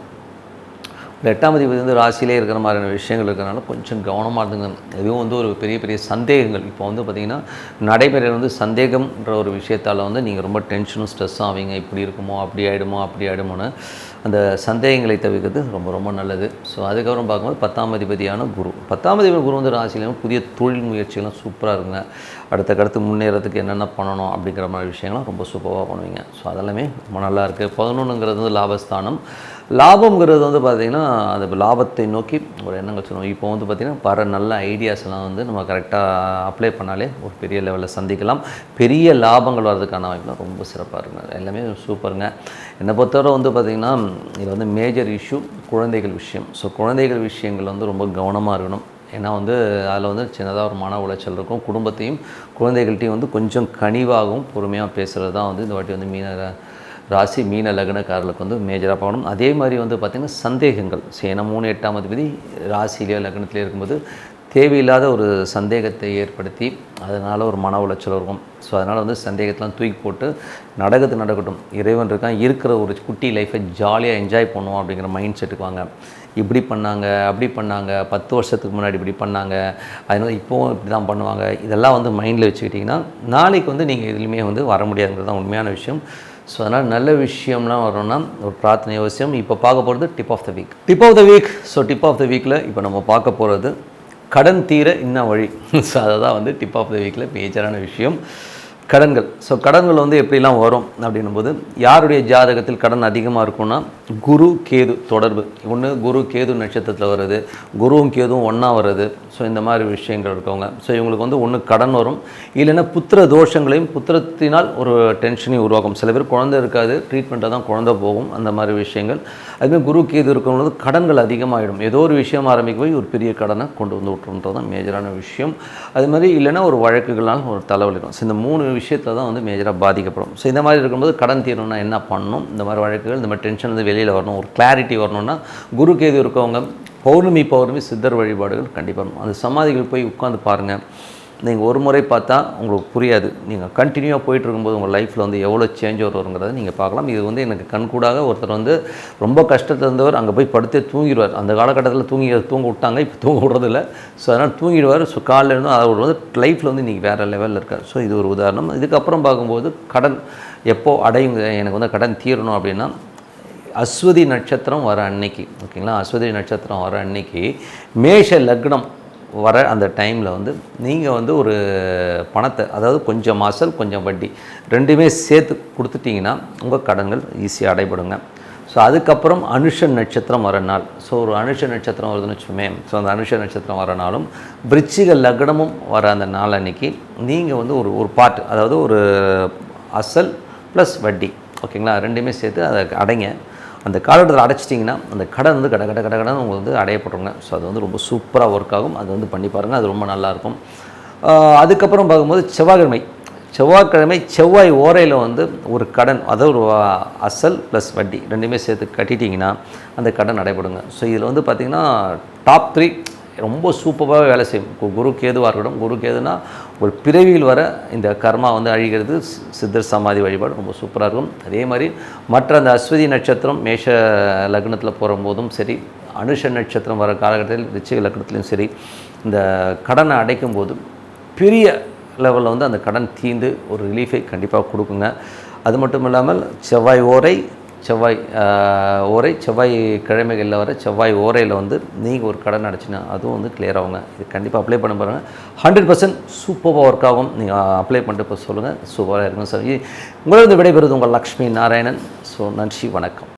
இந்த 8ஆம் அதிபதி வந்து ராசியிலே இருக்கிற மாதிரியான விஷயங்கள் இருக்கிறனால கொஞ்சம் கவனமாக இருந்துங்க. எதுவும் வந்து ஒரு பெரிய பெரிய சந்தேகங்கள் இப்போ வந்து பார்த்திங்கன்னா நடைமுறையில் வந்து சந்தேகம்ன்ற ஒரு விஷயத்தால் வந்து நீங்கள் ரொம்ப டென்ஷனும் ஸ்ட்ரெஸ்ஸும் ஆவீங்க. இப்படி இருக்குமோ அப்படி ஆகிடுமோன்னு அந்த சந்தேகங்களை தவிர்க்கிறது ரொம்ப ரொம்ப நல்லது. ஸோ அதுக்கப்புறம் பார்க்கும்போது 10ஆம் அதிபதியான குரு. 10ஆம் அதிபதி குரு வந்து ராசியிலும் புதிய தொழில் முயற்சிகள்லாம் சூப்பராக இருக்குங்க. அடுத்தடுத்து முன்னேறதுக்கு என்னென்ன பண்ணணும் அப்படிங்கிற மாதிரி விஷயங்கள்லாம் ரொம்ப சூப்பராக பண்ணுவீங்க. ஸோ அதெல்லாமே ரொம்ப நல்லா இருக்குது. 11ங்கிறது வந்து லாபஸ்தானம். லாபங்கிறது வந்து பார்த்திங்கன்னா அந்த லாபத்தை நோக்கி ஒரு எண்ணங்கள் சொல்லுவோம். இப்போ வந்து பார்த்திங்கன்னா வர நல்ல ஐடியாஸ்லாம் வந்து நம்ம கரெக்டாக அப்ளை பண்ணாலே ஒரு பெரிய லெவலில் சந்திக்கலாம். பெரிய லாபங்கள் வர்றதுக்கான வாய்ப்புலாம் ரொம்ப சிறப்பாக இருக்குங்க. எல்லாமே சூப்பருங்க. என்னை பொறுத்தவரை வந்து பார்த்திங்கன்னா இதில் வந்து மேஜர் இஷ்யூ குழந்தைகள் விஷயம். ஸோ குழந்தைகள் விஷயங்கள் வந்து ரொம்ப கவனமாக இருக்கணும். ஏன்னா வந்து அதில் வந்து சின்னதாக ஒரு மன உளைச்சல் இருக்கும். குடும்பத்தையும் குழந்தைகள்கிட்டையும் வந்து கொஞ்சம் கனிவாகவும் பொறுமையாக பேசுகிறது தான் வந்து இந்த வாட்டி வந்து ராசி மீன லக்னக்காரர்களுக்கு வந்து மேஜராக பார்க்கணும். அதே மாதிரி வந்து பார்த்திங்கன்னா சந்தேகங்கள் ஏன்னா 3 8ஆம் அதிபதி ராசியிலேயோ லக்னத்திலே இருக்கும்போது தேவையில்லாத ஒரு சந்தேகத்தை ஏற்படுத்தி அதனால் ஒரு மன உளைச்சல் இருக்கும். ஸோ அதனால் வந்து சந்தேகத்தெலாம் தூக்கி போட்டு நடக்கட்டும், இறைவன் இருக்கான், இருக்கிற ஒரு குட்டி லைஃப்பை ஜாலியாக என்ஜாய் பண்ணுவோம் அப்படிங்கிற மைண்ட் செட்டுக்கு வாங்க. இப்படி பண்ணாங்க, அப்படி பண்ணாங்க, 10 வருஷத்துக்கு முன்னாடி இப்படி பண்ணாங்க, அதனால் இப்போவும் இப்படி தான் பண்ணுவாங்க, இதெல்லாம் வந்து மைண்டில் வச்சுக்கிட்டிங்கன்னா நாளைக்கு வந்து நீங்கள் எதுலையுமே வந்து வர முடியாதுங்கிறது தான் உண்மையான விஷயம். ஸோ அதனால் நல்ல விஷயம்லாம் வரணும்னா ஒரு பிரார்த்தனை அவசியம். இப்போ பார்க்க போகிறது tip of the week. So tip of the வீக்கில் இப்போ நம்ம பார்க்க போகிறது கடன் தீர இன்னும் வழி. ஸோ அதை தான் வந்து டிப் ஆஃப் த வீக்கில் மேஜரான விஷயம். கடன்கள். ஸோ கடன்கள் வந்து எப்படிலாம் வரும் அப்படின்னும் போது யாருடைய ஜாதகத்தில் கடன் அதிகமாக இருக்கும்னா குரு கேது தொடர்பு. ஒன்று குரு கேது நட்சத்திரத்தில் வருது, குருவும் கேதுவும் ஒன்றா வருது. ஸோ இந்த மாதிரி விஷயங்கள் இருக்கவங்க ஸோ இவங்களுக்கு வந்து ஒன்று கடன் வரும், இல்லைன்னா புத்திர தோஷங்களையும் புத்திரத்தினால் ஒரு டென்ஷனையும் உருவாக்கும். சில பேர் குழந்தை இருக்காது, ட்ரீட்மெண்ட்டாக தான் குழந்தை போகும், அந்த மாதிரி விஷயங்கள். அதுமாதிரி குரு கேது இருக்கவங்களுக்கு கடன்கள் அதிகமாகிடும். ஏதோ ஒரு விஷயம் ஆரம்பிக்க போய் ஒரு பெரிய கடனை கொண்டு வந்து விட்டுருன்றது தான் மேஜரான விஷயம். அது மாதிரி இல்லைன்னா ஒரு வழக்குகள்னால் ஒரு தலைவலிக்கும். ஸோ இந்த 3 விஷயத்தில் தான் வந்து மேஜராக பாதிக்கப்படும். ஸோ இந்த மாதிரி இருக்கும்போது கடன் தீரணும்னா என்ன பண்ணணும், இந்த மாதிரி வழக்குகள் இந்த மாதிரி டென்ஷன் வந்து வெளியில் வரணும், ஒரு கிளாரிட்டி வரணும்னா குரு கேது இருக்கவங்க பௌர்ணமி சித்தர் வழிபாடுகள் கண்டிப்பாக அந்த சமாதிகள் போய் உட்காந்து பாருங்கள். நீங்கள் ஒரு முறை பார்த்தா உங்களுக்கு புரியாது, நீங்கள் கண்டினியூவாக போயிட்டு இருக்கும்போது உங்கள் லைஃப்பில் வந்து எவ்வளோ சேஞ்ச் வருங்கிறத நீங்கள் பார்க்கலாம். இது வந்து எனக்கு கண்கூடாக ஒருத்தர் வந்து ரொம்ப கஷ்டத்தில் இருந்தவர் அங்கே போய் படுத்தே தூங்கிடுவார். அந்த காலகட்டத்தில் தூங்க விட்டாங்க, இப்போ தூங்க விடுறதில்ல. ஸோ அதனால் தூங்கிடுவார். ஸோ காலையில் இருந்தும் அவர் வந்து லைஃப்பில் வந்து இன்றைக்கி வேறு லெவலில் இருக்கார். ஸோ இது ஒரு உதாரணம். இதுக்கப்புறம் பார்க்கும்போது கடன் எப்போ அடையுங்க, எனக்கு வந்து கடன் தீரணும் அப்படின்னா அஸ்வதி நட்சத்திரம் வர அன்னைக்கு, ஓகேங்களா, அஸ்வதி நட்சத்திரம் வர அன்னைக்கு மேஷ லக்னம் வர அந்த டைமில் வந்து நீங்கள் வந்து ஒரு பணத்தை, அதாவது கொஞ்சம் அசல் கொஞ்சம் வட்டி ரெண்டுமே சேர்த்து கொடுத்துட்டிங்கன்னா உங்கள் கடன்கள் ஈஸியாக அடைபடுங்க. ஸோ அதுக்கப்புறம் அனுஷ நட்சத்திரம் வர நாள். ஸோ ஒரு அனுஷ நட்சத்திரம் வருதுன்னு வச்சுக்கோமே, ஸோ அந்த அனுஷ நட்சத்திரம் வர நாளும் விருச்சிக லக்னமும் வர அந்த நாள் அன்றைக்கி நீங்கள் வந்து ஒரு பாட்டு, அதாவது ஒரு அசல் ப்ளஸ் வட்டி, ஓகேங்களா, ரெண்டுமே சேர்த்து அதை அடைங்க. அந்த காலகட்டத்தில் அடைச்சிட்டிங்கன்னா அந்த கடன் வந்து கடை உங்களுக்கு வந்து அடையப்படுங்க. ஸோ அது வந்து ரொம்ப சூப்பராக ஒர்க் ஆகும். அது வந்து பண்ணி பாருங்கள், அது ரொம்ப நல்லாயிருக்கும். அதுக்கப்புறம் பார்க்கும்போது செவ்வாய்க்கிழமை செவ்வாய் ஓரையில் வந்து ஒரு கடன், அதாவது ஒரு அசல் ப்ளஸ் வட்டி ரெண்டுமே சேர்த்து கட்டிட்டிங்கன்னா அந்த கடன் அடைபடுங்க. ஸோ இதில் வந்து பார்த்திங்கன்னா டாப் 3 ரொம்ப சூப்பராக வேலை செய்யும். குரு கேதுவாக இருக்கட்டும். குரு கேதுனா ஒரு பிறவியில் வர இந்த கர்மா வந்து அழிகிறது. சித்தர் சமாதி வழிபாடு ரொம்ப சூப்பராக இருக்கும். அதே மாதிரி மற்ற அந்த அஸ்வதி நட்சத்திரம் மேஷ லக்னத்தில் போகும்போதும் சரி, அனுஷ நட்சத்திரம் வர காலகட்டத்தில் விருச்சிக லக்னத்துலையும் சரி, இந்த கடனை அடைக்கும் போது பெரிய லெவலில் வந்து அந்த கடன் தீர்ந்து ஒரு ரிலீஃபை கண்டிப்பாக கொடுக்குங்க. அது மட்டும் இல்லாமல் செவ்வாய் கிழமைகளில் வர செவ்வாய் ஓரையில் வந்து நீங்கள் ஒரு கடன் அடைச்சினா அதுவும் வந்து கிளியர் ஆகுங்க. இது கண்டிப்பாக அப்ளை பண்ண பாருங்கள். 100% சூப்பராக ஒர்க் ஆகும். நீங்கள் அப்ளை பண்ணிட்டு இப்போ சொல்லுங்கள், சூப்பராக இருக்கும். சார் உங்களிடம் விடைபெறுவது உங்கள் லக்ஷ்மி நாராயணன். ஸோ நன்றி, வணக்கம்.